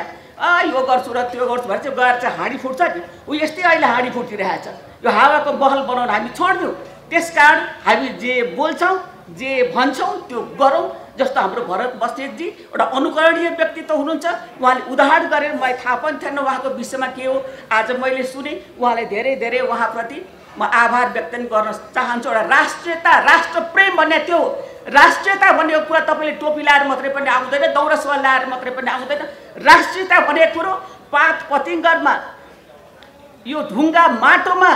Speaker 1: यो गर्छु र त्यो गर्छु भने चाहिँ गएर चाहिँ हाँडी फुट्छ नि, ऊ यस्तै अहिले हाँडी फुटिरहेछ। यो हावाको महल बनाउन हामी छोड्दिउँ। त्यसकारण हामी जे बोल्छौँ, जे भन्छौँ त्यो गरौँ। जस्तो हाम्रो भरत बस्नेतजी एउटा अनुकरणीय व्यक्तित्व हुनुहुन्छ। उहाँले उदाहरण गरेर मलाई थाहा पनि थिएन उहाँको विषयमा के हो, आज मैले सुने। उहाँलाई धेरै धेरै उहाँप्रति म आभार व्यक्त गर्न चाहन्छु। एउटा राष्ट्रियता, राष्ट्रप्रेम भन्ने त्यो हो। राष्ट्रियता भनेको कुरा तपाईँले टोपी लाएर मात्रै पनि आउँदैन, दौरा सुरुवाल लाएर मात्रै पनि आउँदैन। राष्ट्रियता भनेको कुरो पात पतिङ्गरमा, यो ढुङ्गा माटोमा,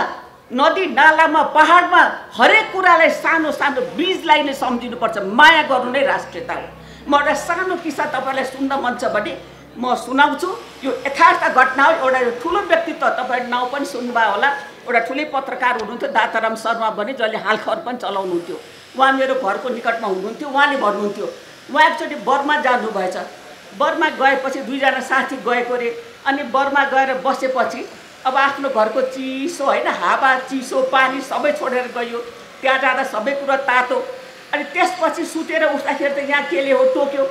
Speaker 1: नदी नालामा, पहाडमा हरेक कुरालाई सानो सानो बीजलाई नै सम्झिनुपर्छ। माया गर्नु नै राष्ट्रियता हो। म एउटा सानो किस्सा तपाईँलाई सुन्न मन छ भने म सुनाउँछु। यो यथार्थ घटना हो। एउटा ठुलो व्यक्तित्व, तपाईँले नाउँ पनि सुन्नुभयो होला, एउटा ठुलै पत्रकार हुनुहुन्थ्यो दाताराम शर्मा भने, जसले हालखबर पनि चलाउनुहुन्थ्यो। उहाँ मेरो घरको निकटमा हुनुहुन्थ्यो। उहाँले भन्नुहुन्थ्यो, उहाँ एकचोटि बर्मा जानुभएछ। बर्मा गएपछि दुईजना साथी गएको अरे। अनि बर्मा गएर बसेपछि अब आफ्नो घरको चिसो होइन, हावा, चिसो, पानी सबै छोडेर गयो। त्यहाँ जाँदा सबै कुरा तातो। अनि त्यसपछि सुतेर उठ्दाखेरि त यहाँ केले हो टोक्यो,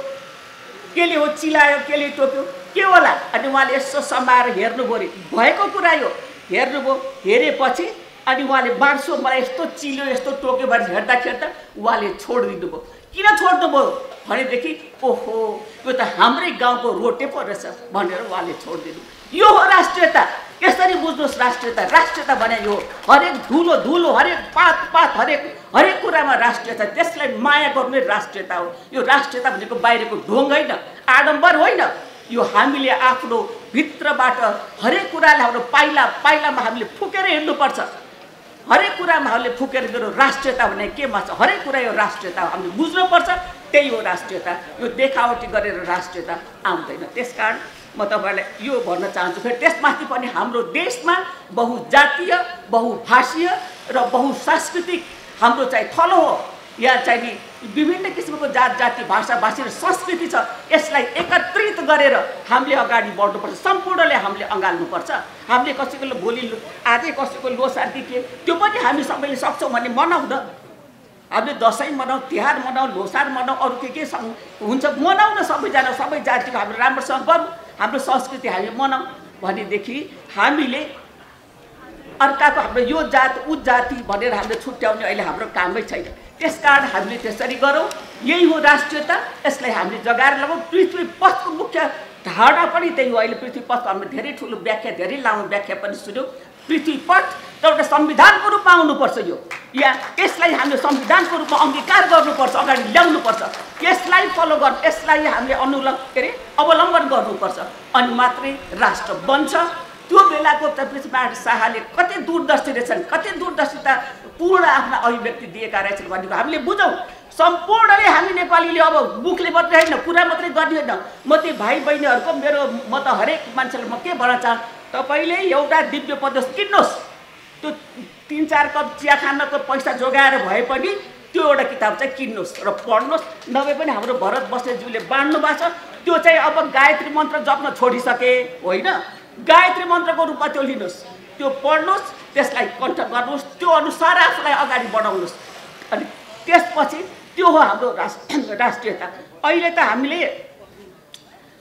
Speaker 1: केले हो चिलायो, केले टोक्यो, के होला? अनि उहाँले यसो समाएर हेर्नुभयो अरे, भएको कुरा यो हेर्नुभयो। हेरेपछि अनि उहाँले बाँड्छु मलाई यस्तो चिल्यो, यस्तो टोक्यो भने हेर्दाखेरि त उहाँले छोडिदिनु भयो। किन छोड्नुभयो भनेदेखि ओहो यो त हाम्रै गाउँको रोटे पो रहेछ भनेर उहाँले छोडिदिनु। यो हो राष्ट्रियता। यसरी बुझ्नुहोस् राष्ट्रियता। राष्ट्रियता भने यो हरेक धुलो धुलो, हरेक पात पात, हरेक कुरामा राष्ट्रियता। त्यसलाई माया गर्नु राष्ट्रियता हो। यो राष्ट्रियता भनेको बाहिरको ढोङ होइन, आडम्बर होइन। यो हामीले आफ्नो भित्रबाट हरेक कुरालाई हाम्रो पाइला पाइलामा हामीले फुकेर हिँड्नुपर्छ। हरेक कुरामा हामीले फुकेर गयो। राष्ट्रियता भने केमा छ? हरेक कुरा यो राष्ट्रियता हो, हामीले बुझ्नुपर्छ। त्यही हो राष्ट्रियता। यो देखावटी गरेर राष्ट्रियता आउँदैन। त्यसकारण म तपाईँलाई यो भन्न चाहन्छु। फेरि त्यसमाथि पनि हाम्रो देशमा बहुजातीय, बहुभाषीय र बहुसांस्कृतिक हाम्रो चाहिँ थलो हो। यहाँ चाहिँ नि विभिन्न किसिमको जात जाति, भाषा भाषी र संस्कृति छ। यसलाई एकत्रित गरेर हामीले अगाडि बढ्नुपर्छ। सम्पूर्णले हामीले अँगाल्नुपर्छ। हामीले कसैको भोलि आजै कसैको लोसार कि के त्यो पनि हामी सबैले सक्छौँ भने मनाउँ न। हामीले दसैँ मनाउँ, तिहार मनाउँ, लोसार मनाउँ, अरू के हुन्छ मनाउँ न। सबैजना सबै जातिको हामीले राम्रोसँग गरौँ, हाम्रो संस्कृति हामी मनाउँ भनेदेखि हामीले अर्काको हाम्रो यो जात ऊ जाति भनेर हामीले छुट्याउने अहिले हाम्रो कामै छैन। त्यसकारण हामीले त्यसरी गरौँ। यही हो राष्ट्रियता। यसलाई हामीले जगाएर लगाउँ। पृथ्वी पथको मुख्य धारणा पनि त्यही हो। अहिले पृथ्वी पथको हामीले धेरै ठुलो व्याख्या, धेरै लामो व्याख्या पनि सुन्यौँ। पृथ्वी पथ त एउटा संविधानको रूपमा आउनुपर्छ। यो यसलाई हामीले संविधानको रूपमा अङ्गीकार गर्नुपर्छ, अगाडि ल्याउनुपर्छ। यसलाई फलो गर्नु, यसलाई हामीले अवलम्बन गर्नुपर्छ। अनि मात्रै राष्ट्र बन्छ। त्यो बेलाको पृथ्वीनारायण शाहले कति दूरदर्शी रहेछन्, कति दूरदर्शिता पूर्ण आफ्ना अभिव्यक्ति दिएका रहेछन् भनेको हामीले बुझौँ। सम्पूर्णले हामी नेपालीले अब मुखले मात्रै होइन, कुरा मात्रै गर्ने होइन। म ती भाइ बहिनीहरूको म त हरेक मान्छेलाई म के भन्न चाहन्छु, तपाईँले एउटा दिव्य प्रदेश किन्नुहोस्। त्यो 3-4 कप चिया खानको पैसा जोगाएर भए पनि त्यो एउटा किताब चाहिँ किन्नुहोस् र पढ्नुहोस्। नभए पनि हाम्रो भरत बस्नेतज्यूले बाँड्नु भएको छ। त्यो चाहिँ अब गायत्री मन्त्र जप्न छोडिसके होइन, गायत्री मन्त्रको रूपमा त्यो लिनुहोस्, त्यो पढ्नुहोस्, त्यसलाई कण्ठ गर्नुहोस्, त्यो अनुसार आफूलाई अगाडि बढाउनुहोस्। अनि त्यसपछि त्यो हो हाम्रो राष्ट्रियता। अहिले त हामीले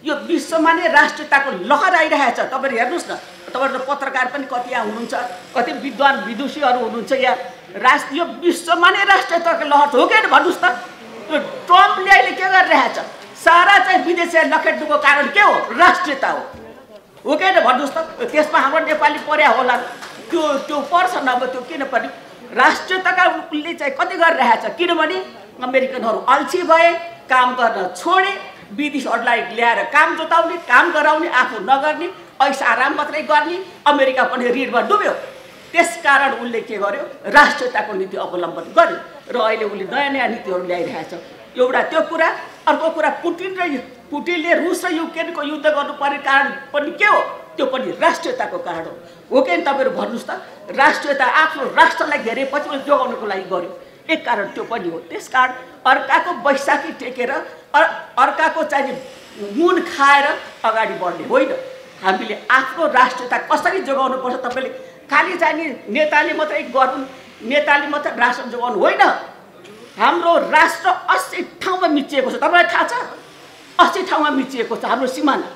Speaker 1: यो विश्वमा नै राष्ट्रियताको लहर आइरहेछ। तपाईँहरू हेर्नुहोस् न, तपाईँहरू पत्रकार पनि कति यहाँ हुनुहुन्छ, कति विद्वान विदुषीहरू हुनुहुन्छ यहाँ। यो विश्वमा नै राष्ट्रियताको लहर हो कि भन्नुहोस् त। यो ट्रम्पले अहिले के गरिरहेछ? सारा चाहिँ विदेशी लखेट्नुको कारण के हो? राष्ट्रियता हो कि भन्नुहोस् त। त्यसमा हाम्रो नेपाली पर्या होला, त्यो पर्छ नभए त्यो किन पनि। राष्ट्रियताका उसले चाहिँ कति गरिरहेछ? किनभने अमेरिकनहरू अल्छी भए, काम गर्न छोडे, विदेशीहरूलाई ल्याएर काम जोताउने, काम गराउने, आफू नगर्ने, ऐसा आराम मात्रै गर्ने। अमेरिका पनि ऋणमा डुब्यो। त्यसकारण उसले के गर्यो? राष्ट्रियताको नीति अवलम्बन गर्यो र अहिले उसले नयाँ नयाँ नीतिहरू ल्याइरहेछ। एउटा त्यो कुरा। अर्को कुरा, पुटिनले रुस र युक्रेनको युद्ध गर्नुपर्ने कारण पनि के हो? त्यो पनि राष्ट्रियताको कारण हो कि तपाईँहरू भन्नुहोस् त। राष्ट्रियता आफ्नो राष्ट्रलाई घेरेपछि जोगाउनको लागि गर्यो, एक कारण त्यो पनि हो। त्यसकारण अर्काको बैशाखी टेकेर अर्काको चाहिँ मुन खाएर अगाडि बढ्ने होइन। हामीले आफ्नो राष्ट्रियता कसरी जोगाउनुपर्छ, तपाईँले खालि चाहिँ नेताले मात्रै गर्नु, नेताले मात्रै राष्ट्र जोगाउनु होइन। हाम्रो राष्ट्र 80 ठाउँमा मिचिएको छ, तपाईँलाई थाहा छ? 80 ठाउँमा मिचिएको छ हाम्रो सिमाना।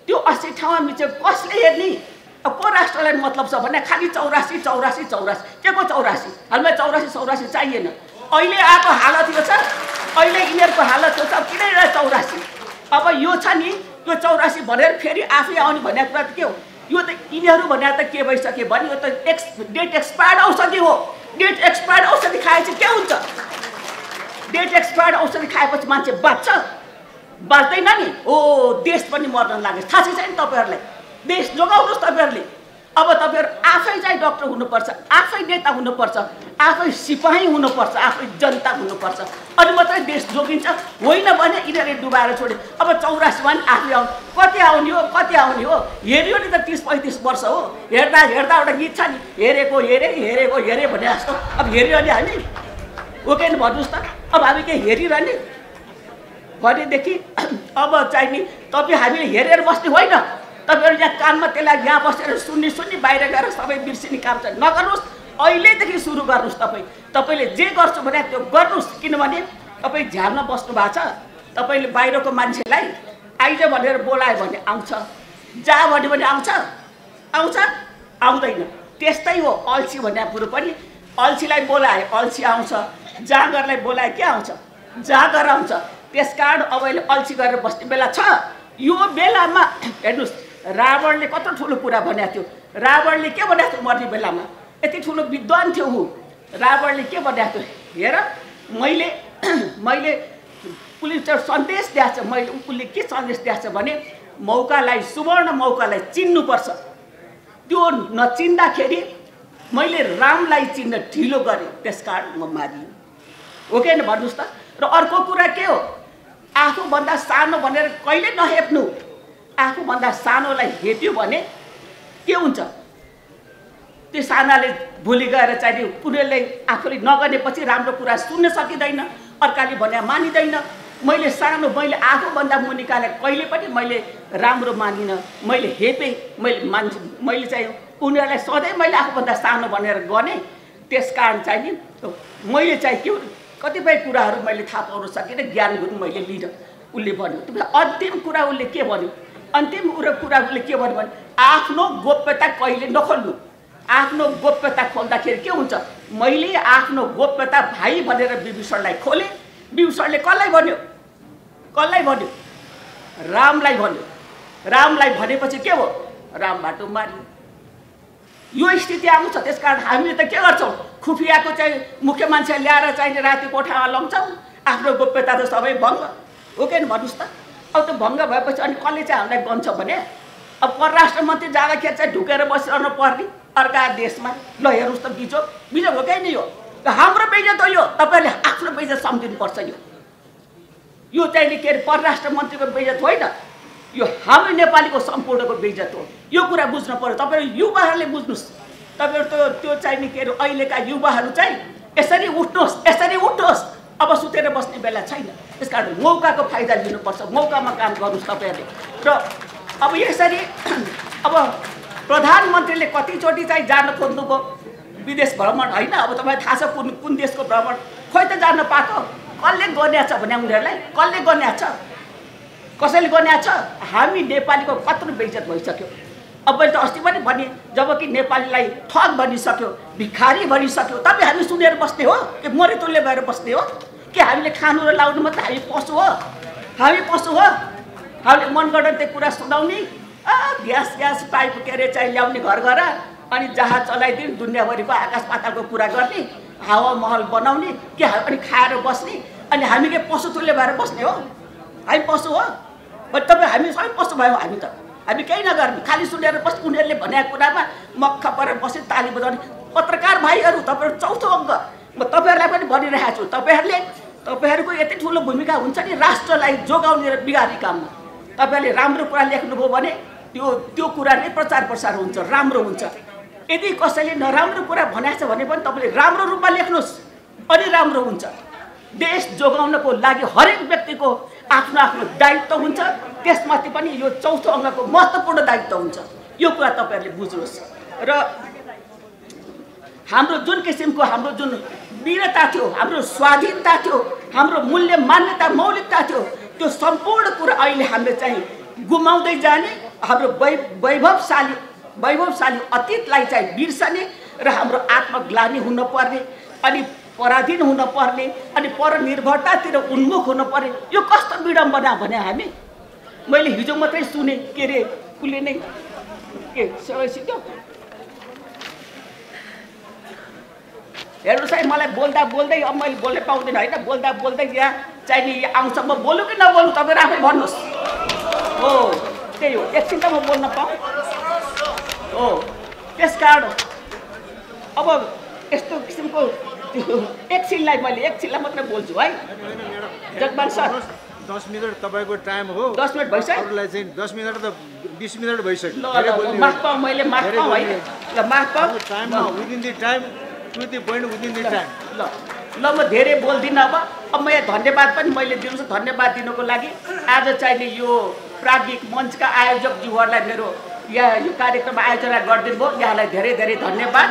Speaker 1: त्यो 80 ठाउँमा मिचेको कसले हेर्ने? अब को राष्ट्रलाई मतलब छ भने खालि 84 84 84 के को 84? हामीलाई 84 84 चाहिएन। अहिले आएको हालत यो छ, अहिले यिनीहरूको हालत यो छ, किन 84? अब यो छ नि, यो 84 भनेर फेरि आफै आउने भन्ने कुरा त के हो? यो त यिनीहरू भने त के भइसक्यो भने यो त डेट एक्सपायर्ड औषधि हो। डेट एक्सपायर्ड औषधि खाएपछि के हुन्छ? डेट एक्सपायर्ड औषधि खाएपछि मान्छे बाँच्छ? बाँच्दैन नि। ओ देश पनि मर्न लाग्यो, थाहा छैन नि तपाईँहरूलाई? देश जोगाउनुहोस् तपाईँहरूले। अब तपाईँहरू आफै चाहिँ डक्टर हुनुपर्छ, आफै नेता हुनुपर्छ, आफै सिपाही हुनुपर्छ, आफै जनता हुनुपर्छ, अनि मात्रै देश जोगिन्छ। होइन भने यिनीहरूले डुबाएर छोडे। अब 84 मा आफै आउनु, कति आउने हो, कति आउने हो? हेऱ्यो नि त 30-35 वर्ष हो। हेर्दा हेर्दा एउटा गीत छ नि, हेरेको हेरे हेरेको हेरे भने जस्तो। अब हेऱ्यो नि हामी हो कि भन्नुहोस् त? अब हामी के हेरिरहने भनेदेखि अब चाहिँ नि तपाईँ हामीले हेरेर बस्ने होइन। तपाईँहरू यहाँ कानमा त्यसलाई यहाँ बसेर सुन्ने बाहिर गएर सबै बिर्सिने काम चाहिँ नगर्नुहोस्। अहिलेदेखि सुरु गर्नुहोस्। तपाईँले जे गर्छु भने त्यो गर्नुहोस्, किनभने तपाईँ झ्यालमा बस्नु भएको छ। तपाईँले बाहिरको मान्छेलाई आइज भनेर बोलायो भने आउँछ, जा भन्यो भने आउँछ आउँदैन। त्यस्तै हो अल्छी भन्ने कुरो पनि। अल्छीलाई बोलायो अल्छी आउँछ, जागरलाई बोलायो के आउँछ? जागर आउँछ। त्यसकारण अब अहिले अल्छी गरेर बस्ने बेला छ। यो बेलामा हेर्नुहोस्, रावणले कत्रो ठुलो कुरा भनेको थियो। रावणले के भनेको थियो मर्ने बेलामा? यति ठुलो विद्वान थियो ऊ। रावणले के भनेको थियो? हेर मैले पुलिस सन्देश दिएको छ। मैले उसले के सन्देश दिएको छ भने मौकालाई, सुवर्ण मौकालाई चिन्नुपर्छ। त्यो नचिन्दाखेरि मैले रामलाई चिन्न ढिलो गरेँ, त्यसकारण म मारियो। हो कि भन्नुहोस् त? र अर्को कुरा के हो? आफूभन्दा सानो भनेर कहिले नहेप्नु। आफूभन्दा सानोलाई हेप्यो भने के हुन्छ? त्यो सानाले भोलि गएर चाहिँ पुनले आफूले नगर्नेपछि राम्रो कुरा सुन्न सकिँदैन, अर्काले भने मानिँदैन। मैले सानो, मैले आफूभन्दा मुनिकालाई कहिले पनि मैले राम्रो मानिनँ, मैले हेपेँ, मैले चाहिँ उनीहरूलाई सधैँ मैले आफूभन्दा सानो भनेर गर्ने। त्यसकारण चाहिँ नि मैले चाहिँ के कतिपय कुराहरू मैले थाहा पाउन सकिनँ, ज्ञान गुरु मैले लिइनँ। उसले भन्यो अन्तिम कुरा, उसले के भन्यो? अन्तिम कुरा उसले के भन्यो भने आफ्नो गोप्यता कहिले नखोल्नु। आफ्नो गोप्यता खोल्दाखेरि के हुन्छ? मैले आफ्नो गोप्यता भाइ भनेर विभीषणलाई खोलेँ। विभीषणले कसलाई भन्यो? रामलाई भन्यो। रामलाई भनेपछि के हो? राम बाटो मार्यो। यो स्थिति आउँछ। त्यसकारण हामीले त के गर्छौँ? खुफियाको चाहिँ मुख्य मान्छे ल्याएर चाहिँ राति कोठामा लग्छौँ। आफ्नो गोप्यता त सबै भङ्ग हो कि भन्नुहोस् त? अब त्यो भङ्ग भएपछि अनि कसले चाहिँ हामीलाई गन्छ भने अब परराष्ट्र मन्त्री जाँदाखेरि चाहिँ ढुकेर बसिरहनु पर्ने अर्का देशमा। ल हेर्नुहोस् त, बिजोग हो कि नि? यो हाम्रो बेइज्जत हो। यो तपाईँहरूले आफ्नो बेइज्जत सम्झिनुपर्छ। यो चाहिँ नि के अरे परराष्ट्र मन्त्रीको बेइज्जत होइन, यो हाम्रो नेपालीको सम्पूर्णको बेइज्जत हो। यो कुरा बुझ्नु पर्यो। तपाईँहरू युवाहरूले बुझ्नुहोस्। तपाईँहरू त्यो चाहिँ नि के अरे अहिलेका युवाहरू चाहिँ यसरी उठ्नुहोस्। अब सुतेर बस्ने बेला छैन। त्यसकारण मौकाको फाइदा लिनुपर्छ, मौकामा काम गर्नुहोस् तपाईँहरूले। र अब यसरी अब प्रधानमन्त्रीले कतिचोटि चाहिँ जान खोज्नुभयो विदेश भ्रमण होइन? अब तपाईँलाई थाहा छ कुन देशको भ्रमण? खोइ त जान पाएको? कसले गन्या छ भने उनीहरूलाई? कसले गन्या छ? कसैले गन्या छ? हामी नेपालीको कत्रो बेइज्जत भइसक्यो। अब मैले त अस्ति पनि भने, जबकि नेपालीलाई ठग भनिसक्यो, भिखारी भनिसक्यो, तपाईँ हामी सुनेर बस्ने हो कि मरितुल्य भएर बस्ने हो कि? हामीले खानु र लाउनु मात्रै हामी पशु हो? हामीले मन गर्दा त्यो कुरा सुनाउने, ग्यास पाइप के अरे चाहिँ ल्याउने घर अनि जहाज चलाइदिने, दुनियाँभरिको आकाश पातालको कुरा गर्ने, हावा महल बनाउने कि अनि खाएर बस्ने, अनि हामी के पशुतुल्य भएर बस्ने हो? हामी पशु हो? तपाईँ हामी सबै पशु भयौँ। हामी केही नगर्ने, खालि सुनेर बस उनीहरूले भनेको कुरामा मक्ख परेर बसे ताली बजाउने। पत्रकार भाइहरू, तपाईँहरू चौथो अङ्क म तपाईँहरूलाई पनि भनिरहेको छु। तपाईँहरूको यति ठुलो भूमिका हुन्छ नि राष्ट्रलाई जोगाउने र बिगार्ने काममा। तपाईँहरूले राम्रो कुरा लेख्नुभयो भने त्यो कुरा नै प्रचार प्रसार हुन्छ, राम्रो हुन्छ। यदि कसैले नराम्रो कुरा भनेको छ भने पनि तपाईँले राम्रो रूपमा लेख्नुहोस्, अनि राम्रो हुन्छ। देश जोगाउनको लागि हरेक व्यक्तिको आफ्नो आफ्नो दायित्व हुन्छ, त्यसमाथि पनि यो चौथो अङ्गको महत्त्वपूर्ण दायित्व हुन्छ। यो कुरा तपाईँहरूले बुझ्नुहोस्। र हाम्रो जुन किसिमको हाम्रो जुन वीरता थियो, हाम्रो स्वाधीनता थियो, हाम्रो मूल्य मान्यता मौलिकता थियो, त्यो सम्पूर्ण कुरा अहिले हामीले चाहिँ गुमाउँदै जाने, हाम्रो वैभवशाली अतीतलाई चाहिँ बिर्सने र हाम्रो आत्मग्लानी हुनुपर्ने, अनि पराधीन हुनुपर्ने, अनि परनिर्भरतातिर उन्मुख हुनुपर्ने, यो कस्तो विडम्बना भने हामी। मैले हिजो मात्रै सुने के अरे उसले नै के सिक्यो, हेर्नुहोस् है, मलाई बोल्दा बोल्दै अब मैले बोल्नै पाउँदिनँ होइन, बोल्दा बोल्दै यहाँ चाहिने यहाँ आउँछ, म बोलुँ कि नबोलुँ तपाईँ आफै भन्नुहोस्। हो त्यही हो, एकछिन त म बोल्न पाऊँ। हो त्यसकारण अब यस्तो किसिमको एकछिनलाई मात्रै बोल्छु है। जगमान सर
Speaker 2: 10 मिनट तपाईँको टाइम हो,
Speaker 1: 10 मिनट भइसक्यो,
Speaker 2: अरूलाई चाहिँ 10 मिनट त 20 मिनट भइसक्यो।
Speaker 1: ल माफ पाऊँ, मैले माफ पाऊँ है, ल माफ पाऊँ।
Speaker 2: टाइममा within the time, to the point within the time.
Speaker 1: ल म धेरै बोल्दिनँ। अब म यहाँ धन्यवाद पनि मैले दिन्छु, धन्यवाद दिनुको लागि आज चाहिने यो प्राज्ञिक मञ्चका आयोजकज्यूहरूलाई मेरो यहाँ यो कार्यक्रम आयोजना गरिदिनु भयो, यहाँलाई धेरै धेरै धन्यवाद।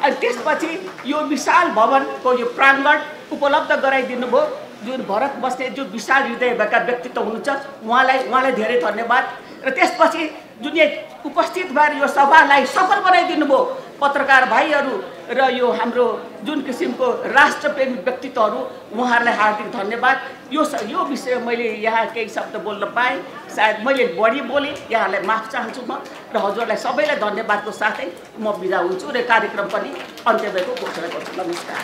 Speaker 1: अनि त्यसपछि यो विशाल भवनको यो प्राङ्गण उपलब्ध गराइदिनु भयो, जुन भरत बस्ने जो विशाल हृदय भएका व्यक्तित्व हुनुहुन्छ उहाँलाई धेरै धन्यवाद। र त्यसपछि जुन यहाँ उपस्थित भएर यो सभालाई सफल बनाइदिनु भयो पत्रकार भाइहरू र यो हाम्रो जुन किसिमको राष्ट्रप्रेमी व्यक्तित्वहरू, उहाँहरूलाई हार्दिक धन्यवाद। यो विषयमा मैले यहाँ केही शब्द बोल्न पाएँ, सायद मैले बढी बोलेँ, यहाँलाई माफ चाहन्छु म। र हजुरलाई सबैलाई धन्यवादको साथै म बिदा हुन्छु र कार्यक्रम पनि अन्त्य भएको घोषणा गर्छु। नमस्कार।